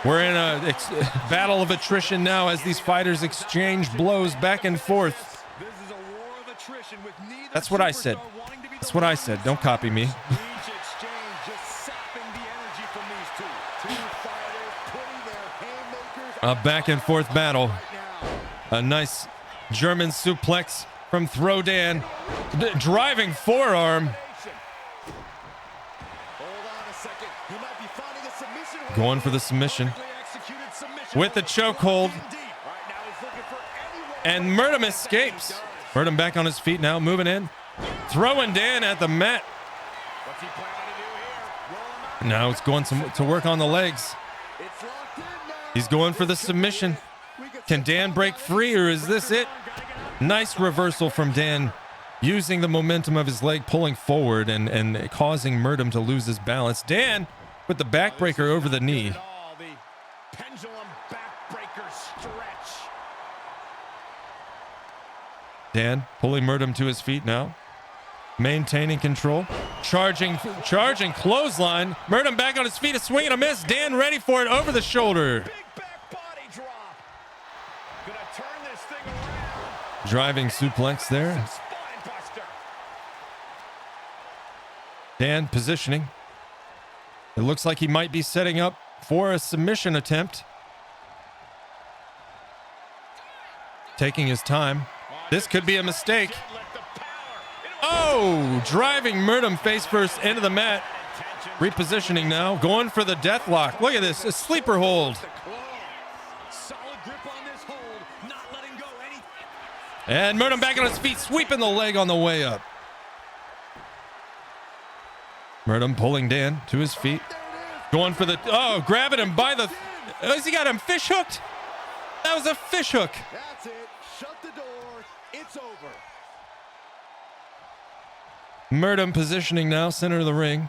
We're in a battle of attrition now as these fighters exchange blows back and forth. This is a war of attrition with neither That's what I said. superstar wanting to be the That's what I said. Don't copy me. Each exchange just sapping the energy from these two. two fighters putting their haymakers A back and forth battle. A nice German suplex from Throw Dan. Driving forearm. Hold on a second. He might be finding a submission. Going for the submission. executed submission. With the chokehold. And Murdum escapes. Murdum back on his feet now, moving in. Throwing Dan at the mat. What's he planning to do here? Now it's going to work on the legs. It's locked in now. He's going for the submission. Can Dan break free, or is this it? Nice reversal from Dan, using the momentum of his leg, pulling forward and causing Murdum to lose his balance. Dan with the backbreaker over the knee. All the pendulum backbreaker stretch. Dan pulling Murdum to his feet now. Maintaining control. Charging clothesline. Murdum back on his feet. A swing and a miss. Dan ready for it over the shoulder. Big back body drop. Driving suplex there. Spine buster. Dan positioning. It looks like he might be setting up for a submission attempt. Taking his time. This could be a mistake. Oh, driving Murdum face first into the mat. Repositioning now. Going for the death lock. Look at this. A sleeper hold. Solid grip on this hold, not letting go any. And Murdum back on his feet, sweeping the leg on the way up. Murdum pulling Dan to his feet. Going for the, oh, grabbing him by the, he got him fish hooked. That was a fish hook. That's it. Shut the door. It's over. Murdum positioning now, center of the ring.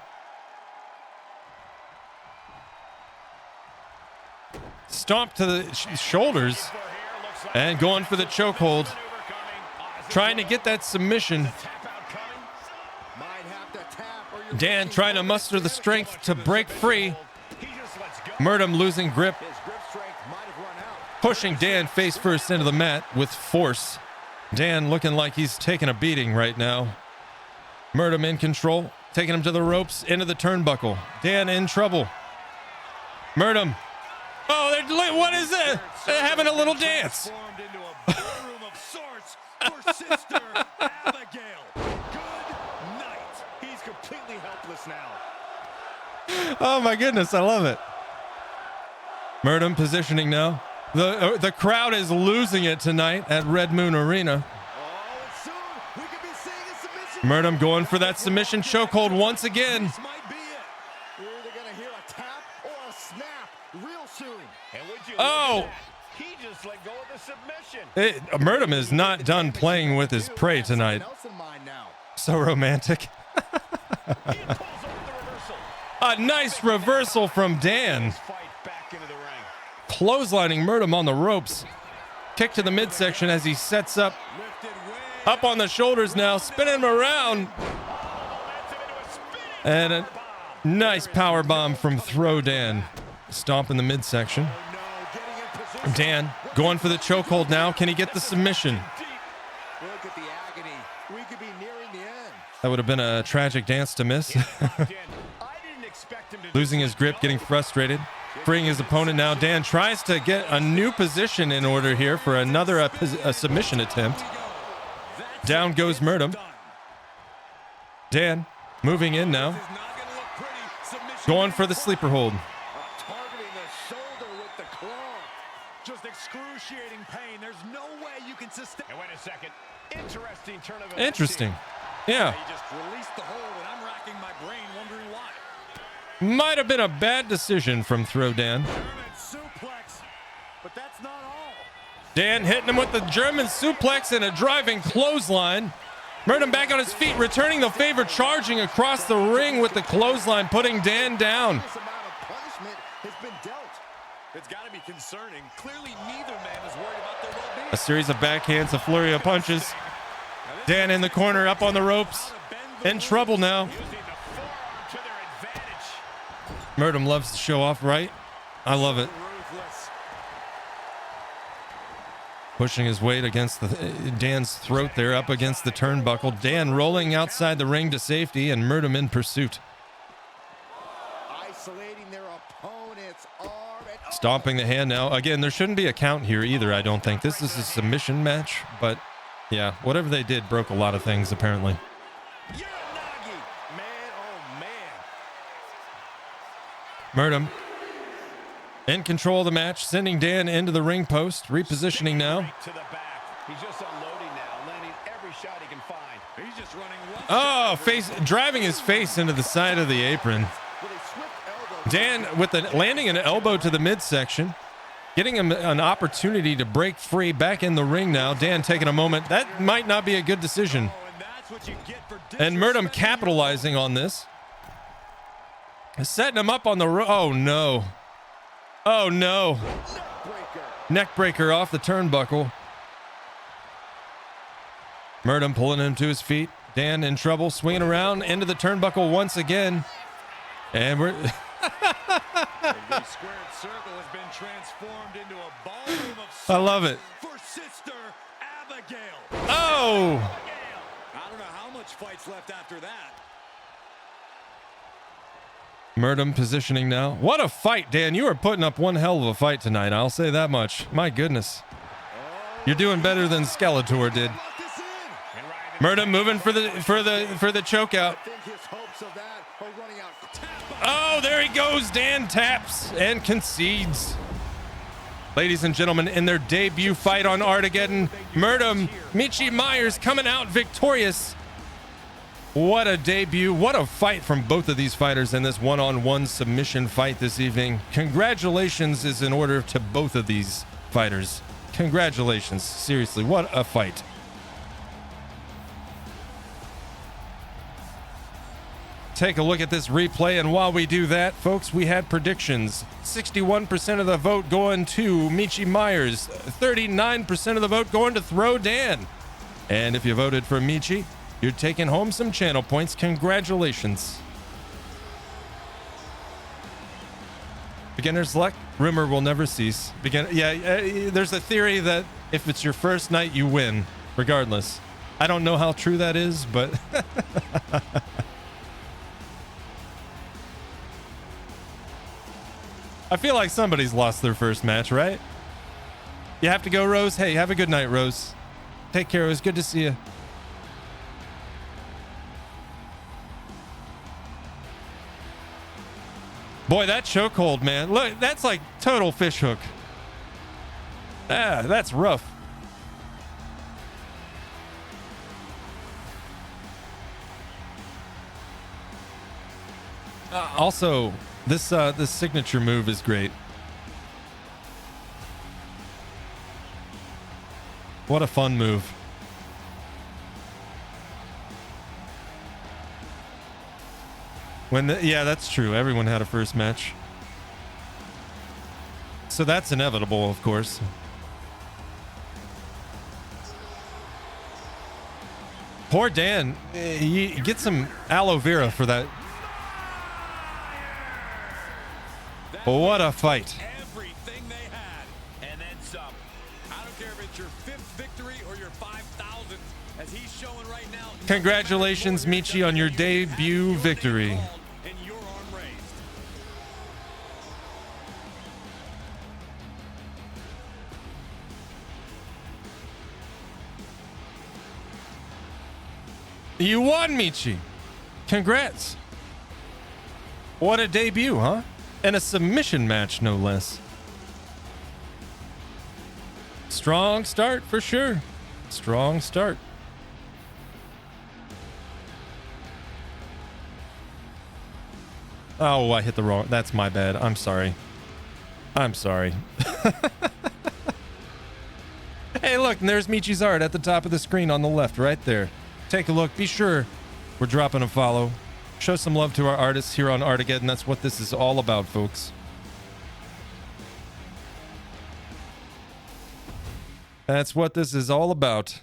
Stomp to the shoulders and going for the chokehold. Trying to get that submission. Dan trying to muster the strength to break free. Murdum losing grip. Pushing Dan face first into the mat with force. Dan looking like he's taking a beating right now. Murdum in control. Taking him to the ropes, into the turnbuckle. Dan in trouble. Murdum. Oh, what is it? They're having a little dance. Formed into a ballroom of sorts for Sister Abigail. Good night. He's completely helpless now. Oh my goodness, I love it. Murdum positioning now. The crowd is losing it tonight at Red Moon Arena. Murdum going for that submission chokehold once again. This might be it. You're either going to hear a tap or a snap real soon. And would you Oh! look at that? He just let go of the submission. Murdum is not done playing with his prey tonight. Something else in mind now. So romantic. He pulls over the reversal. A nice reversal from Dan. Fight back into the ring. Clotheslining Murdum on the ropes. Kick to the midsection as he sets up. Up on the shoulders now, spinning him around. And a nice power bomb from Throw Dan. Stomp in the midsection. Dan going for the chokehold now. Can he get the submission? Look at the agony. We could be nearing the end. That would have been a tragic dance to miss. I didn't expect him to Losing his grip, getting frustrated. Freeing his opponent now. Dan tries to get a new position in order here for another a submission attempt. Down goes Murdum. Dan moving in now. Going for the sleeper hold. Targeting the shoulder with the claw. Just excruciating pain. There's no way you can sustain. And wait a second. Interesting turn of events. Interesting. Yeah. He just released the hold, and I'm racking my brain wondering why. Might have been a bad decision from Throw Dan. German suplex, but that's not all. Dan hitting him with the German suplex and a driving clothesline. Murdum back on his feet, returning the favor, charging across the ring with the clothesline, putting Dan down. This amount of punishment has been dealt. It's got to be concerning. Clearly, neither man is worried about their well-being. A series of backhands, a flurry of punches. Dan in the corner, up on the ropes. In trouble now. Using the forearm to their advantage. Murdum loves to show off, right? I love it. Ruthless. Pushing his weight against Dan's throat there, up against the turnbuckle. Dan rolling outside the ring to safety, and Murdum in pursuit. Isolating their opponent's arm. And Stomping the hand now. Again, there shouldn't be a count here either, I don't think. This is a submission match, but yeah, whatever they did broke a lot of things, apparently. Uranagi. Man, oh man. Murdum in control of the match, sending Dan into the ring post, repositioning now. Right to the back. He's just unloading now, landing every shot he can find. He's just running one. Oh, driving his face into the side of the apron. with a swift elbow. Dan with landing an elbow to the midsection, getting him an opportunity to break free back in the ring now. Dan taking a moment. That might not be a good decision. Oh, and that's what you get for And Murdum disrespecting capitalizing on this. Setting him up on the oh no. Oh no. Neckbreaker off the turnbuckle. Murdum pulling him to his feet. Dan in trouble, swinging around into the turnbuckle once again. And we're The squared circle has been transformed into a ballroom of I love it. for Sister Abigail. Oh! I don't know how much fight's left after that. Murdum positioning now. What a fight, Dan. You are putting up one hell of a fight tonight. I'll say that much. My goodness. You're doing better than Skeletor did. Murdum moving for the choke out. Oh, there he goes. Dan taps and concedes. Ladies and gentlemen, in their debut fight on Artageddon, Murdum, Michi Myers coming out victorious. What a debut. What a fight from both of these fighters in this one-on-one submission fight this evening. Congratulations is in order to both of these fighters. Congratulations. Seriously, what a fight. Take a look at this replay, and while we do that, folks, we had predictions. 61% of the vote going to Michi Myers, 39% of the vote going to Throw Dan. And if you voted for Michi, you're taking home some channel points. Congratulations. Beginner's luck, rumor will never cease. There's a theory that if it's your first night, you win, regardless. I don't know how true that is, but I feel like somebody's lost their first match, right? You have to go, Rose? Hey, have a good night, Rose. Take care. It was good to see you. Boy, that chokehold, man. Look, that's like total fish hook. Ah, that's rough. Also, this signature move is great. What a fun move. Yeah, that's true. Everyone had a first match. So that's inevitable, of course. Poor Dan. He get some aloe vera for that. What a fight. Everything they had, and then some. I don't care if it's your 5th victory or your 5,000th, as he's showing right now. Congratulations, Michi, on your debut victory. And your arm raised. You won, Michi. Congrats. What a debut, huh? And a submission match, no less. Strong start for sure. Strong start. Oh, I hit the wrong. That's my bad. I'm sorry. I'm sorry. Hey, look, and there's Michi's art at the top of the screen on the left, right there. Take a look. Be sure we're dropping a follow. Show some love to our artists here on Artageddon. That's what this is all about, folks. That's what this is all about.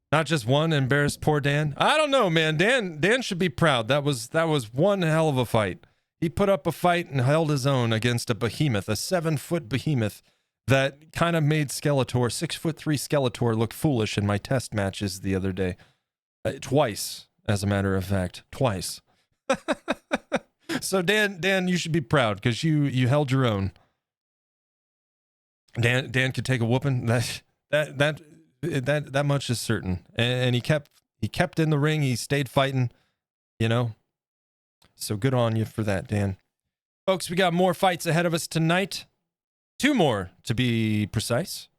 Not just one embarrassed poor Dan. I don't know, man. Dan should be proud. That was one hell of a fight. He put up a fight and held his own against a behemoth, a 7-foot behemoth that kind of made Skeletor, 6'3" Skeletor, look foolish in my test matches the other day. Twice. As a matter of fact, twice. So Dan, you should be proud because you held your own. Dan could take a whooping. That much is certain. And he kept in the ring. He stayed fighting. You know. So good on you for that, Dan. Folks, we got more fights ahead of us tonight. 2 more to be precise.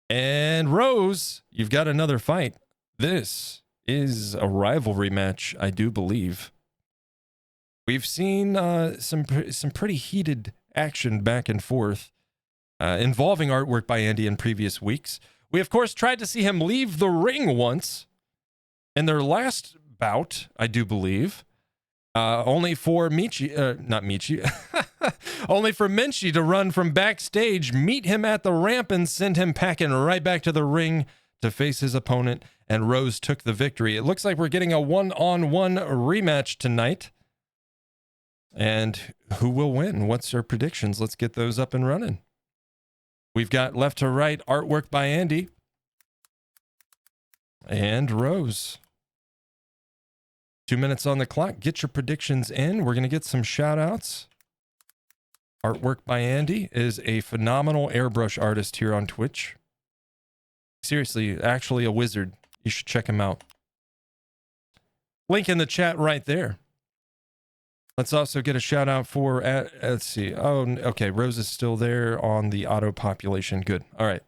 And Rose, you've got another fight. This is a rivalry match, I do believe. We've seen some pretty heated action back and forth involving artwork by Andy in previous weeks. We, of course, tried to see him leave the ring once in their last bout, I do believe. Only for only for Menchie to run from backstage, meet him at the ramp, and send him packing right back to the ring to face his opponent, and Rose took the victory. It looks like we're getting a one-on-one rematch tonight. And who will win? What's our predictions? Let's get those up and running. We've got left to right artwork by Andy. and Rose. 2 minutes on the clock. Get your predictions in. We're going to get some shout outs. Artwork by Andy is a phenomenal airbrush artist here on Twitch. Seriously, actually a wizard. You should check him out. Link in the chat right there. Let's also get a shout out for, let's see. Oh, okay. Rose is still there on the auto population. Good. All right.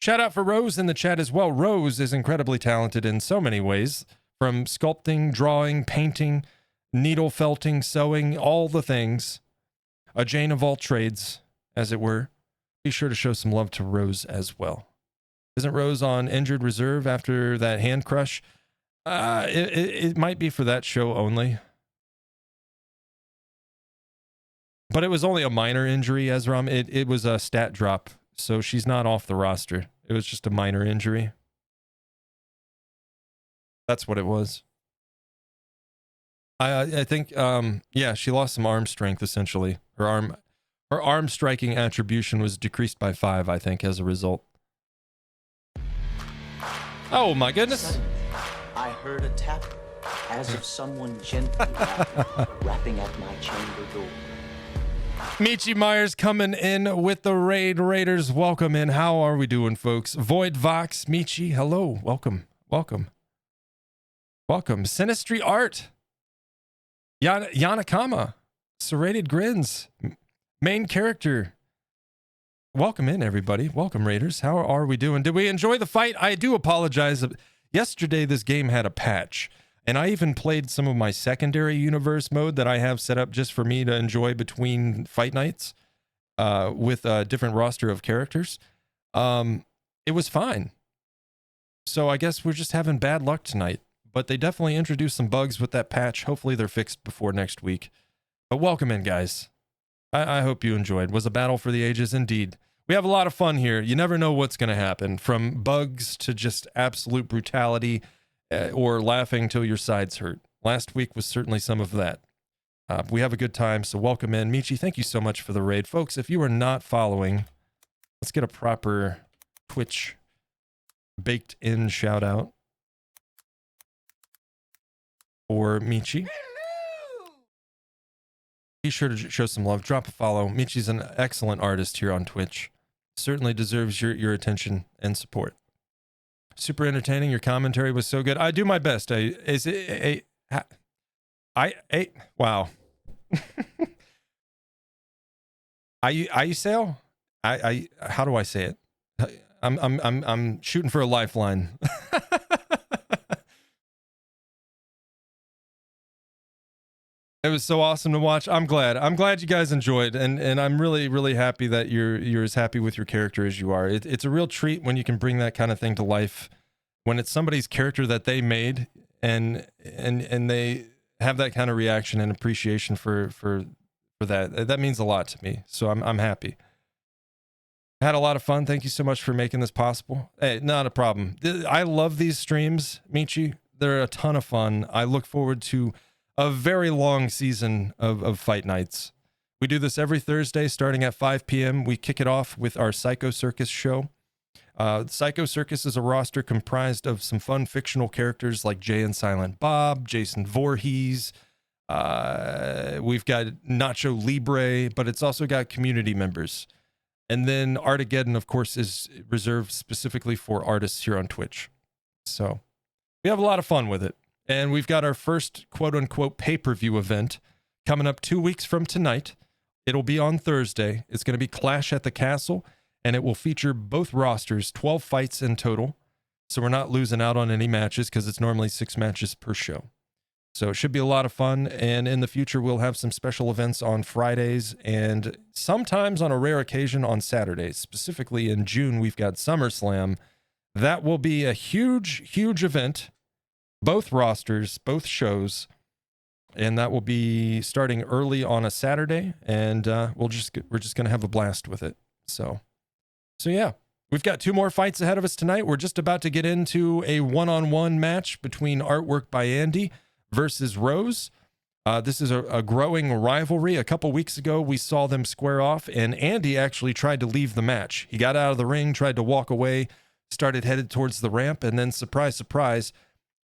Shout out for Rose in the chat as well. Rose is incredibly talented in so many ways, from sculpting, drawing, painting, needle felting, sewing, all the things. A Jane of all trades, as it were. Be sure to show some love to Rose as well. Isn't Rose on injured reserve after that hand crush? It might be for that show only. But it was only a minor injury, Ezram. It was a stat drop, so she's not off the roster. It was just a minor injury. That's what it was. I think, yeah, she lost some arm strength, essentially. Her arm striking attribution was decreased by 5, I think, as a result. Oh, my goodness. Suddenly, I heard a tap, as of someone gently rapping at my chamber door. Michi Myers coming in with the Raid Raiders. Welcome in. How are we doing, folks? Void Vox, Michi, hello. Welcome. Welcome. Welcome. Sinistry Art. Yanakama. Serrated Grins. Main character. Welcome in, everybody. Welcome, Raiders. How are we doing? Did we enjoy the fight? I do apologize. Yesterday, this game had a patch. And I even played some of my secondary universe mode that I have set up just for me to enjoy between fight nights with a different roster of characters. It was fine. So I guess we're just having bad luck tonight. But they definitely introduced some bugs with that patch. Hopefully they're fixed before next week. But welcome in, guys. I hope you enjoyed. Was a battle for the ages indeed. We have a lot of fun here. You never know what's going to happen. From bugs to just absolute brutality. Or laughing till your sides hurt. Last week was certainly some of that. We have a good time, so welcome in. Michi, thank you so much for the raid. Folks, if you are not following, let's get a proper Twitch baked-in shout-out for Michi. Be sure to show some love. Drop a follow. Michi's an excellent artist here on Twitch. Certainly deserves your attention and support. Super entertaining. Your commentary was so good. I do my best. Wow. I sale? How do I say it? I'm shooting for a lifeline. It was so awesome to watch. I'm glad you guys enjoyed, and I'm really happy that you're as happy with your character as you are. It's a real treat when you can bring that kind of thing to life, when it's somebody's character that they made, and they have that kind of reaction and appreciation for that. That means a lot to me. So I'm happy. Had a lot of fun. Thank you so much for making this possible. Hey, not a problem. I love these streams, Michi. They're a ton of fun. I look forward to a very long season of fight nights. We do this every Thursday starting at 5 p.m. We kick it off with our Psycho Circus show. Psycho Circus is a roster comprised of some fun fictional characters like Jay and Silent Bob, Jason Voorhees. We've got Nacho Libre, but it's also got community members. And then ARTageddon, of course, is reserved specifically for artists here on Twitch. So we have a lot of fun with it. And we've got our first quote-unquote pay-per-view event coming up 2 weeks from tonight. It'll be on Thursday. It's going to be Clash at the Castle, and it will feature both rosters, 12 fights in total. So we're not losing out on any matches because it's normally 6 matches per show. So it should be a lot of fun. And in the future, we'll have some special events on Fridays and sometimes on a rare occasion on Saturdays. Specifically in June, we've got SummerSlam. That will be a huge event. Both rosters, both shows, and that will be starting early on a Saturday, and we're just going to have a blast with it. So yeah, we've got 2 more fights ahead of us tonight. We're just about to get into a one-on-one match between Artwork by Andy versus Rose. This is a growing rivalry. A couple weeks ago, we saw them square off, and Andy actually tried to leave the match. He got out of the ring, tried to walk away, started headed towards the ramp, and then surprise, surprise,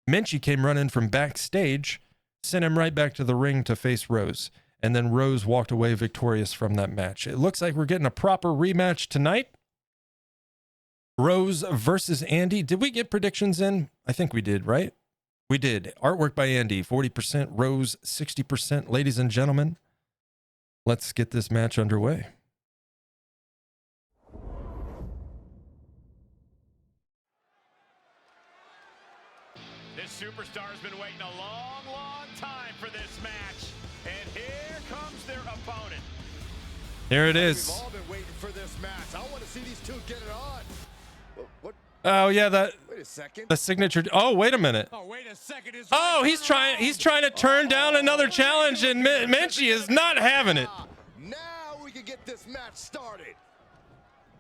Minchie came running from backstage, sent him right back to the ring to face Rose. And then Rose walked away victorious from that match. It looks like we're getting a proper rematch tonight. Rose versus Andy. Did we get predictions in? I think we did, right? We did. Artwork by Andy, 40%. Rose, 60%. Ladies and gentlemen, let's get this match underway. This superstar's been waiting a long, long time for this match. And here comes their opponent. Here it is. We've all been waiting for this match. I want to see these two get it on. What? Oh yeah, Wait a second. the signature. Oh, wait a minute. Oh, wait a second. His Oh, right he's turn trying to turn down another Oh, challenge, and Minchie is not having it. Now we can get this match started.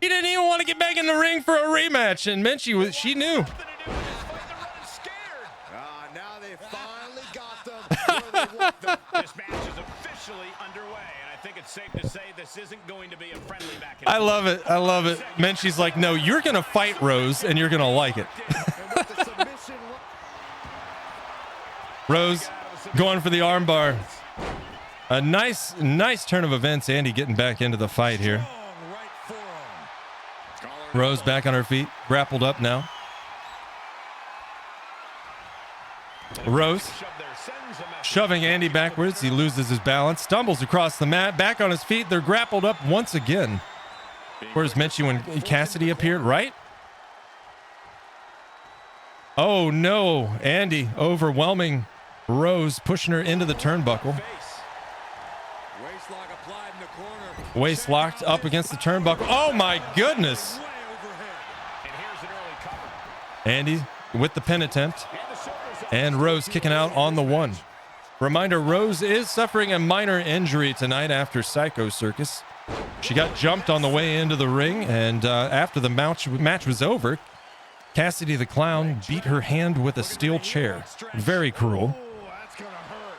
He didn't even want to get back in the ring for a rematch, and Minchie she knew. Nothing to do with this fight. The run is scared. Now they finally got them where they want them. This match is officially underway, and I think it's safe to say this isn't going to be a friendly back and I love it. I love it. Minchie's like, no, you're gonna fight Rose, and you're gonna like it. And with the submission, Rose going for the armbar. A nice turn of events. Andy getting back into the fight here. strong right forearm. Rose back on her feet, grappled up now. Rose shoving Andy backwards. He loses his balance, stumbles across the mat, back on his feet. They're grappled up once again. Where's Minchie when Cassidy appeared, right? Oh no, Andy overwhelming Rose, pushing her into the turnbuckle. Waistlock applied in the corner. Waist locked up against the turnbuckle. Oh my goodness. Way overhead. And here's an early cover. Andy with the pin attempt. And Rose kicking out on the one. Reminder, Rose is suffering a minor injury tonight after Psycho Circus. She got jumped on the way into the ring, and after the match was over, Cassidy the Clown beat her hand with a steel chair. Very cruel. Oh, that's gonna hurt.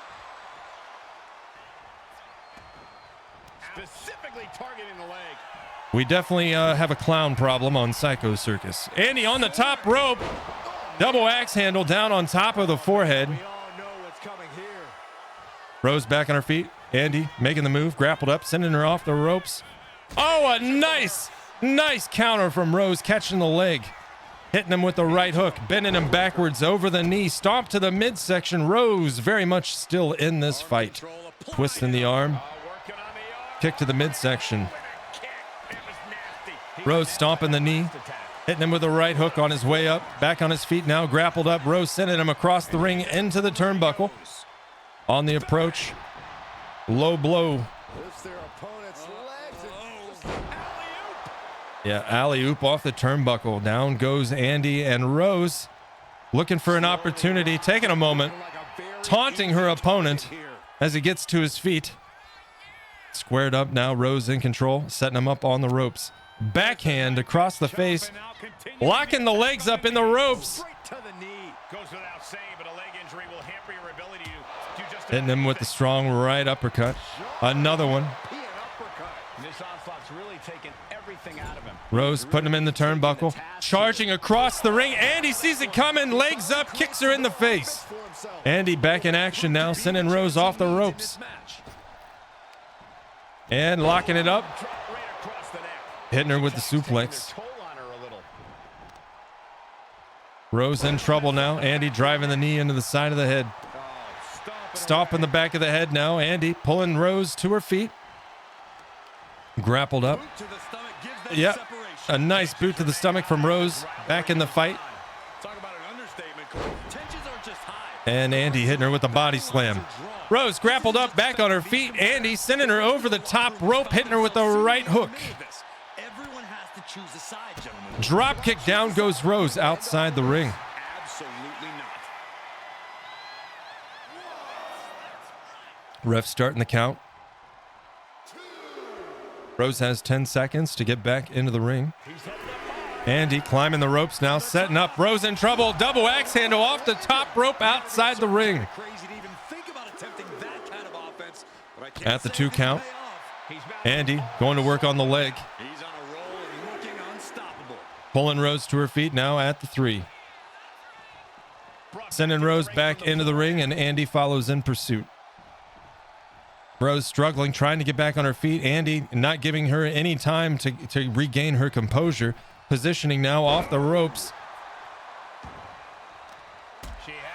Specifically targeting the leg. We definitely have a clown problem on Psycho Circus. Andy on the top rope. Double axe handle down on top of the forehead. We all know what's coming here. Rose back on her feet. Andy making the move, grappled up, sending her off the ropes. Oh, a nice counter from Rose, catching the leg. Hitting him with the right hook, bending him backwards over the knee. Stomp to the midsection. Rose very much still in this fight. Twisting the arm. Working on the arm. Kick to the midsection. Kick. That was nasty. Rose stomping the knee. Hitting him with a right hook on his way up. Back on his feet now, grappled up. Rose sending him across the ring into the turnbuckle. On the approach. Low blow. Lifts their opponent's legs and just alley-oop. Yeah, alley-oop off the turnbuckle. Down goes Andy, and Rose looking for an opportunity, taking a moment, Like a very taunting her easy opponent target here. as he gets to his feet. Squared up now, Rose in control, setting him up on the ropes. Backhand across the face, locking the legs up in the ropes. Straight to the knee. Goes without saying, but a leg injury will hamper your ability to do just Hitting him with the strong right uppercut. Another one. He an uppercut. This onslaught's really taken everything out of him. Rose putting him in the turnbuckle, charging across the ring. Andy sees it coming, legs up, kicks her in the face. For himself. Andy back in action now, sending Rose off the ropes. And locking it up, Drop right across the neck. hitting her with the Taking suplex. a toll on her a little. Rose in trouble now. Andy driving the knee into the side of the head. Stomping the back of the head now. Andy pulling Rose to her feet. Grappled up. Boot to the stomach gives them Yep. separation. A nice boot to the stomach from Rose. Back in the fight. Talk about an understatement, Cole. Tensions aren't just high. And Andy hitting her with a body slam. Rose grappled up, back on her feet. Andy sending her over the top rope, hitting her with the right hook. Everyone has to choose a side, gentlemen. Drop kick, down goes Rose outside the ring. Absolutely not. Ref starting the count. Rose has 10 seconds to get back into the ring. Andy climbing the ropes now, setting up. Rose in trouble. Double axe handle off the top rope outside the ring. Crazy to even think about attempting that kind of offense. But I can't At the say 2 it count. didn't pay off. Andy going to work on the leg. He's on a roll and looking unstoppable. Pulling Rose to her feet now at the 3. Sending Rose back into the ring, and Andy follows in pursuit. Rose struggling, trying to get back on her feet. Andy not giving her any time to regain her composure. Positioning now off the ropes.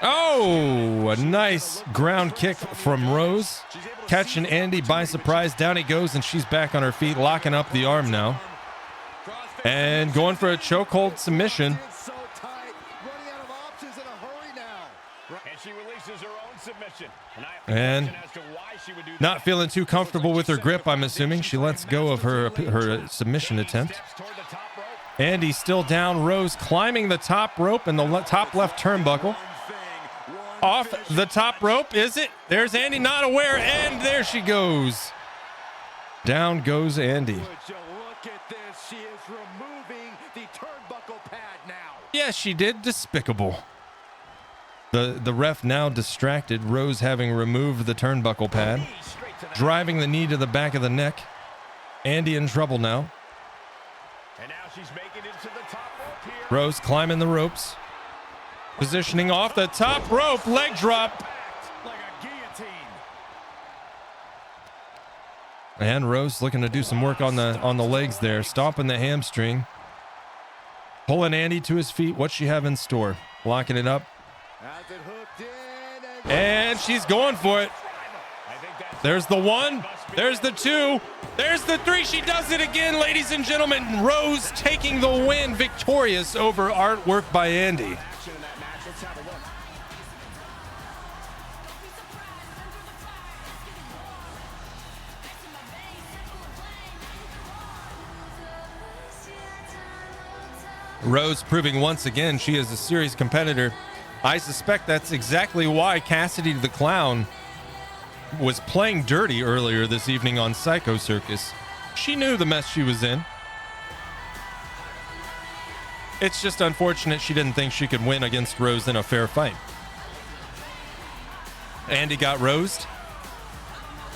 Oh, a nice ground kick from Rose. Catching Andy by surprise. Down he goes, and she's back on her feet, locking up the arm now. And going for a chokehold submission. And she releases her own submission. And not feeling too comfortable with her grip, I'm assuming. She lets go of her submission attempt. Andy still down. Rose climbing the top rope in the top left turnbuckle. Off the top rope, is it? There's Andy, not aware, and there she goes. Down goes Andy. Look at this. She is removing the turnbuckle pad now. Yes, she did. Despicable. The ref now distracted. Rose having removed the turnbuckle pad. Driving the knee to the back of the neck. Andy in trouble now. And now she's making it to the top rope here. Rose climbing the ropes. Positioning off the top rope. Leg drop. Like a guillotine. And Rose looking to do some work on the legs there. Stomping the hamstring. Pulling Andy to his feet. What's she have in store? Locking it up. And she's going for it. There's the 1. There's the 2. There's the 3. She does it again, ladies and gentlemen. Rose taking the win, victorious over Artwork by Andy. Rose proving once again she is a serious competitor. I suspect that's exactly why Cassidy the Clown was playing dirty earlier this evening on Psycho Circus. She knew the mess she was in. It's just unfortunate she didn't think she could win against Rose in a fair fight. Andy got Rosed.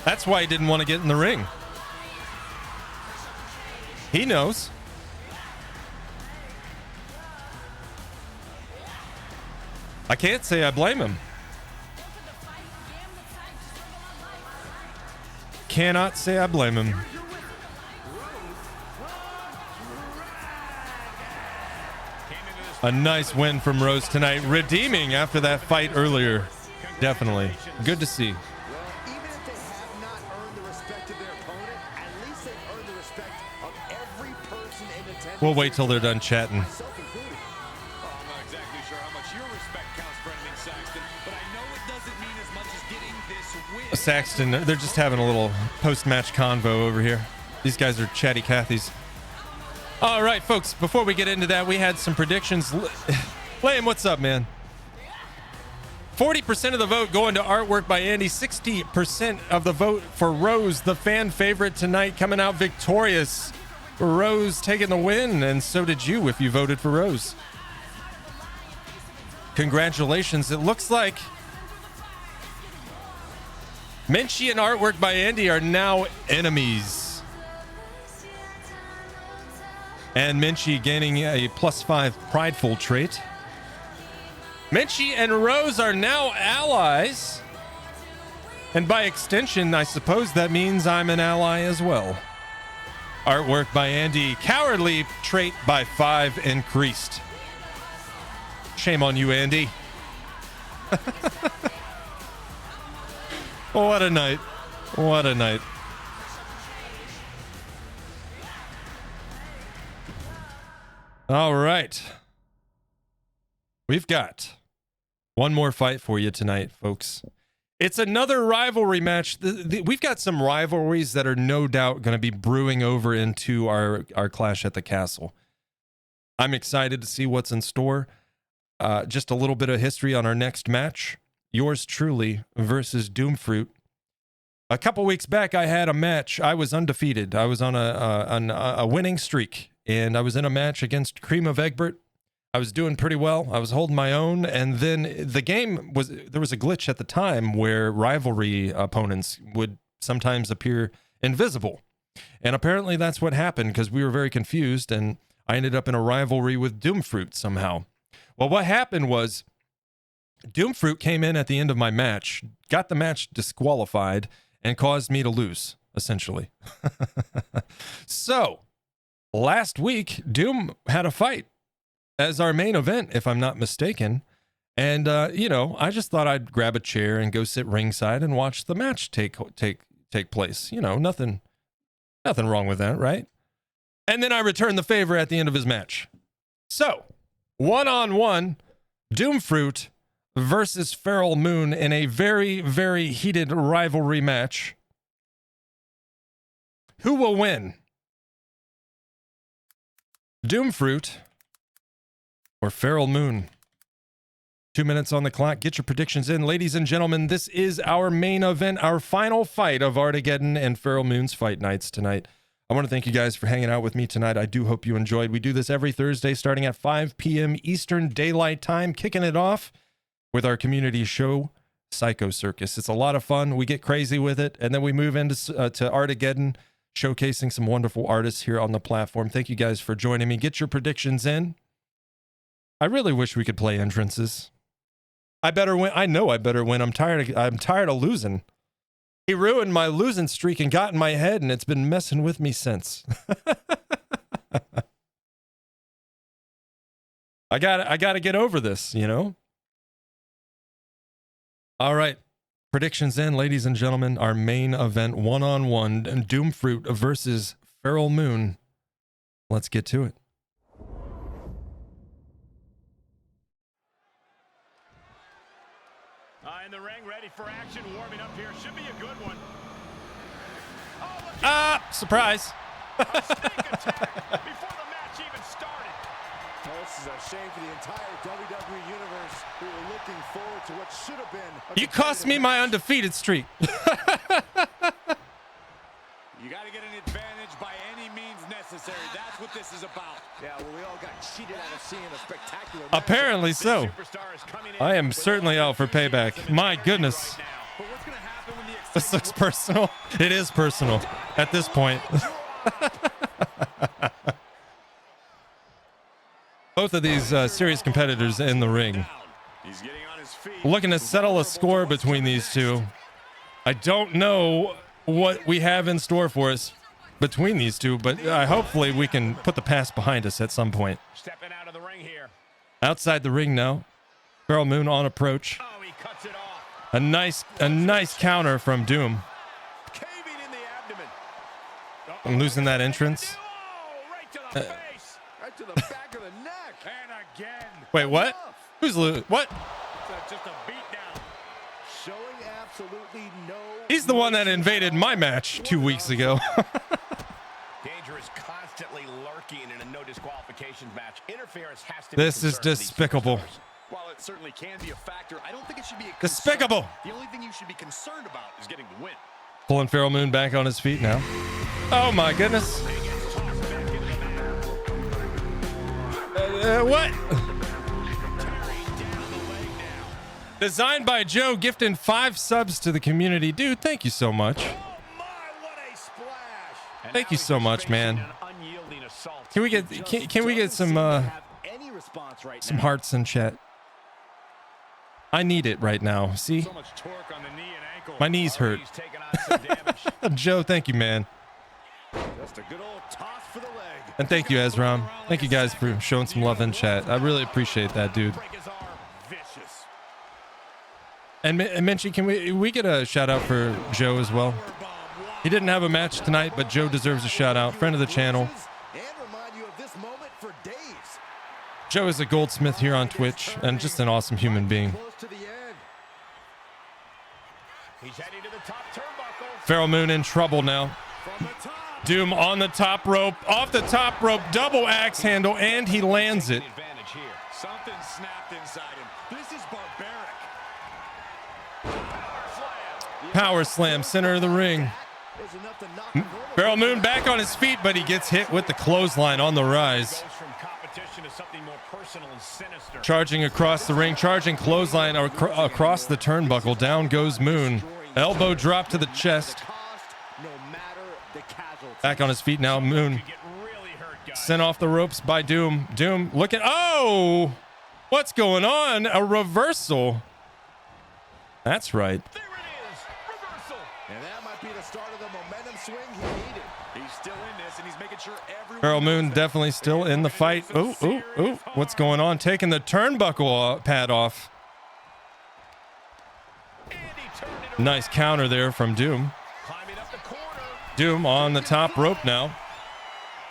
That's why he didn't want to get in the ring. He knows. I can't say I blame him. Cannot say I blame him. A nice win from Rose tonight, redeeming after that fight earlier. Definitely. Good to see. Even if they have not earned the respect of their opponent, at least they've earned the respect of every person in attendance. We'll wait till they're done chatting. Myself included. I'm not exactly sure how much your respect counts, Brendan Saxton, but I know it doesn't mean as much as getting this win. Saxton, they're just having a little post-match convo over here. These guys are chatty Cathys. All right, folks, before we get into that, we had some predictions. Liam, what's up, man? 40% of the vote going to Artwork by Andy. 60% of the vote for Rose, the fan favorite tonight, coming out victorious. Rose taking the win, and so did you if you voted for Rose. Congratulations. It looks like Minchie and Artwork by Andy are now enemies. And Minchie gaining a +5 prideful trait. Minchie and Rose are now allies. And by extension, I suppose that means I'm an ally as well. Artwork by Andy, cowardly trait by 5 increased. Shame on you, Andy. What a night. What a night. All right. We've got one more fight for you tonight, folks. It's another rivalry match. We've got some rivalries that are no doubt going to be brewing over into our Clash at the Castle. I'm excited to see what's in store. Just a little bit of history on our next match. Yours truly versus Doomfruit. A couple weeks back, I had a match. I was undefeated. I was on a winning streak. And I was in a match against Cream of Egbert. I was doing pretty well. I was holding my own. And then the game was, there was a glitch at the time where rivalry opponents would sometimes appear invisible. And apparently that's what happened because we were very confused. And I ended up in a rivalry with Doomfruit somehow. Well, what happened was Doomfruit came in at the end of my match, got the match disqualified, and caused me to lose, essentially. So, last week, Doom had a fight as our main event, if I'm not mistaken. And, I just thought I'd grab a chair and go sit ringside and watch the match take place. Nothing wrong with that, right? And then I returned the favor at the end of his match. So, 1-on-1, Doomfruit versus Feral Moon in a very, very heated rivalry match. Who will win? Doomfruit or Feral Moon? 2 minutes on the clock. Get your predictions in. Ladies and gentlemen, this is our main event, our final fight of Artageddon and Feral Moon's Fight Nights tonight. I want to thank you guys for hanging out with me tonight. I do hope you enjoyed. We do this every Thursday starting at 5 p.m. Eastern Daylight Time, kicking it off with our community show, Psycho Circus. It's a lot of fun. We get crazy with it, and then we move into to Artageddon, showcasing some wonderful artists here on the platform. Thank you guys for joining me. Get your predictions in. I really wish we could play entrances. I better win. I know I better win. I'm tired of losing. He ruined my losing streak and got in my head, and it's been messing with me since. I gotta get over this, All right. Predictions in, ladies and gentlemen. Our main event, 1-on-1, Doomfruit versus Feral Moon. Let's get to it. In the ring, ready for action, warming up here. Should be a good one. Surprise. A sneak attack before the match even started. This is a shame for the entire WWE universe. We were looking forward to what should have been. You cost me my undefeated streak. You got to get an advantage by any means necessary. That's what this is about. Yeah, well, we all got cheated out of seeing a spectacular match. Apparently so. I am certainly out for payback. My goodness. But what's going to happen when the This looks personal. It is personal at this point. Both of these serious competitors in the ring. He's getting on his feet. Looking to settle a score between these two. I don't know what we have in store for us between these two, but hopefully we can put the past behind us at some point. Stepping out of the ring here. Outside the ring now. Feral Moon on approach. Oh, he cuts it off. A nice counter from Doom. Caving in the abdomen. I'm losing that entrance. Oh, right to the face. right to the back of the neck. And again. Wait, what? Who's losing? What? Just a beat down. Showing absolutely no. He's the one that invaded my match 2 weeks ago. Danger is constantly lurking in a no disqualifications match. Interference has to This be is despicable. While it certainly can be a factor, I don't think it should be a concern. Despicable. The only thing you should be concerned about is getting the win. Pulling Feral Moon back on his feet now. Oh my goodness. What? Designed by Joe, gifting 5 subs to the community. Dude, thank you so much. Oh my, what a splash. Thank you so much, man. Can we get some hearts in chat? I need it right now. See? So much torque on the knee and ankle. My knees hurt. He's taking on some damage. Joe, thank you, man. Just a good old toss for the leg. And thank you, Ezram. Thank you guys for showing some love in chat. I really appreciate that, dude. Break his arm. Vicious. And Menchie, can we get a shout out for Joe as well? He didn't have a match tonight, but Joe deserves a shout out. Friend of the channel. And remind you of this moment for days. Joe is a goldsmith here on Twitch and just an awesome human being. Close to the end. He's heading to the top turnbuckle. Feral Moon in trouble now. From the top. Doom on the top rope, off the top rope, double axe handle, and he lands it. Advantage here. Something snapped inside him. This is barbaric. Power slam, center of the ring. Is enough to knock him over. Feral Moon back on his feet, but he gets hit with the clothesline on the rise. Goes from competition to something more personal and sinister. Charging across the ring, charging clothesline across the turnbuckle. Down goes Moon. Elbow drop to the chest. Cost, no matter the casualty. Back on his feet now, Moon. Get really hurt guys. Sent off the ropes by Doom. Doom, look at... Oh! What's going on? A reversal. That's right. There it is. Reversal. And that might be the start of the momentum swing he needed. He's still in this, and he's making sure everyone... Feral Moon definitely still in the fight. Ooh, ooh, ooh. What's going on? Taking the turnbuckle pad off. And he turned it around. Nice counter there from Doom. Climbing up the corner. Doom on the top rope now.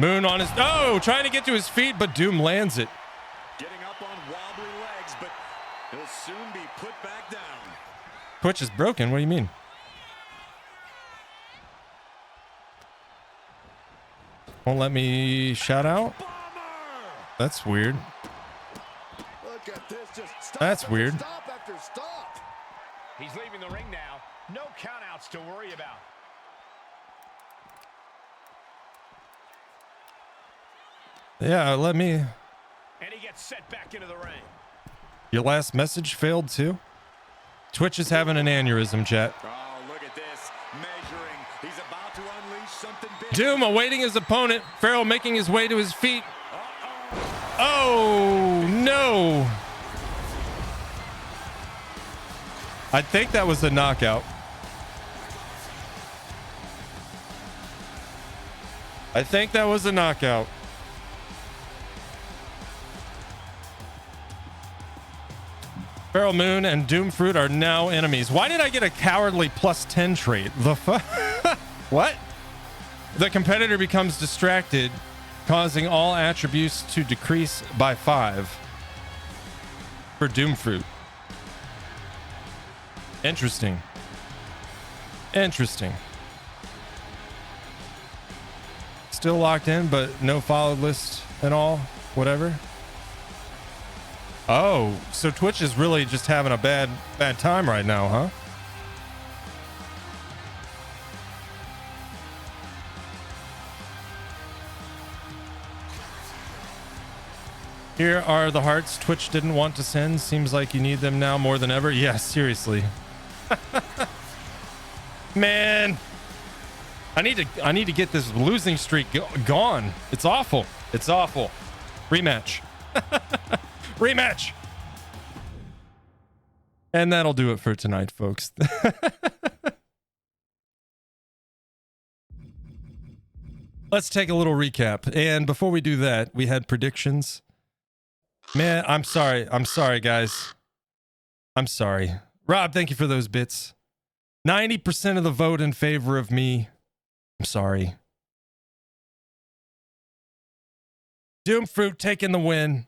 Moon on his... Oh, trying to get to his feet, but Doom lands it. Getting up on wobbly legs, but he'll soon be put back down. Twitch is broken. What do you mean? Won't let me shout out? That's weird. Look at this, just stop That's after weird. Stop after stop. He's leaving the ring now. No countouts to worry about. Yeah, let me... And he gets set back into the ring. Your last message failed too? Twitch is having an aneurysm, chat. Oh, look at this. Measuring. He's about to unleash something big. Doom awaiting his opponent. Farrell making his way to his feet. Oh, no. I think that was a knockout. I think that was a knockout. Feral Moon and Doom Fruit are now enemies. Why did I get a cowardly +10 trait? The fuck? What? The competitor becomes distracted, causing all attributes to decrease by 5 for Doom Fruit. Interesting. Interesting. Still locked in, but no followed list at all. Whatever. Oh, so Twitch is really just having a bad time right now, huh? Here are the hearts Twitch didn't want to send. Seems like you need them now more than ever. Yeah, seriously. Man, I need to get this losing streak gone. It's awful. It's awful. Rematch. Rematch. And that'll do it for tonight, folks. Let's take a little recap. And before we do that, we had predictions. Man, I'm sorry. I'm sorry, guys. I'm sorry. Rob, thank you for those bits. 90% of the vote in favor of me. I'm sorry. Doom Fruit taking the win.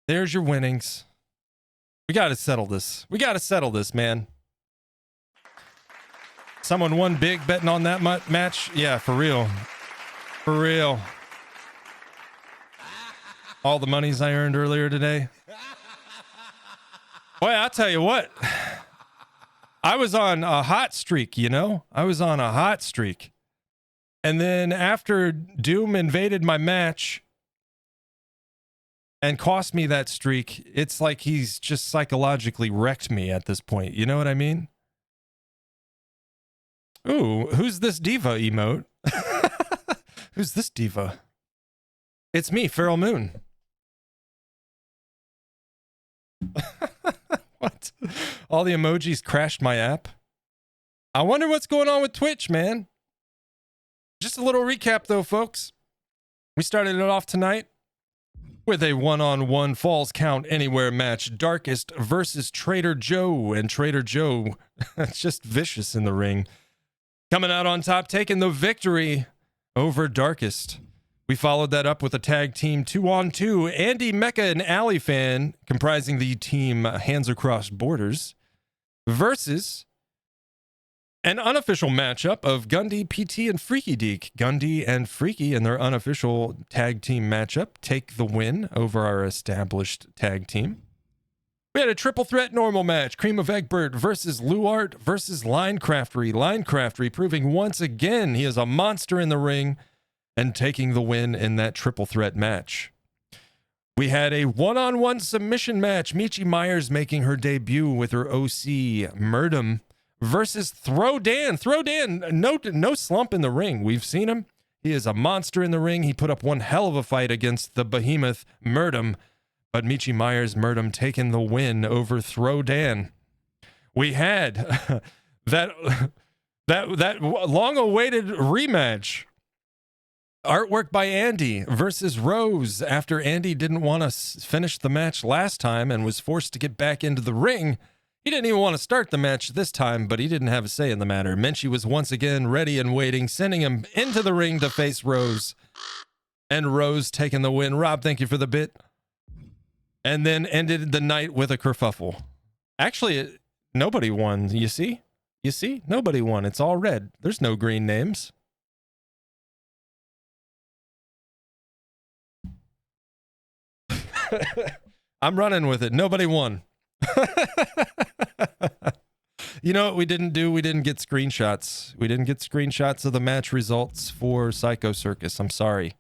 There's your winnings. We got to settle this. We got to settle this, man. Someone won big betting on that match. Yeah, for real. For real. All the monies I earned earlier today. Boy, I'll tell you what. I was on a hot streak, you know? I was on a hot streak. And then after Doom invaded my match and cost me that streak, it's like he's just psychologically wrecked me at this point. You know what I mean? Ooh, who's this diva emote? Who's this diva? It's me, Feral Moon. What? All the emojis crashed my app. I wonder what's going on with Twitch, man. Just a little recap, though, folks. We started it off tonight with a one-on-one Falls Count Anywhere match. Darkest versus Trader Joe. And Trader Joe, it's just vicious in the ring. Coming out on top, taking the victory over Darkest. We followed that up with a tag team 2-on-2. Andy Mecca and Ali Fan, comprising the team Hands Across Borders, versus an unofficial matchup of Gundy, PT, and Freaky Deek. Gundy and Freaky in their unofficial tag team matchup take the win over our established tag team. We had a triple threat normal match. Cream of Egbert versus Luart versus Linecraftery. Linecraftery proving once again he is a monster in the ring and taking the win in that triple threat match. We had a one-on-one submission match. Michi Myers making her debut with her OC Murdum versus Throw Dan. Throw Dan, no slump in the ring. We've seen him. He is a monster in the ring. He put up one hell of a fight against the behemoth Murdum, but Michi Myers Murdum taking the win over Throw Dan. We had that long-awaited rematch. Artwork by Andy versus Rose after Andy didn't want to finish the match last time and was forced to get back into the ring. He didn't even want to start the match this time, but he didn't have a say in the matter. Menchie was once again ready and waiting, sending him into the ring to face Rose. And Rose taking the win. Rob, thank you for the bit. And then ended the night with a kerfuffle. Actually, nobody won. You see? You see? Nobody won. It's all red. There's no green names. I'm running with it. Nobody won. You know what we didn't do? We didn't get screenshots. We didn't get screenshots of the match results for Psycho Circus. I'm sorry.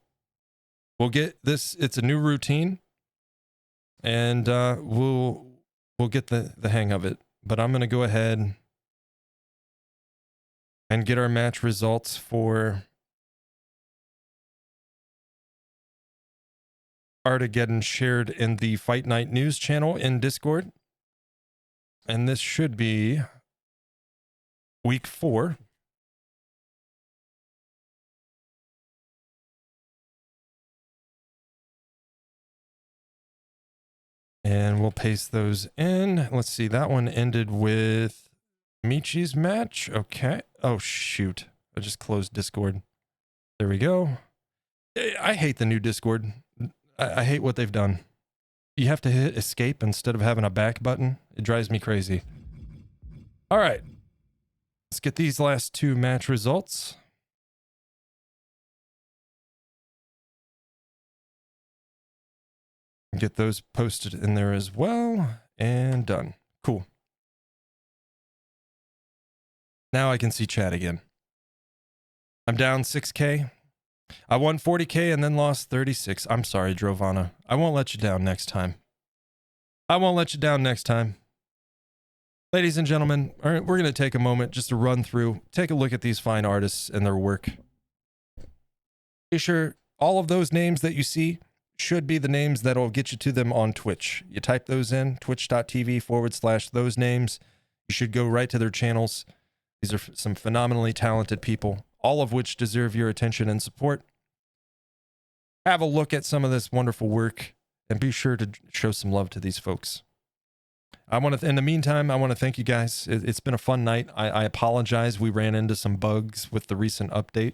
We'll get this. It's a new routine, and we'll get the hang of it. But I'm going to go ahead and get our match results for ARTageddon shared in the Fight Night News channel in Discord. And this should be week 4. And we'll paste those in. Let's see. That one ended with Michi's match. Okay. Oh, shoot. I just closed Discord. There we go. I hate the new Discord. I hate what they've done. You have to hit escape instead of having a back button. It drives me crazy. All right. Let's get these last 2 match results. Get those posted in there as well. And done. Cool. Now I can see chat again. I'm down 6K. I won 40K and then lost 36. I'm sorry, Drovana. I won't let you down next time. I won't let you down next time. Ladies and gentlemen, all right, we're going to take a moment just to run through, take a look at these fine artists and their work. Be sure all of those names that you see should be the names that'll get you to them on Twitch. You type those in, twitch.tv/those names. You should go right to their channels. These are some phenomenally talented people, all of which deserve your attention and support. Have a look at some of this wonderful work and be sure to show some love to these folks. In the meantime, I want to thank you guys. It's been a fun night. I apologize. We ran into some bugs with the recent update.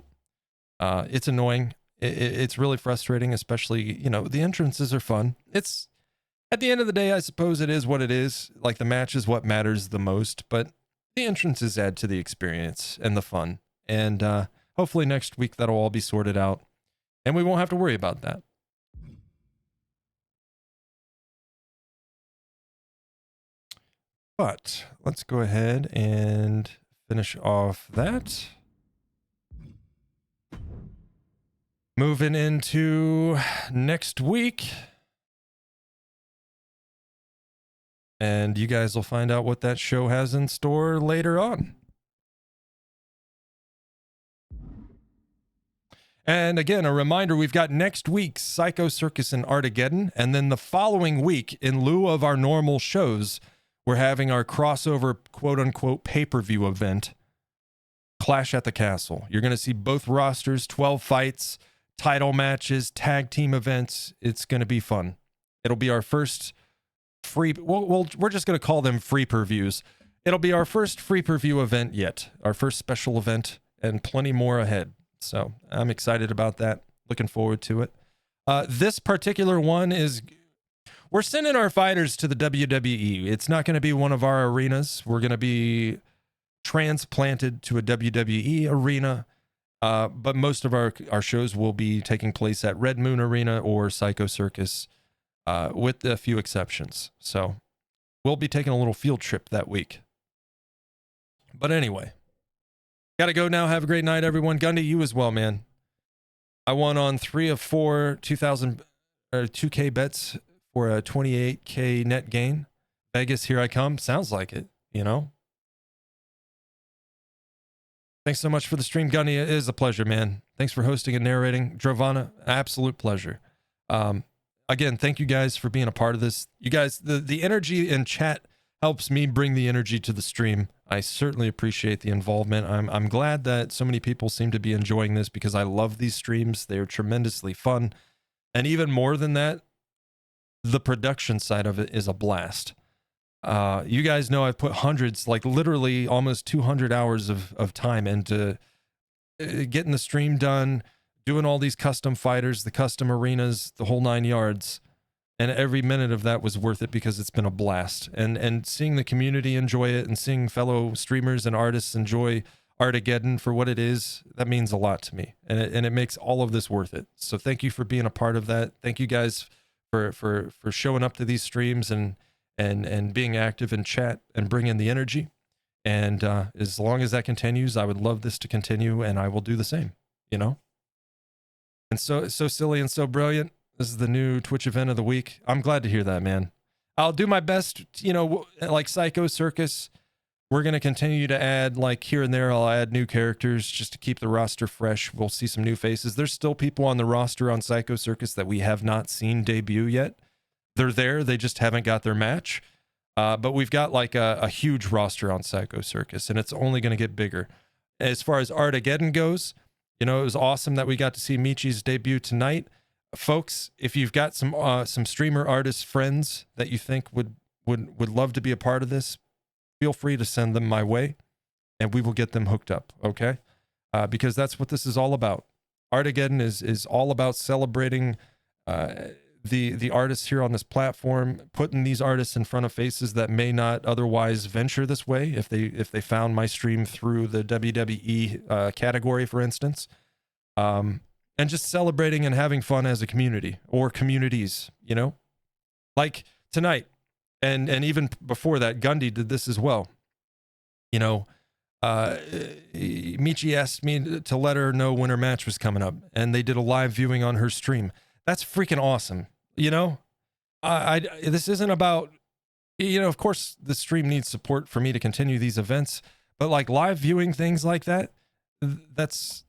It's annoying. It's really frustrating, especially, the entrances are fun. It's at the end of the day, I suppose it is what it is. Like, the match is what matters the most, but the entrances add to the experience and the fun. And hopefully next week that'll all be sorted out and we won't have to worry about that. But let's go ahead and finish off that. Moving into next week. And you guys will find out what that show has in store later on. And again, a reminder, we've got next week's Psycho Circus and ARTageddon. And then the following week, in lieu of our normal shows, we're having our crossover quote-unquote pay-per-view event, Clash at the Castle. You're going to see both rosters, 12 fights, title matches, tag team events. It's going to be fun. It'll be our first free... we're just going to call them free per-views. It'll be our first free per-view event yet. Our first special event, and plenty more ahead. So I'm excited about that. Looking forward to it. This particular one is... we're sending our fighters to the WWE. It's not going to be one of our arenas. We're going to be transplanted to a WWE arena. But most of our shows will be taking place at Red Moon Arena or Psycho Circus, with a few exceptions. So we'll be taking a little field trip that week. But anyway, got to go now. Have a great night, everyone. Gundy, you as well, man. I won on 3 of 4 2K bets for a 28K net gain. Vegas, here I come. Sounds like it, Thanks so much for the stream, Gunny. It is a pleasure, man. Thanks for hosting and narrating. Drovana, absolute pleasure. Again, thank you guys for being a part of this. You guys, the energy in chat helps me bring the energy to the stream. I certainly appreciate the involvement. I'm glad that so many people seem to be enjoying this because I love these streams. They're tremendously fun. And even more than that, the production side of it is a blast. You guys know I've put hundreds, like literally almost 200 hours of time into getting the stream done, doing all these custom fighters, the custom arenas, the whole 9 yards. And every minute of that was worth it because it's been a blast. And seeing the community enjoy it and seeing fellow streamers and artists enjoy ARTageddon for what it is, that means a lot to me. And it makes all of this worth it. So thank you for being a part of that. Thank you guys for showing up to these streams and being active in chat and bringing the energy. And as long as that continues, I would love this to continue, and I will do the same, you know? And so silly and so brilliant. This is the new Twitch event of the week. I'm glad to hear that, man. I'll do my best, you know, like Psycho Circus. We're going to continue to add, like here and there, I'll add new characters just to keep the roster fresh. We'll see some new faces. There's still people on the roster on Psycho Circus that we have not seen debut yet. They're there. They just haven't got their match. But we've got like a huge roster on Psycho Circus, and it's only going to get bigger. As far as ARTageddon goes, you know, it was awesome that we got to see Michi's debut tonight. Folks, if you've got some streamer artist friends that you think would love to be a part of this, feel free to send them my way, and we will get them hooked up, okay? Because that's what this is all about. ARTageddon is all about celebrating the artists here on this platform, putting these artists in front of faces that may not otherwise venture this way if they found my stream through the WWE category, for instance. And just celebrating and having fun as a community or communities, you know? Like tonight, and even before that, Gundy did this as well. You know, Michi asked me to let her know when her match was coming up, and they did a live viewing on her stream. That's freaking awesome, you know? This isn't about, you know, of course the stream needs support for me to continue these events, but like live viewing things like that, that's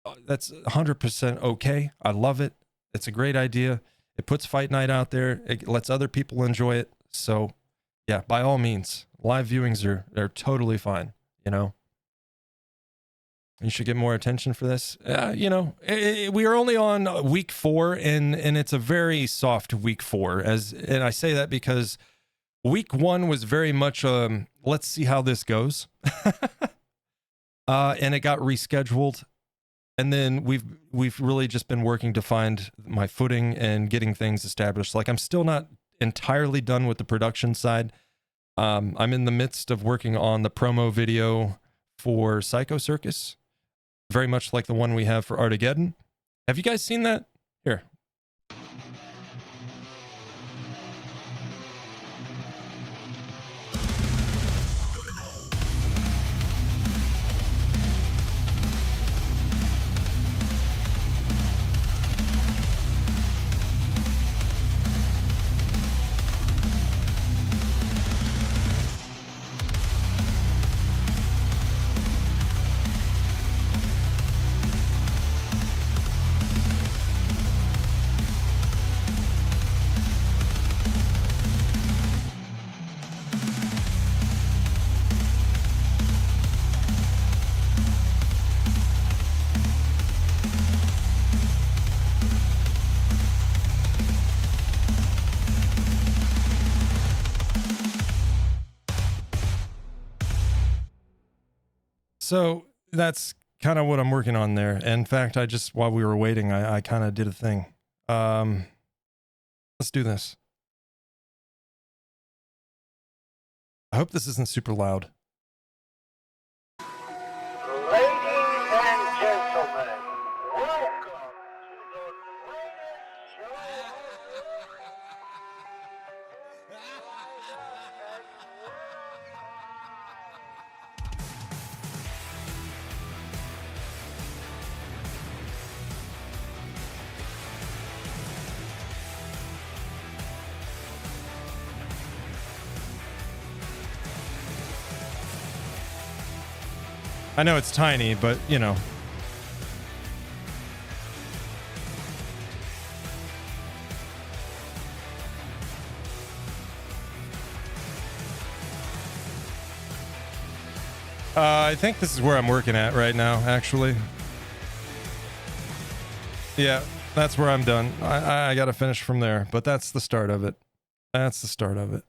100% okay. I love it. It's a great idea. It puts Fight Night out there. It lets other people enjoy it. So yeah, by all means, live viewings are totally fine, you know? You should get more attention for this. You know, we are only on week 4, and it's a very soft week 4. And I say that because week 1 was very much let's see how this goes. And it got rescheduled. And then we've really just been working to find my footing and getting things established. Like I'm still not entirely done with the production side. I'm in the midst of working on the promo video for Psycho Circus, very much like the one we have for ARTageddon. Have you guys seen that? Here. So that's kind of what I'm working on there. In fact, while we were waiting, I kind of did a thing. Let's do this. I hope this isn't super loud. Ladies and gentlemen, welcome to the greatest show. I know it's tiny, but you know. I think this is where I'm working at right now, actually. Yeah, that's where I'm done. I got to finish from there, but that's the start of it. That's the start of it.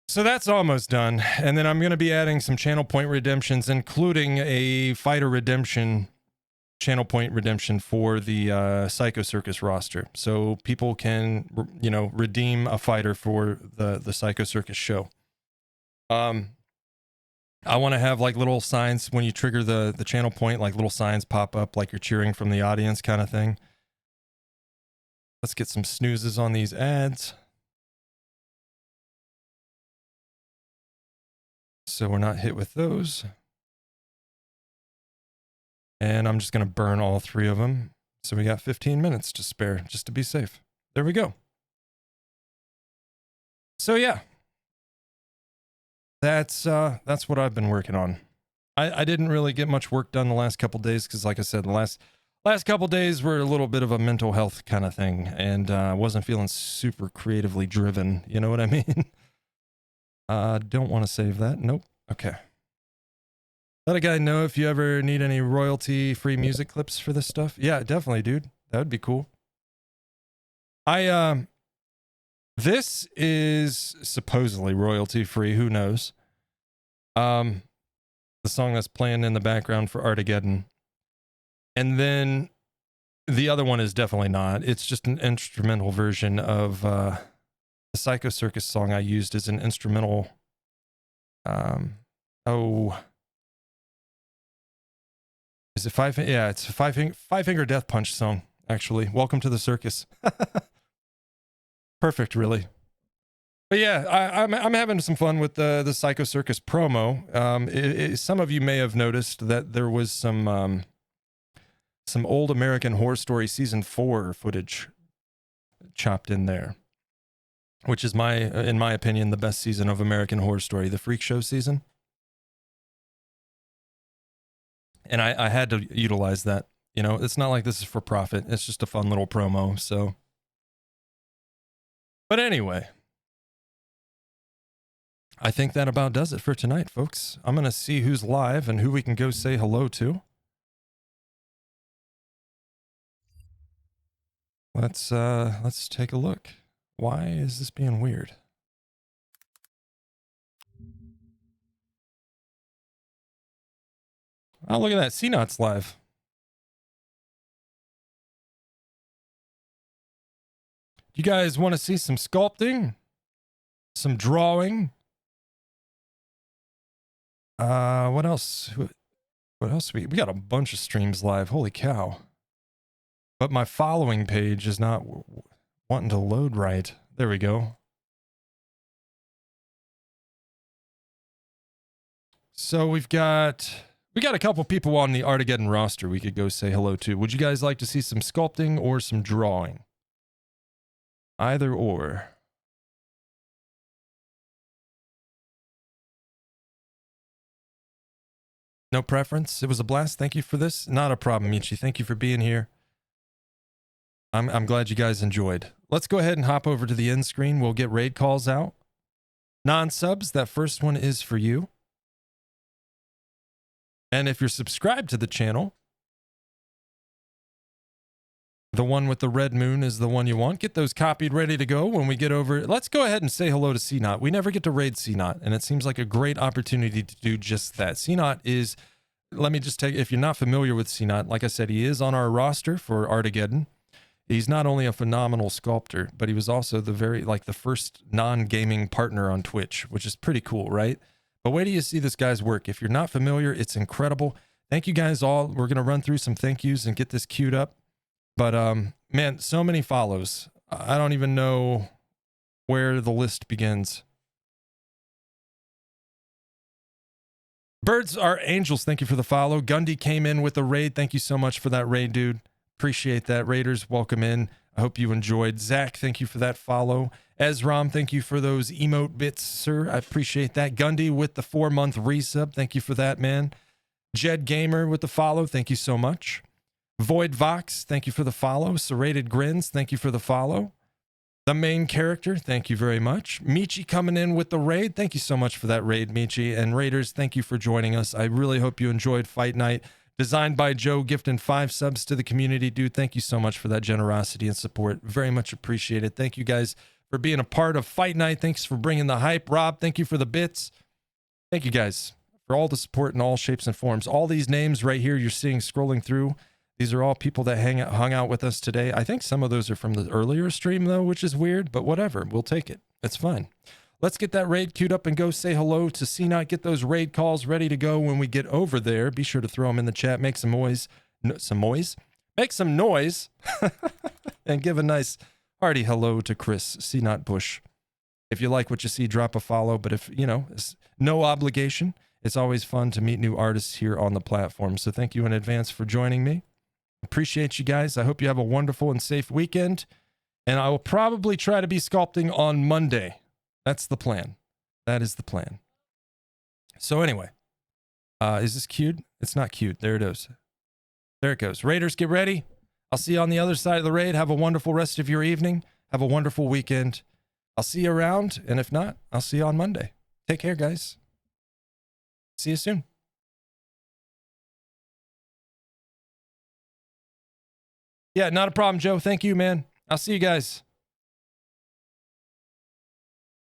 So that's almost done. And then I'm going to be adding some channel point redemptions, including a fighter redemption, channel point redemption for the Psycho Circus roster. So people can, you know, redeem a fighter for the Psycho Circus show. I want to have like little signs when you trigger the channel point, like little signs pop up like you're cheering from the audience kind of thing. Let's get some snoozes on these ads. So we're not hit with those. And I'm just going to burn all 3 of them. So we got 15 minutes to spare just to be safe. There we go. So yeah. That's what I've been working on. I didn't really get much work done the last couple days because, like I said, the last couple days were a little bit of a mental health kind of thing, and I wasn't feeling super creatively driven. You know what I mean? Don't want to save that. Nope. Okay. Let a guy know if you ever need any royalty-free music clips for this stuff. Yeah, definitely, dude. That would be cool. This is supposedly royalty-free. Who knows? The song that's playing in the background for Artageddon. And then the other one is definitely not. It's just an instrumental version of the Psycho Circus song I used as an instrumental. Is it five? Yeah, it's a five finger death punch song, actually. Welcome to the circus. Perfect, really. But yeah, I'm having some fun with the Psycho Circus promo. Some of you may have noticed that there was some old American Horror Story season 4 footage chopped in there, which is in my opinion, the best season of American Horror Story, the Freak Show season. And I had to utilize that. You know, it's not like this is for profit. It's just a fun little promo. So, but anyway. I think that about does it for tonight, folks. I'm going to see who's live and who we can go say hello to. Let's take a look. Why is this being weird? Oh, look at that. C-Not's live. You guys want to see some sculpting? Some drawing? What else? What else? We got a bunch of streams live. Holy cow. But my following page is not wanting to load right. There we go. So we got a couple people on the Artageddon roster we could go say hello to. Would you guys like to see some sculpting or some drawing? Either or. No preference. It was a blast. Thank you for this. Not a problem, Michi. Thank you for being here. I'm glad you guys enjoyed. Let's go ahead and hop over to the end screen. We'll get raid calls out. Non-subs, that first one is for you. And if you're subscribed to the channel, the one with the red moon is the one you want. Get those copied, ready to go when we get over. Let's go ahead and say hello to C-Not. We never get to raid C-Not, and it seems like a great opportunity to do just that. C-Not is, let me just take, if you're not familiar with C-Not, like I said, he is on our roster for Artageddon. He's not only a phenomenal sculptor, but he was also the first non-gaming partner on Twitch, which is pretty cool, right? But wait till you see this guy's work. If you're not familiar, it's incredible. Thank you guys all. We're going to run through some thank yous and get this queued up. But, man, so many follows. I don't even know where the list begins. Birds are angels. Thank you for the follow. Gundy came in with a raid. Thank you so much for that raid, dude. Appreciate that. Raiders, welcome in. I hope you enjoyed. Zach, thank you for that follow. Ezram, thank you for those emote bits, sir. I appreciate that. Gundy with the 4-month resub. Thank you for that, man. Jed Gamer with the follow. Thank you so much. Void Vox, thank you for the follow. Serrated Grins, thank you for the follow. The main character, thank you very much. Michi coming in with the raid. Thank you so much for that raid, Michi. And Raiders, thank you for joining us. I really hope you enjoyed Fight Night. Designed by Joe, gifting 5 subs to the community. Dude, thank you so much for that generosity and support. Very much appreciated. Thank you guys for being a part of Fight Night. Thanks for bringing the hype. Rob, thank you for the bits. Thank you guys for all the support in all shapes and forms. All these names right here you're seeing scrolling through, these are all people that hung out with us today. I think some of those are from the earlier stream, though, which is weird, but whatever. We'll take it. It's fine. Let's get that raid queued up and go say hello to CNOT. Get those raid calls ready to go when we get over there. Be sure to throw them in the chat. Make some noise. Make some noise. And give a nice hearty hello to Chris CNOT Bush. If you like what you see, drop a follow. But if, it's no obligation. It's always fun to meet new artists here on the platform. So thank you in advance for joining me. Appreciate you guys. I hope you have a wonderful and safe weekend. And I will probably try to be sculpting on Monday. That's the plan. That is the plan. So anyway, is this cute? It's not cute. There it is. There it goes. Raiders, get ready. I'll see you on the other side of the raid. Have a wonderful rest of your evening. Have a wonderful weekend. I'll see you around. And if not, I'll see you on Monday. Take care, guys. See you soon. Yeah, not a problem, Joe. Thank you, man. I'll see you guys.